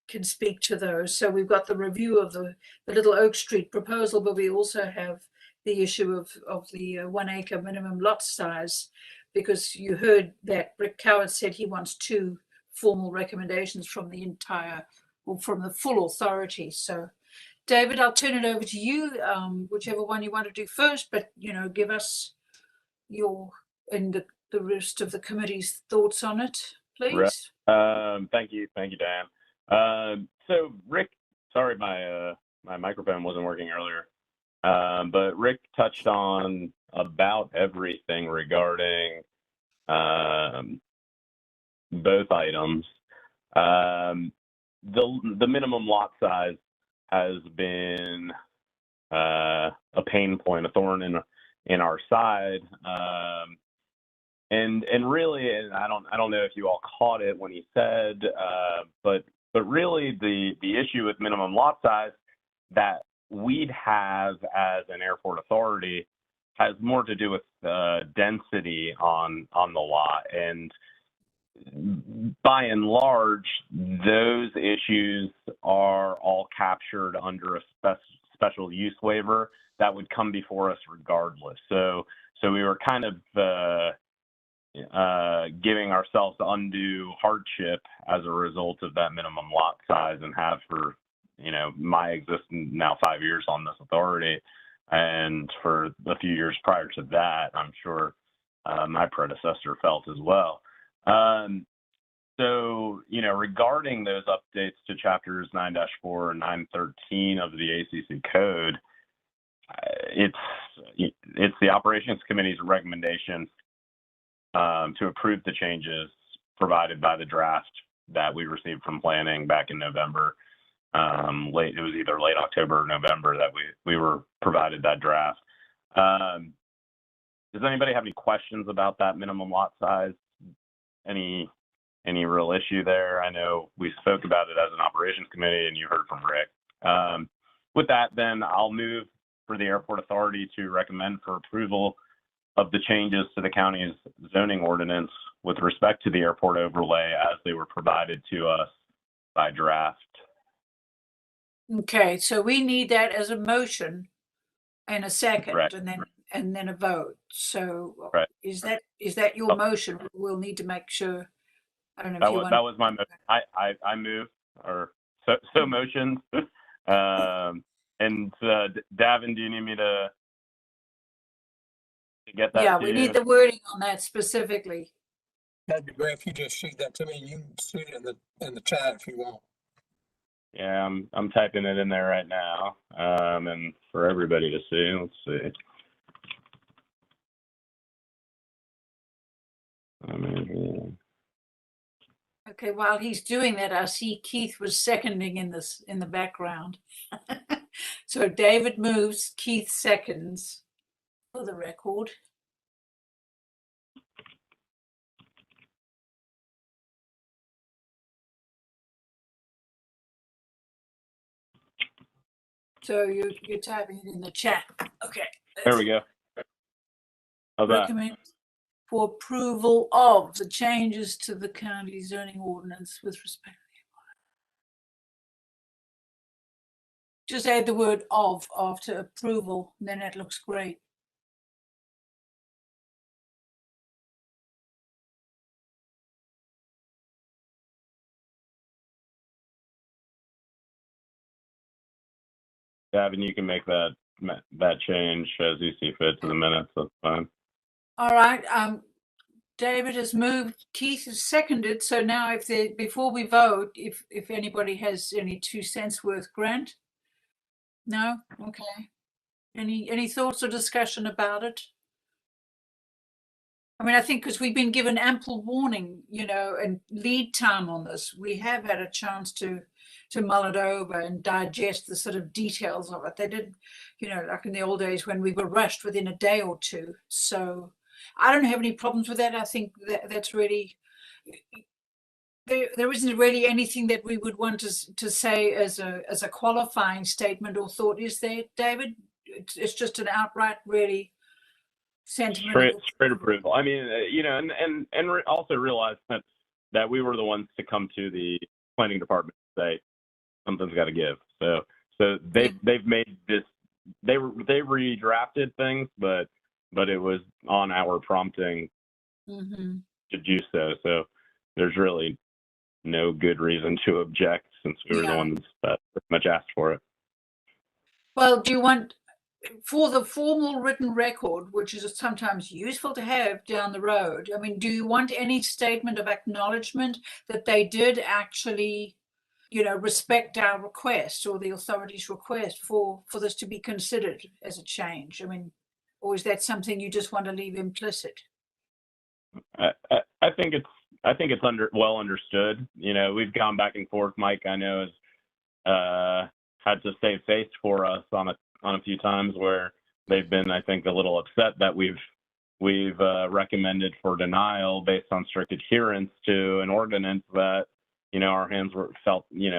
B: can speak to those. So we've got the review of the Little Oak Street proposal, but we also have the issue of the 1 acre minimum lot size, because you heard that Rick Coward said he wants 2 formal recommendations from the from the full authority. So David, I'll turn it over to you, whichever one you want to do first, but give us your and the rest of the committee's thoughts on it, please.
I: Right. Thank you, Dan. So Rick, sorry, my microphone wasn't working earlier, but Rick touched on about everything regarding both items. The minimum lot size has been a pain point, a thorn in our side. And really, and I don't know if you all caught it when he said, but really the issue with minimum lot size that we'd have as an airport authority has more to do with density on the lot. And by and large, those issues are all captured under a special use waiver that would come before us regardless. So we were kind of giving ourselves undue hardship as a result of that minimum lot size, and have for, my existence now 5 years on this authority. And for a few years prior to that, I'm sure my predecessor felt as well. So, regarding those updates to chapters 9-4 and 913 of the ACC code, it's the operations committee's recommendation to approve the changes provided by the draft that we received from planning back in November. It was either late October or November that we were provided that draft. Does anybody have any questions about that minimum lot size? Any real issue there? I know we spoke about it as an operations committee, and you heard from Rick. With that, then I'll move for the airport authority to recommend for approval of the changes to the county's zoning ordinance with respect to the airport overlay as they were provided to us by draft.
B: Okay, so we need that as a motion and a second,
I: Correct.
B: and then a vote. So
I: Right.
B: is that your motion? We'll need to make sure. I don't know if you want.
I: That was my motion. I moved, or so motioned. And Davin, do you need me to get that?
B: Yeah,
I: to
B: we
I: you?
B: need the wording on that specifically.
F: That'd be great if you just shoot that to me. You can shoot it in the chat if you want.
I: Yeah, I'm typing it in there right now, and for everybody to see. Let's see.
B: Okay, while he's doing that, I see Keith was seconding in the background. So David moves, Keith seconds for the record. So you're typing it in the chat. Okay.
I: There we go. How's that?
B: Recommend for approval of the changes to the county zoning ordinance with respect. Just add the word of after approval, and then it looks great.
I: Davin, you can make that change as you see fit to the minutes. That's fine.
B: All right. David has moved. Keith has seconded. So now, before we vote, if anybody has any 2 cents worth, Grant? No. Okay. Any thoughts or discussion about it? I mean, I think because we've been given ample warning, and lead time on this, we have had a chance to mull it over and digest the sort of details of it. They did, like in the old days when we were rushed within a day or two. So I don't have any problems with that. I think that's really, there isn't really anything that we would want to say as a qualifying statement or thought, is there, David? It's just an outright, really sentiment.
I: Straight approval. I mean, and also realize that we were the ones to come to the planning department and say something's got to give. So they've made this. They redrafted things, but it was on our prompting to do so. So there's really no good reason to object since we were the ones that pretty much asked for it.
B: Well, do you want, for the formal written record, which is sometimes useful to have down the road, I mean, do you want any statement of acknowledgement that they did actually, respect our request or the authority's request for this to be considered as a change? I mean, or is that something you just want to leave implicit?
I: I think it's well understood. You know, we've gone back and forth. Mike, I know, has had to save face for us on a few times where they've been, I think, a little upset that we've recommended for denial based on strict adherence to an ordinance that, you know,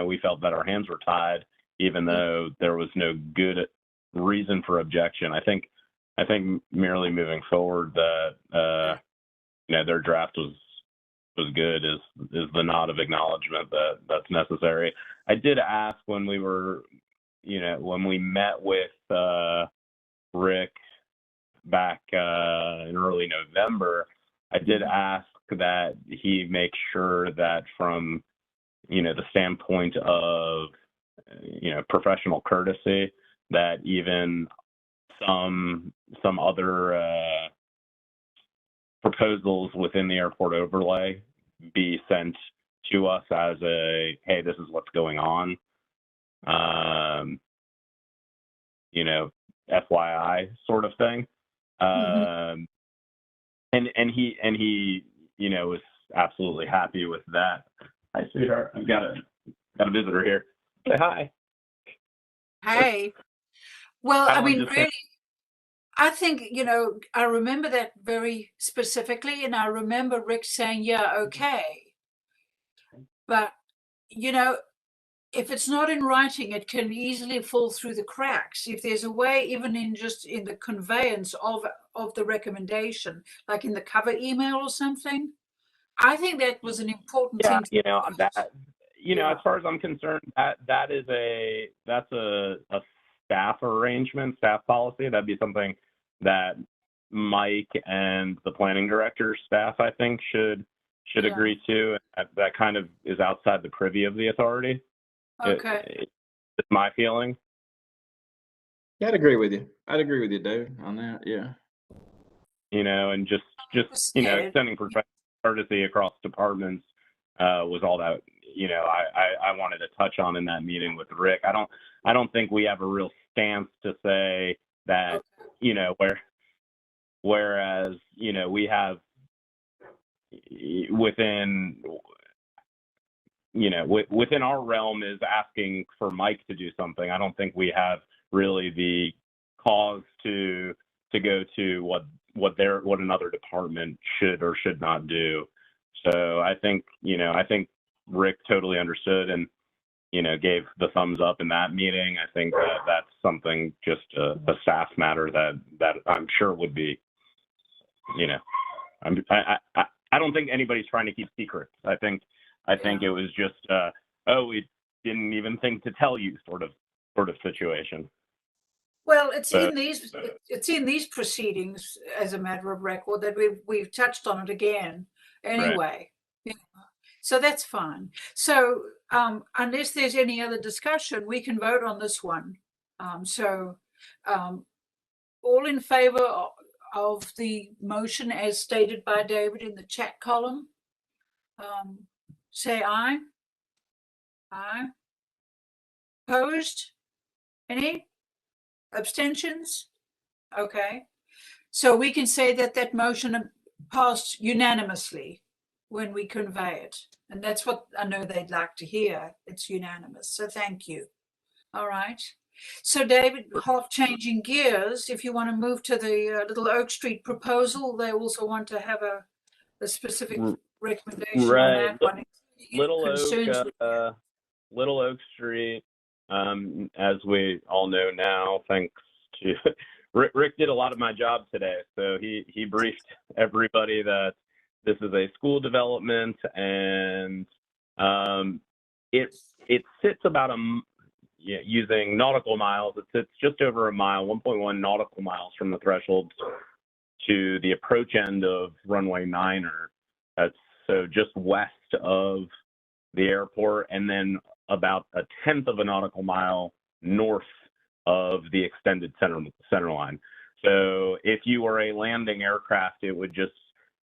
I: we felt that our hands were tied, even though there was no good reason for objection. I think merely moving forward that you know, their draft was good is the nod of acknowledgement that's necessary. I did ask when we met with Rick back in early November, I did ask that he make sure that from, you know, the standpoint of, you know, professional courtesy, that even some other proposals within the airport overlay be sent to us as a, hey, this is what's going on, you know, FYI sort of thing. And he, you know, was absolutely happy with that. Hi, sweetheart. I've got a visitor here. Say hi.
B: Hey. Well, I mean,
I: just
B: really, I think, you know, I remember that very specifically, and I remember Rick saying, yeah, okay. But, you know, if it's not in writing, it can easily fall through the cracks. If there's a way, even in the conveyance of the recommendation, like in the cover email or something, I think that was an important thing.
I: You know, that, you know, as far as I'm concerned, that's a staff arrangement, staff policy. That'd be something that Mike and the planning director staff, I think, should agree to. That kind of is outside the privy of the authority.
B: Okay.
I: It's my feeling.
A: Yeah, I'd agree with you, David, on that. Yeah.
I: You know, and just you know, extending professional courtesy across departments was all that, you know, I wanted to touch on in that meeting with Rick. I don't think we have a real stance to say that, you know, whereas, you know, we have within our realm is asking for Mike to do something. I don't think we have really the cause to go to what another department should or should not do. So I think Rick totally understood and, you know, gave the thumbs up in that meeting. I think that's something, just a staff matter that I'm sure would be, you know, I don't think anybody's trying to keep secrets. I think it was just, we didn't even think to tell you sort of situation.
B: Well, it's in these proceedings as a matter of record that we've touched on it again anyway.
I: Right.
B: Yeah. So that's fine. So unless there's any other discussion, we can vote on this one. All in favor of the motion as stated by David in the chat column, say aye. Aye. Opposed? Any? Abstentions? Okay. So we can say that motion passed unanimously when we convey it. And that's what I know they'd like to hear. It's unanimous. So thank you. All right. So David, half changing gears, if you want to move to the Little Oak Street proposal, they also want to have a specific recommendation on that one.
I: Little Oak Street, as we all know now, thanks to Rick did a lot of my job today. So he briefed everybody that this is a school development, and it sits about using nautical miles. It sits just over a mile, 1.1 nautical miles from the threshold to the approach end of runway 9er. That's so just west of the airport, and then about a 1/10 of a nautical mile north of the extended center line. So if you were a landing aircraft, it would just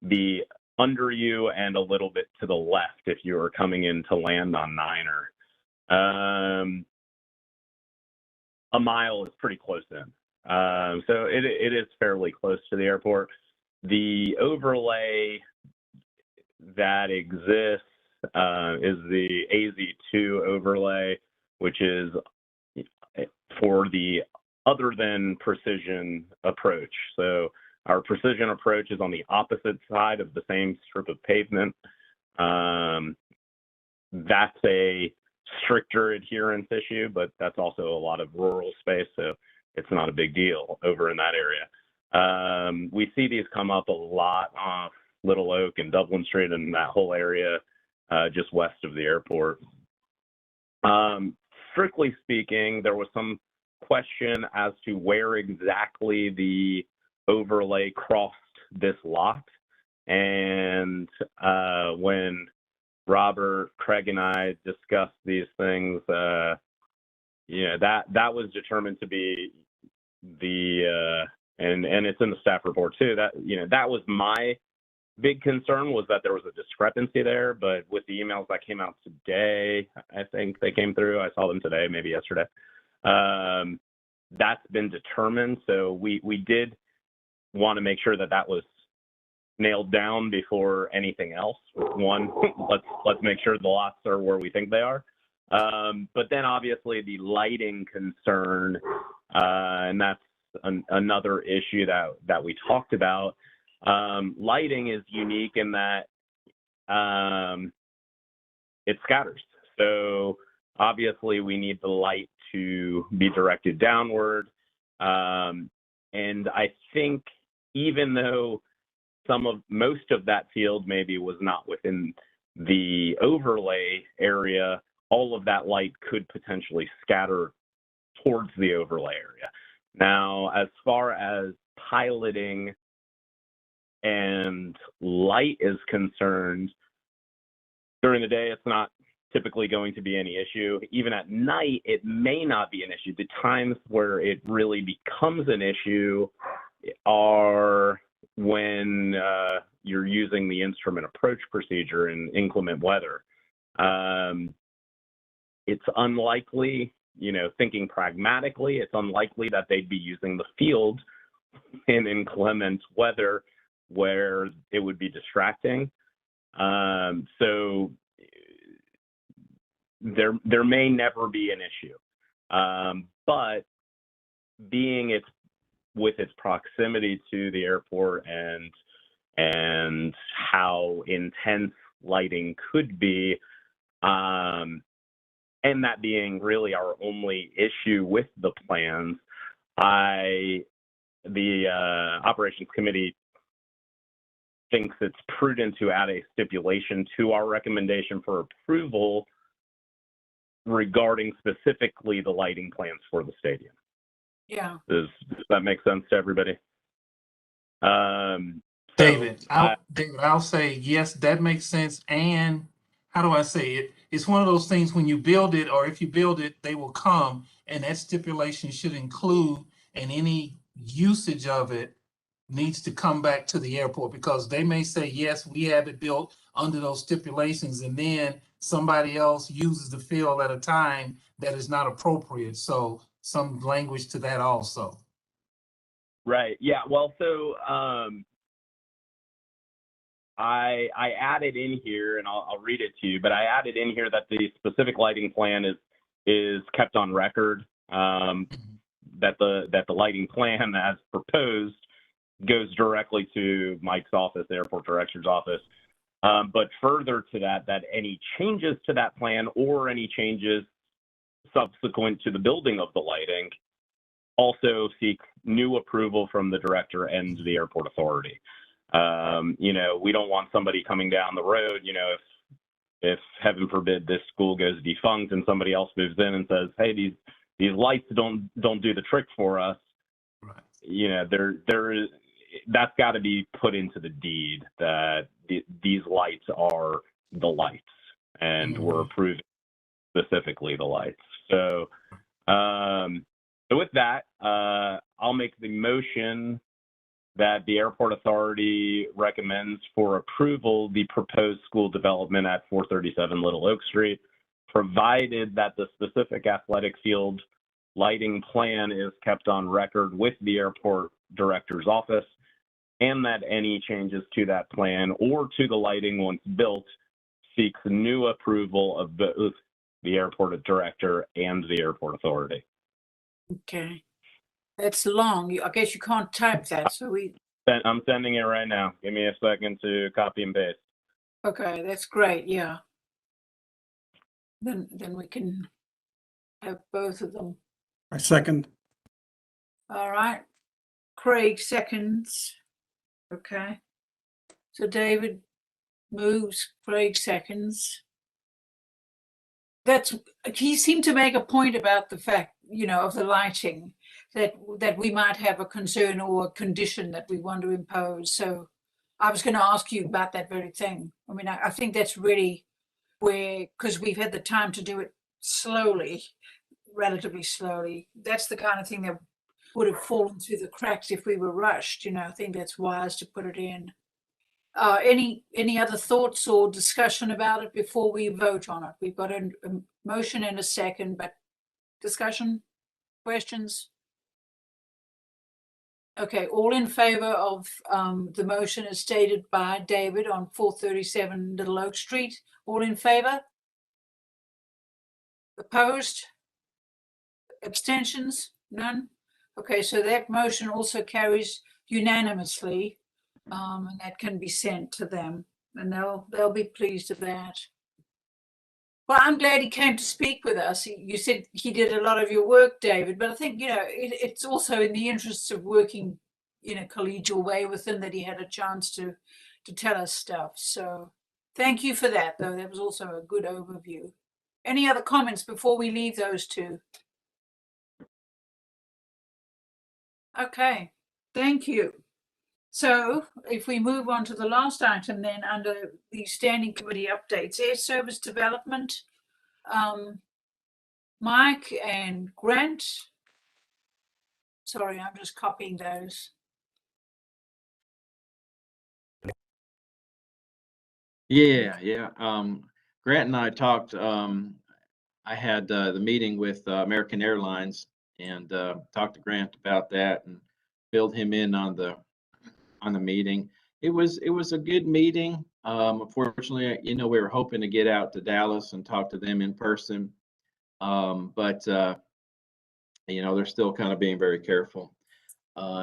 I: be under you and a little bit to the left if you were coming in to land on 9er. A mile is pretty close in. So it is fairly close to the airport. The overlay that exists is the AZ2 overlay, which is for the other than precision approach. So our precision approach is on the opposite side of the same strip of pavement. That's a stricter adherence issue, but that's also a lot of rural space, so it's not a big deal over in that area. We see these come up a lot off Little Oak and Dublin Street and that whole area just west of the airport. Strictly speaking, there was some question as to where exactly the overlay crossed this lot. And when Robert, Craig, and I discussed these things, that was determined to be the and it's in the staff report too. That was my big concern, was that there was a discrepancy there. But with the emails that came out today, I think they came through. I saw them today, maybe yesterday. That's been determined. So we did want to make sure that that was nailed down before anything else. One, let's make sure the lots are where we think they are. But then obviously the lighting concern, and that's another issue that we talked about. Lighting is unique in that it scatters. So obviously we need the light to be directed downward. And I think even though most of that field maybe was not within the overlay area, all of that light could potentially scatter towards the overlay area. Now, as far as piloting and light is concerned, during the day, it's not typically going to be any issue. Even at night, it may not be an issue. The times where it really becomes an issue are when you're using the instrument approach procedure in inclement weather. It's unlikely, thinking pragmatically, it's unlikely that they'd be using the field in inclement weather where it would be distracting. So there may never be an issue. But being with its proximity to the airport and how intense lighting could be, and that being really our only issue with the plans, the operations committee thinks it's prudent to add a stipulation to our recommendation for approval regarding specifically the lighting plans for the stadium.
B: Yeah.
I: Does that make sense to everybody?
G: David, I'll say yes, that makes sense. And how do I say it? It's one of those things when you build it, or if you build it, they will come, and that stipulation should include, and any usage of it needs to come back to the airport, because they may say, yes, we have it built under those stipulations, and then somebody else uses the field at a time that is not appropriate. So some language to that also.
I: Right. Yeah. Well, so I added in here, and I'll read it to you, but I added in here that the specific lighting plan is kept on record, that the lighting plan as proposed goes directly to Mike's office, the airport director's office. But further to that any changes to that plan or any changes subsequent to the building of the lighting also seek new approval from the director and the airport authority. We don't want somebody coming down the road, if heaven forbid this school goes defunct and somebody else moves in and says, hey, these lights don't do the trick for us. Right. That's got to be put into the deed that these lights are the lights, and we're approving specifically the lights. So, so with that, I'll make the motion that the airport authority recommends for approval the proposed school development at 437 Little Oak Street, provided that the specific athletic field lighting plan is kept on record with the airport director's office, and that any changes to that plan or to the lighting once built seeks new approval of both the airport director and the airport authority.
B: Okay. That's long. I guess you can't type that, so
I: I'm sending it right now. Give me a second to copy and paste.
B: okay, that's great, yeah. Then we can have both of them.
K: I second.
B: All right. Craig seconds. Okay. So David moves, Craig seconds. He seemed to make a point about the fact, of the lighting, that we might have a concern or a condition that we want to impose. So I was going to ask you about that very thing. I mean, I think that's really where, because we've had the time to do it slowly, relatively slowly. That's the kind of thing that would have fallen through the cracks if we were rushed. I think that's wise to put it in. Any other thoughts or discussion about it before we vote on it? We've got a motion and a second, but discussion, questions? Okay, all in favor of the motion as stated by David on 437 Little Oak Street? All in favor? Opposed? Abstentions? None? Okay, so that motion also carries unanimously, and that can be sent to them, and they'll be pleased with that. Well, I'm glad he came to speak with us. You said he did a lot of your work, David, but I think, it's also in the interests of working in a collegial way with him that he had a chance to tell us stuff. So thank you for that, though. That was also a good overview. Any other comments before we leave those two? Okay, thank you. So if we move on to the last item then under the standing committee updates, air service development, Mike and Grant. Sorry, I'm just copying those.
A: Yeah. Grant and I talked, I had the meeting with American Airlines and talked to Grant about that and filled him in on the meeting. It was a good meeting. Unfortunately, we were hoping to get out to Dallas and talk to them in person, but they're still kind of being very careful.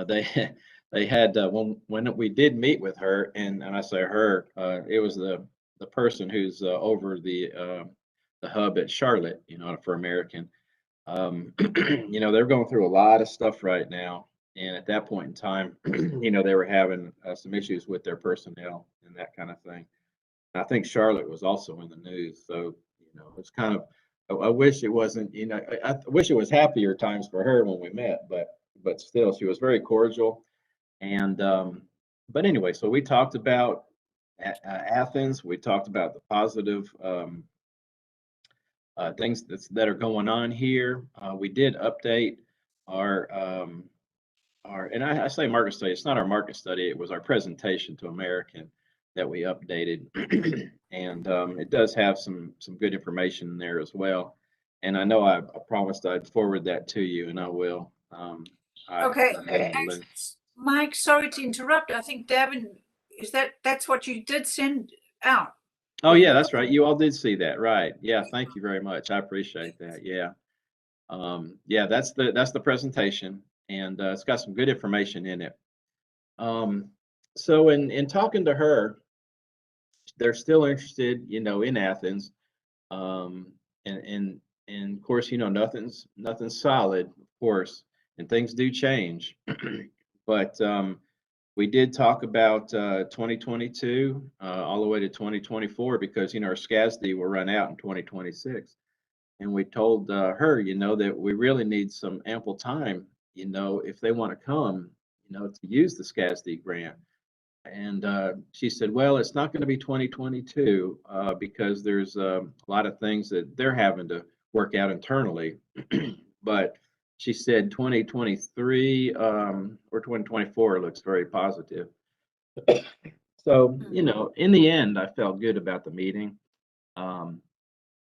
A: They they had when we did meet with her, and I say her, it was the person who's over the hub at Charlotte, for American. They're going through a lot of stuff right now. And at that point in time, they were having some issues with their personnel and that kind of thing. And I think Charlotte was also in the news. So, it's kind of, I wish it wasn't, I wish it was happier times for her when we met, but still, she was very cordial. And, but anyway, so we talked about Athens. We talked about the positive things that are going on here. We did update our, and I say market study, it's not our market study, it was our presentation to American that we updated. And it does have some good information there as well. And I know I promised I'd forward that to you, and I will.
B: Okay, Mike, sorry to interrupt. I think Davin, that's what you did send out?
A: Oh yeah, that's right. You all did see that, right? Yeah, thank you very much. I appreciate that. Yeah. Yeah, that's the presentation, and it's got some good information in it. So in talking to her, they're still interested, in Athens. And of course, nothing's solid, of course, and things do change. But we did talk about 2022 all the way to 2024 because our SCASD will run out in 2026. And we told her, that we really need some ample time, if they want to come, to use the SCASD grant. And she said, well, it's not going to be 2022 because there's a lot of things that they're having to work out internally. But she said 2023 or 2024 looks very positive. So, in the end, I felt good about the meeting.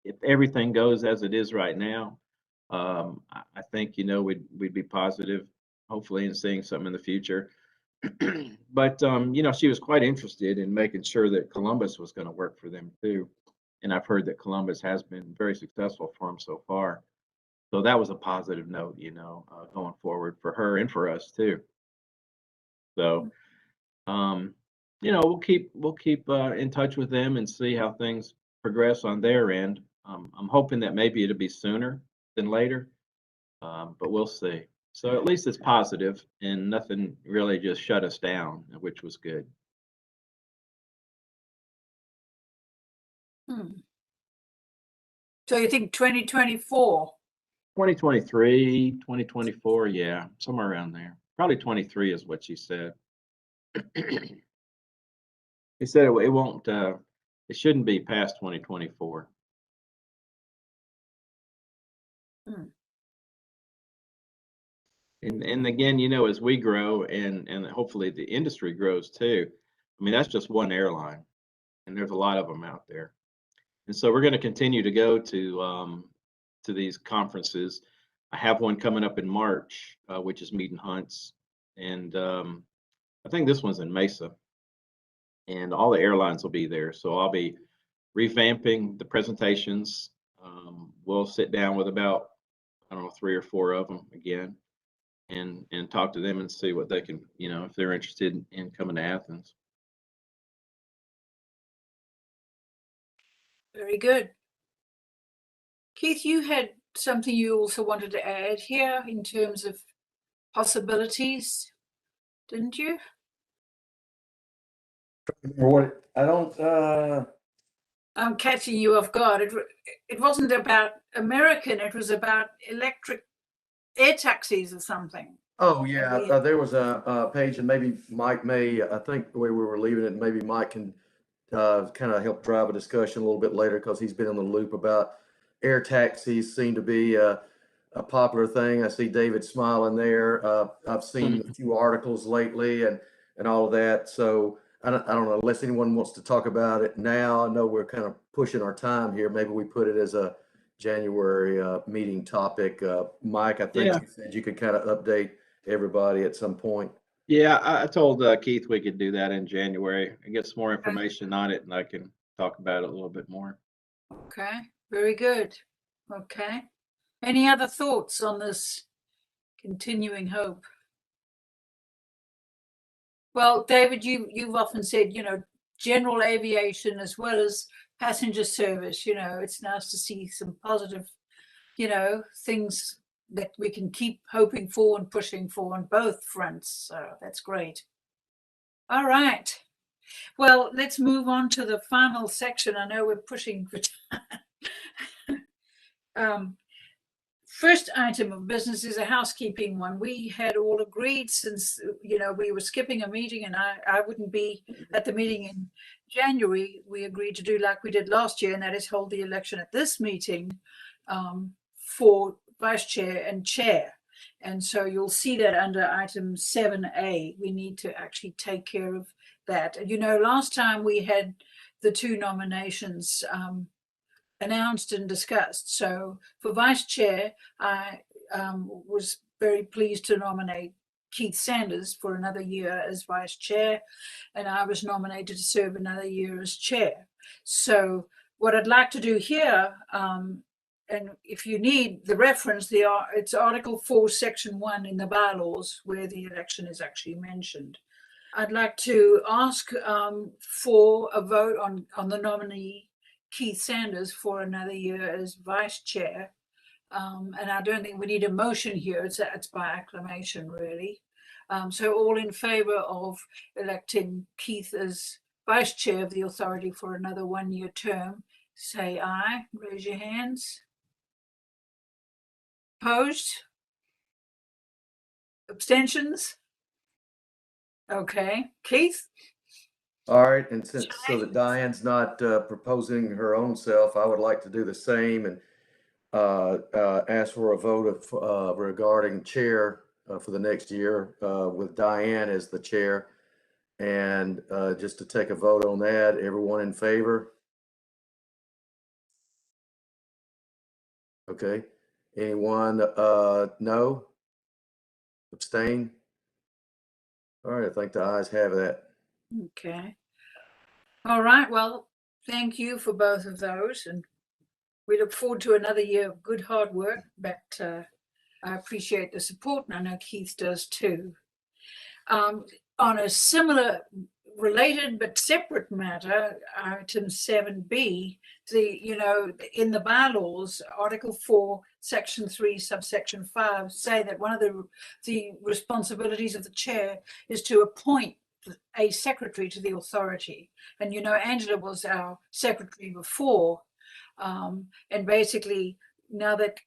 A: If everything goes as it is right now, I think, we'd be positive, hopefully, in seeing something in the future. But, she was quite interested in making sure that Columbus was going to work for them too. And I've heard that Columbus has been very successful for them so far. So that was a positive note, going forward for her and for us too. So, um, we'll keep in touch with them and see how things progress on their end. I'm hoping that maybe it'll be sooner than later, but we'll see. So at least it's positive and nothing really just shut us down, which was good.
B: Hmm. So you think 2024?
A: 2023, 2024, yeah, somewhere around there. Probably 23 is what she said. He said it won't, it shouldn't be past 2024.
B: Hmm.
A: And again, as we grow and hopefully the industry grows too. I mean, that's just one airline, and there's a lot of them out there. And so we're going to continue to go to these conferences. I have one coming up in March, which is Meet and Hunts, and I think this one's in Mesa, and all the airlines will be there. So I'll be revamping the presentations. We'll sit down with about, I don't know, 3 or 4 of them again, and talk to them and see what they can, if they're interested in coming to Athens.
B: Very good. Keith, you had something you also wanted to add here in terms of possibilities, didn't you?
E: What, I don't,
B: I'm catching you off guard. It wasn't about American, it was about electric air taxis or something.
E: oh, yeah, there was a page, and maybe Mike may, I think the way we were leaving it, maybe Mike can kind of help drive a discussion a little bit later, because he's been in the loop about air taxis seem to be a popular thing. I see David smiling there. I've seen a few articles lately and all of that. So I don't know, unless anyone wants to talk about it now. I know we're kind of pushing our time here. Maybe we put it as a January meeting topic. Mike, I think
A: Yeah.
E: you said you could kind of update everybody at some point.
A: Yeah, I told Keith we could do that in January and get some more information on it, and I can talk about it a little bit more.
B: Okay, very good. Okay. Any other thoughts on this continuing hope? Well, David, you've often said, general aviation as well as passenger service, it's nice to see some positive, things that we can keep hoping for and pushing for on both fronts. So that's great. All right. Well, let's move on to the final section. I know we're pushing for time. First item of business is a housekeeping one. We had all agreed, since we were skipping a meeting and I wouldn't be at the meeting in January, we agreed to do like we did last year, and that is hold the election at this meeting for vice chair and chair. And so you'll see that under item 7A, we need to actually take care of that. Last time we had the 2 nominations announced and discussed. So for vice chair, I was very pleased to nominate Keith Sanders for another year as vice chair, and I was nominated to serve another year as chair. So what I'd like to do here, and if you need the reference, it's Article 4, Section 1 in the bylaws, where the election is actually mentioned. I'd like to ask for a vote on the nominee Keith Sanders for another year as vice chair. And I don't think we need a motion here. It's by acclamation, really. So all in favor of electing Keith as vice chair of the authority for another 1-year term, say aye. Raise your hands. Opposed? Abstentions? Okay. Keith?
E: All right, and since so that Diane's not proposing her own self, I would like to do the same and ask for a vote of regarding chair for the next year with Diane as the chair, and just to take a vote on that. Everyone in favor? Okay. Anyone, no? Abstain? All right, I think the ayes have that.
B: Okay. All right. Well, thank you for both of those. And we look forward to another year of good hard work. But I appreciate the support, and I know Keith does too. On a similar, related but separate matter, item 7B, in the bylaws, Article 4, Section 3, subsection 5, say that one of the responsibilities of the chair is to appoint a secretary to the authority. And Angela was our secretary before, and basically now that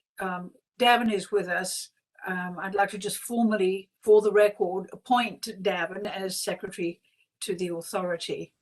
B: Davin is with us, I'd like to just formally, for the record, appoint Davin as secretary to the authority.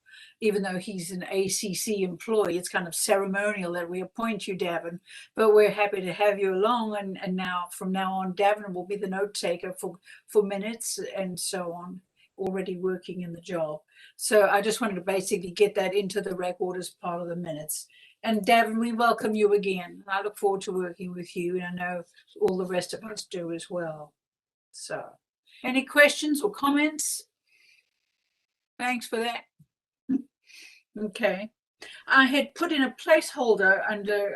B: Even though he's an ACC employee, it's kind of ceremonial that we appoint you, Davin, but we're happy to have you along. And now, from now on, Davin will be the note taker for minutes and so on, already working in the job. So I just wanted to basically get that into the record as part of the minutes. And Davin, we welcome you again. I look forward to working with you, and I know all the rest of us do as well. So, any questions or comments? Thanks for that. Okay. I had put in a placeholder under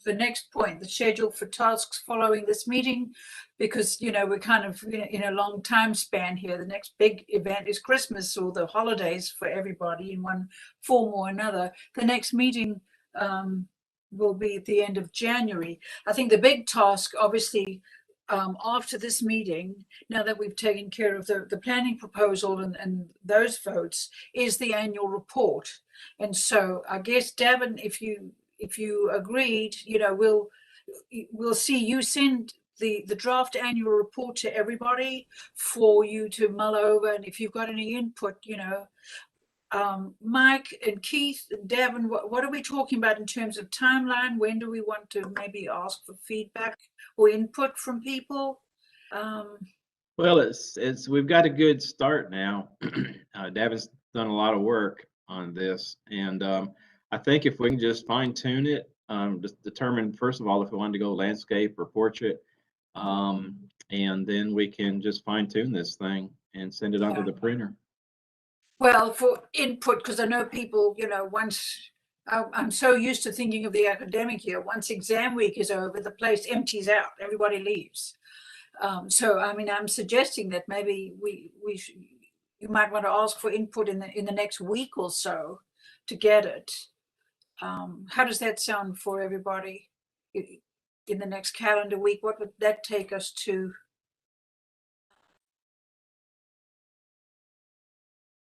B: the next point, the schedule for tasks following this meeting, because, we're kind of in a long time span here. The next big event is Christmas or the holidays for everybody in one form or another. The next meeting will be at the end of January. I think the big task, obviously, after this meeting, now that we've taken care of the planning proposal and those votes, is the annual report. And so I guess, Davin, if you agreed, we'll see you send the draft annual report to everybody for you to mull over. And if you've got any input, Mike and Keith and Davin, what are we talking about in terms of timeline? When do we want to maybe ask for feedback or input from people?
A: Well, we've got a good start now. Davin's done a lot of work on this, and I think if we can just fine tune it, just determine first of all if we want to go landscape or portrait, and then we can just fine tune this thing and send it onto the printer.
B: Well, for input, because I know people, once I'm so used to thinking of the academic year, once exam week is over, the place empties out, everybody leaves. So, I mean, I'm suggesting that maybe you might want to ask for input in the next week or so to get it. How does that sound for everybody? In the next calendar week, what would that take us to?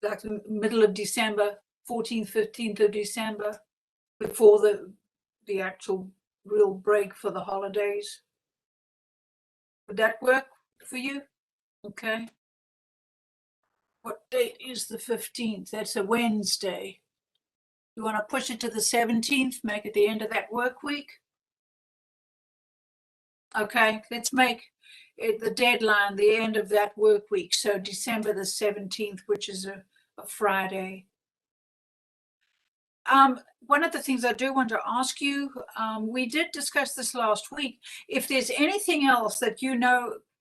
B: Like the middle of December, 14th, 15th of December, before the actual real break for the holidays. Would that work for you? Okay. What date is the 15th? That's a Wednesday. You want to push it to the 17th, make it the end of that work week? Okay, let's make it the deadline, the end of that work week. So December the 17th, which is a Friday. One of the things I do want to ask you, we did discuss this last week, if there's anything else that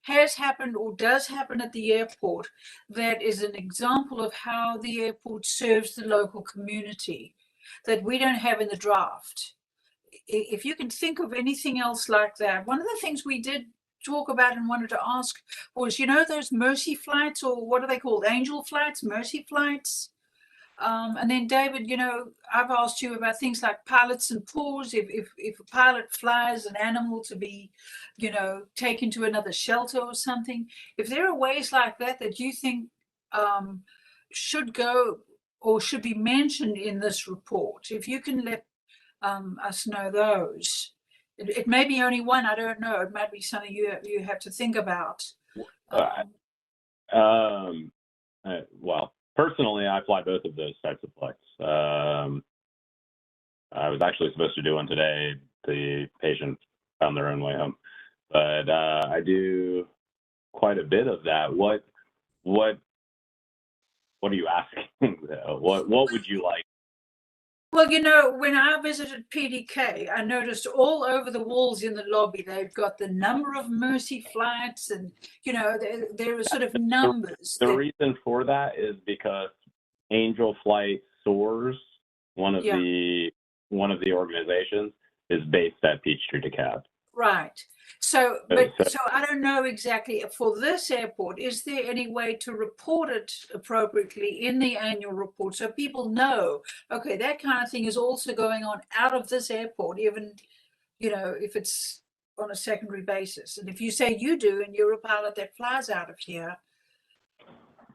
B: has happened or does happen at the airport that is an example of how the airport serves the local community that we don't have in the draft. If you can think of anything else like that. One of the things we did talk about and wanted to ask was, those mercy flights, or what are they called? Angel flights, mercy flights. And then David, I've asked you about things like pilots and pools. If a pilot flies an animal to be, taken to another shelter or something, if there are ways like that you think should go or should be mentioned in this report, if you can let us know those. It may be only one, I don't know. It might be something you have to think about.
I: Well, personally, I fly both of those types of flights. I was actually supposed to do one today. The patient found their own way home, but I do quite a bit of that. What are you asking? What would you like?
B: Well, you know, when I visited PDK, I noticed all over the walls in the lobby, they've got the number of Mercy flights and, you know, there are sort of numbers.
I: The reason for that is because Angel Flight Soars, one of the organizations, is based at Peachtree DeKalb.
B: Right. So, so I don't know exactly for this airport, is there any way to report it appropriately in the annual report so people know, okay, that kind of thing is also going on out of this airport, even, you know, if it's on a secondary basis. And if you say you do and you're a pilot that flies out of here.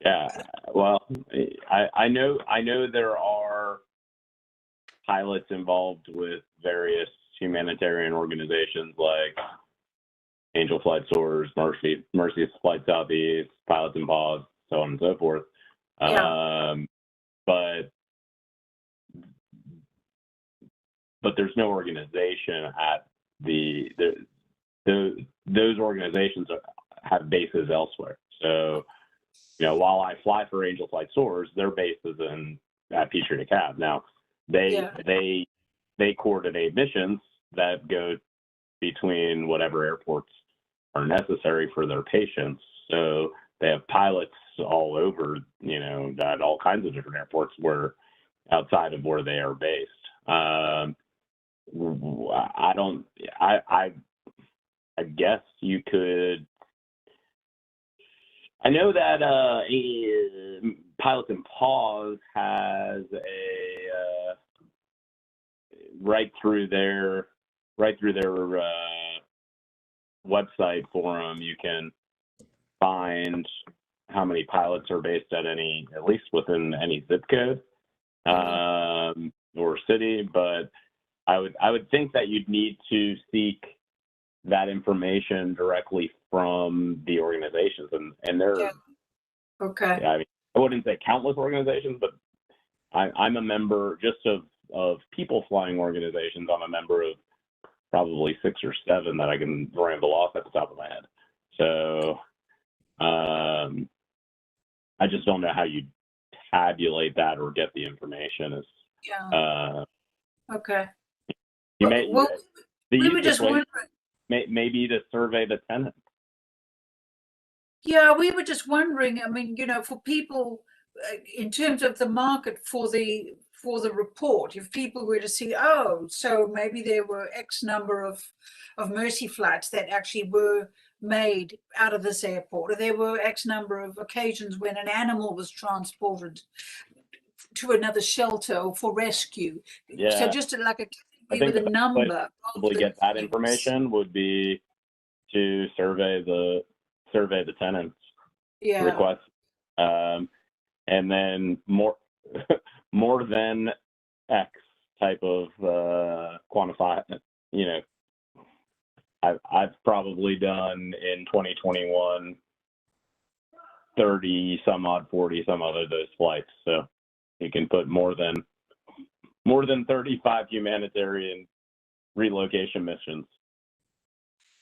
I: Yeah, well, I know there are pilots involved with various humanitarian organizations like Angel Flight Soars, Mercy Flight Southeast, Pilots in Pause, so on and so forth.
B: Yeah.
I: But there's no organization at those organizations have bases elsewhere. So, you know, while I fly for Angel Flight Soars, their base is at Peachtree DeKalb. Now, they coordinate missions that go between whatever airports are necessary for their patients. So they have pilots all over, you know, at all kinds of different airports where outside of where they are based. I guess you could. I know that Pilots in Pause has a right through their website forum. You can find how many pilots are based at least within any zip code or city. But I would think that you'd need to seek that information directly from the organizations, and they're
B: Okay.
I: Yeah, I mean, I wouldn't say countless organizations, but I'm a member just of people flying organizations. I'm a member of probably 6 or 7 that I can ramble off at the top of my head. So I just don't know how you tabulate that or get the information.
B: Okay.
I: You may
B: we were just wondering.
I: Maybe to survey the tenants.
B: Yeah, we were just wondering. I mean, you know, for people, in terms of the market for the report, if people were to see, oh, so maybe there were X number of Mercy flights that actually were made out of this airport, or there were X number of occasions when an animal was transported to another shelter or for rescue.
I: Yeah.
B: So just like
I: I think
B: with a number.
I: Probably get that information would be to survey the tenants request, and then more than X type of quantify. You know, I've probably done in 2021 30 some odd, 40 some other of those flights. So you can put more than 35 humanitarian relocation missions.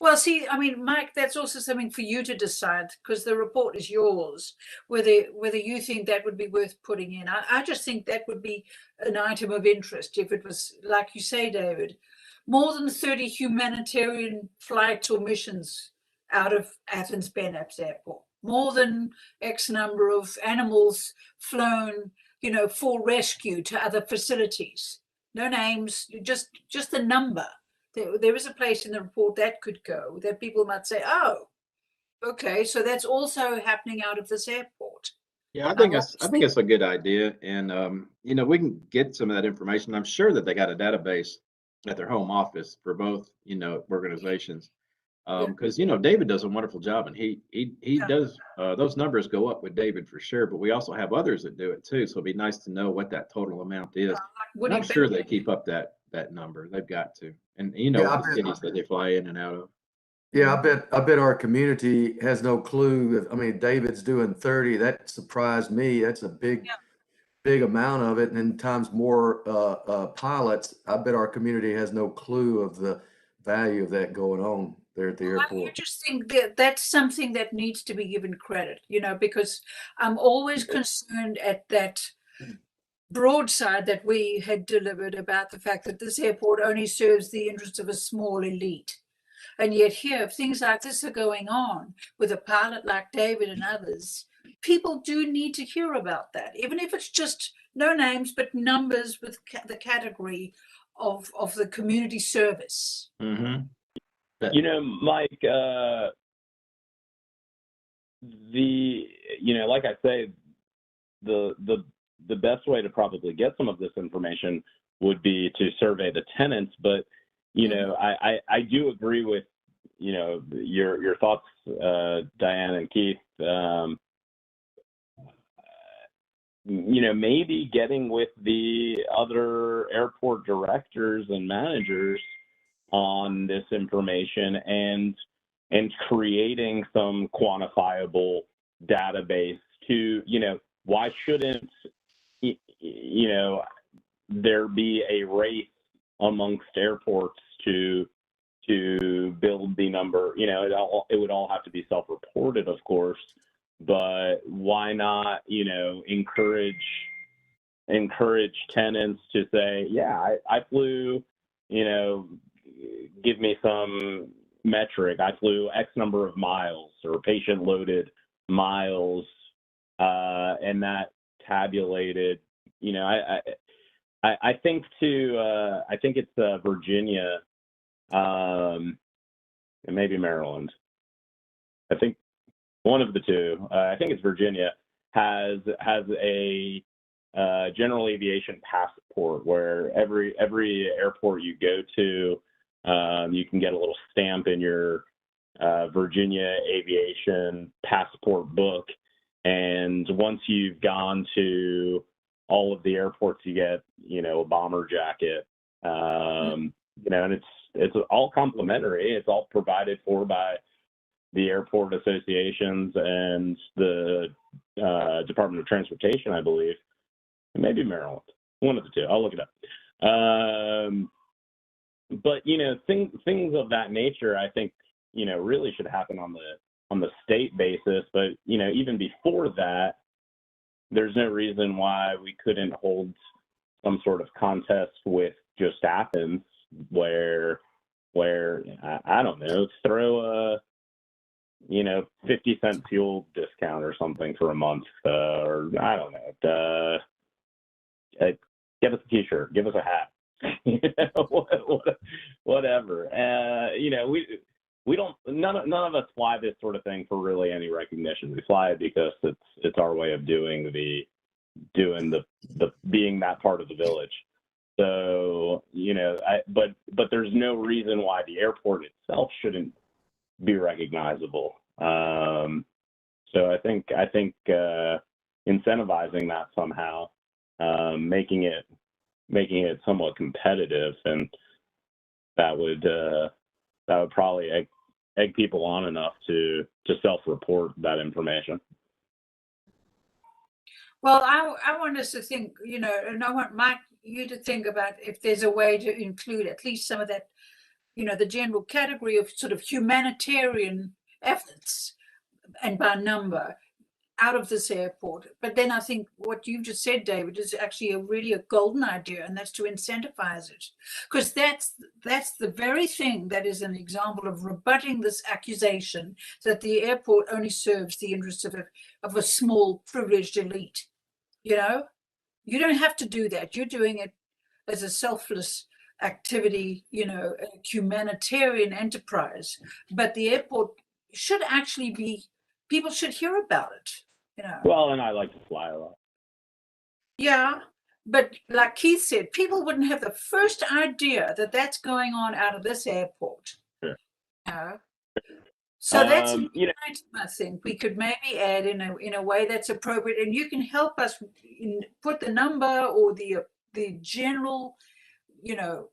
B: Well, see, I mean, Mike, that's also something for you to decide, because the report is yours, whether you think that would be worth putting in. I just think that would be an item of interest if it was, like you say, David, more than 30 humanitarian flights or missions out of Athens-Benaps Airport, more than X number of animals flown, you know, for rescue to other facilities. No names, just the number. There is a place in the report that could go, that people might say, oh, okay, so that's also happening out of this airport.
A: Yeah, I think it's a good idea, and you know, we can get some of that information. I'm sure that they got a database at their home office for both, you know, organizations, because you know, David does a wonderful job, and he does those numbers go up with David for sure. But we also have others that do it too, so it'd be nice to know what that total amount is. And I'm sure they keep up that number. They've got to, and you know, the cities that they fly in and out of.
E: Yeah, I bet our community has no clue. I mean, David's doing 30. That surprised me. That's a big amount of it. And then times more pilots. I bet our community has no clue of the value of that going on there at the airport.
B: I just think that that's something that needs to be given credit, you know, because I'm always concerned at that broadside that we had delivered about the fact that this airport only serves the interests of a small elite. And yet here, if things like this are going on with a pilot like David and others, people do need to hear about that, even if it's just no names, but numbers with the category of the community service.
A: Mm-hmm.
I: You know, Mike, like I say, the best way to probably get some of this information would be to survey the tenants. But, you know, I do agree with, you know, your thoughts, Diane and Keith. You know, maybe getting with the other airport directors and managers on this information and creating some quantifiable database to, you know, why shouldn't, you know, there be a race amongst airports to build the number? You know, it would all have to be self-reported, of course, but why not, you know, encourage tenants to say, yeah, I flew, you know, give me some metric. I flew X number of miles or patient loaded miles, and that tabulated, you know, I think I think it's Virginia, and maybe Maryland. I think one of the two. I think it's Virginia has a general aviation passport where every airport you go to, you can get a little stamp in your Virginia aviation passport book. And once you've gone to all of the airports, you get, you know, a bomber jacket, you know, and it's all complimentary. It's all provided for by the airport associations and the Department of Transportation, I believe. Maybe Maryland, one of the two. I'll look it up. But, you know, things of that nature, I think, you know, really should happen on the state basis. But, you know, even before that, there's no reason why we couldn't hold some sort of contest with just Athens where I don't know, throw a, you know, 50-cent fuel discount or something for a month, or I don't know, give us a t-shirt, give us a hat, you know, whatever. You know, we don't, none of us fly this sort of thing for really any recognition. We fly it because it's our way of doing being that part of the village. So, you know, but there's no reason why the airport itself shouldn't be recognizable. So I think incentivizing that somehow, making it somewhat competitive, and that would probably egg people on enough to self-report that information.
B: Well, I want us to think, you know, and I want Mike, you to think about if there's a way to include at least some of that, you know, the general category of sort of humanitarian efforts and by number out of this airport. But then I think what you just said, David, is actually a golden idea, and that's to incentivize it, because that's the very thing that is an example of rebutting this accusation that the airport only serves the interests of a small privileged elite. You know, you don't have to do that. You're doing it as a selfless activity, you know, a humanitarian enterprise. But the airport should actually be, people should hear about it, you know.
I: Well, and I like to fly a lot.
B: Yeah, but like Keith said, people wouldn't have the first idea that that's going on out of this airport.
I: Sure.
B: You know? So that's
I: you know,
B: I think we could maybe add in a way that's appropriate, and you can help us put the number or the general, you know,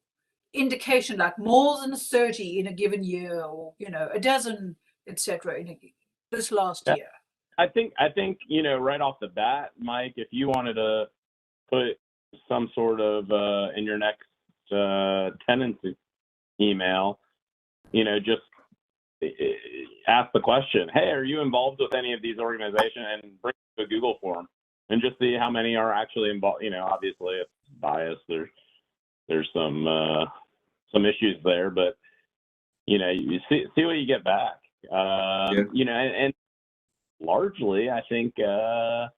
B: indication, like more than 30 in a given year, or, you know, a dozen, etc. in this last year.
I: I think, you know, right off the bat, Mike, if you wanted to put some sort of in your next tenancy email, you know, just ask the question, hey, are you involved with any of these organizations, and bring a Google form. and just see how many are actually involved. You know, obviously it's biased. There's some issues there, but you know, you see what you get back. You know, and largely, I think that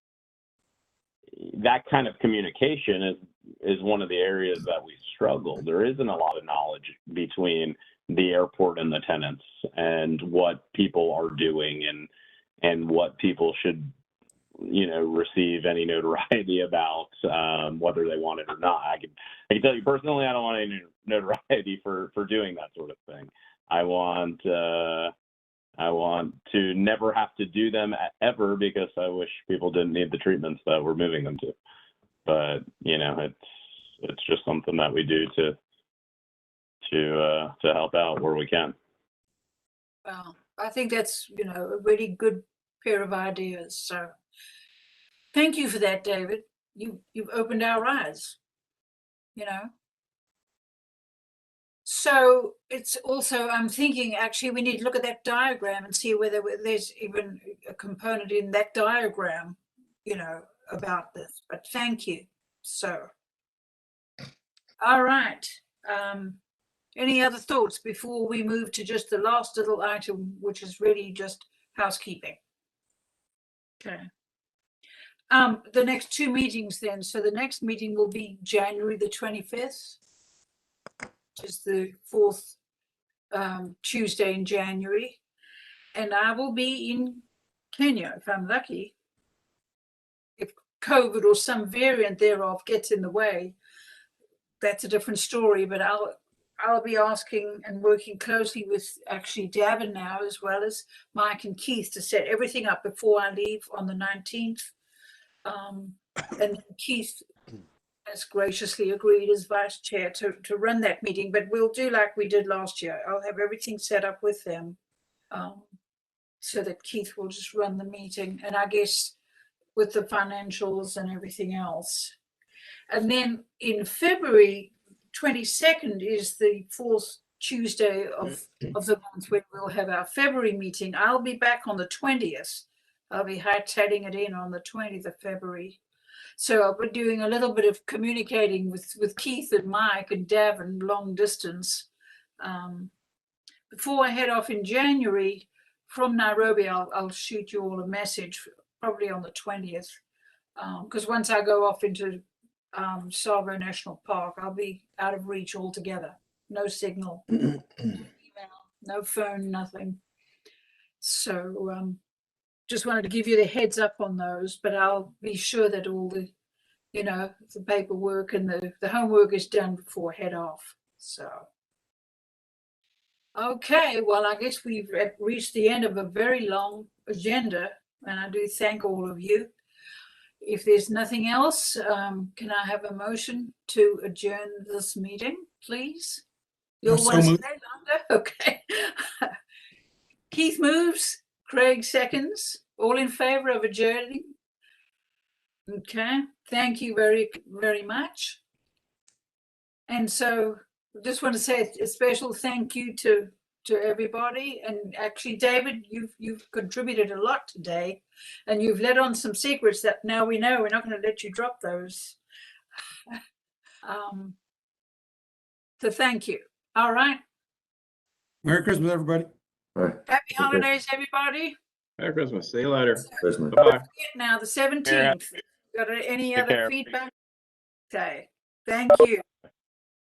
I: kind of communication is one of the areas that we struggle. There isn't a lot of knowledge between the airport and the tenants, and what people are doing, and what people should, you know, receive any notoriety about, whether they want it or not. I can tell you personally, I don't want any notoriety for doing that sort of thing. I want to never have to do them ever, because I wish people didn't need the treatments that we're moving them to. But you know, it's just something that we do to help out where we can.
B: Well, I think that's, you know, a really good pair of ideas. So thank you for that, David. You've opened our eyes, you know. So it's also, I'm thinking actually we need to look at that diagram and see whether there's even a component in that diagram, you know, about this. But thank you. So, all right. Any other thoughts before we move to just the last little item, which is really just housekeeping? Okay. The next two meetings then. So the next meeting will be January the 25th, which is the fourth Tuesday in January. And I will be in Kenya if I'm lucky. If COVID or some variant thereof gets in the way, that's a different story. But I'll be asking and working closely with actually Davin now, as well as Mike and Keith, to set everything up before I leave on the 19th. And Keith has graciously agreed as vice chair to run that meeting, but we'll do like we did last year. I'll have everything set up with them, so that Keith will just run the meeting, and I guess with the financials and everything else. And then in February 22nd is the fourth Tuesday of the month, when we'll have our February meeting. I'll be back on the 20th. I'll be hightailing it in on the 20th of February. So I'll be doing a little bit of communicating with Keith and Mike and Davin long distance. Before I head off in January from Nairobi, I'll shoot you all a message, probably on the 20th. Because once I go off into Tsavo National Park, I'll be out of reach altogether. No signal, email, no phone, nothing. So just wanted to give you the heads up on those, but I'll be sure that all the, you know, the paperwork and the homework is done before I head off. So, okay, well, I guess we've reached the end of a very long agenda, and I do thank all of you. If there's nothing else, can I have a motion to adjourn this meeting, please? You'll want to stay longer? Okay. Keith moves. Craig seconds. All in favor of adjourning? Okay, thank you very, very much. And so I just want to say a special thank you to everybody. And actually, David, you've contributed a lot today, and you've let on some secrets that now we know. We're not going to let you drop those. So thank you. All right.
K: Merry Christmas, everybody.
E: All right.
B: Happy holidays, everybody.
A: Merry Christmas. See you later.
E: Christmas.
A: Bye.
B: Now, the 17th. Got any
I: Take
B: other
I: care.
B: feedback? Okay. Thank you.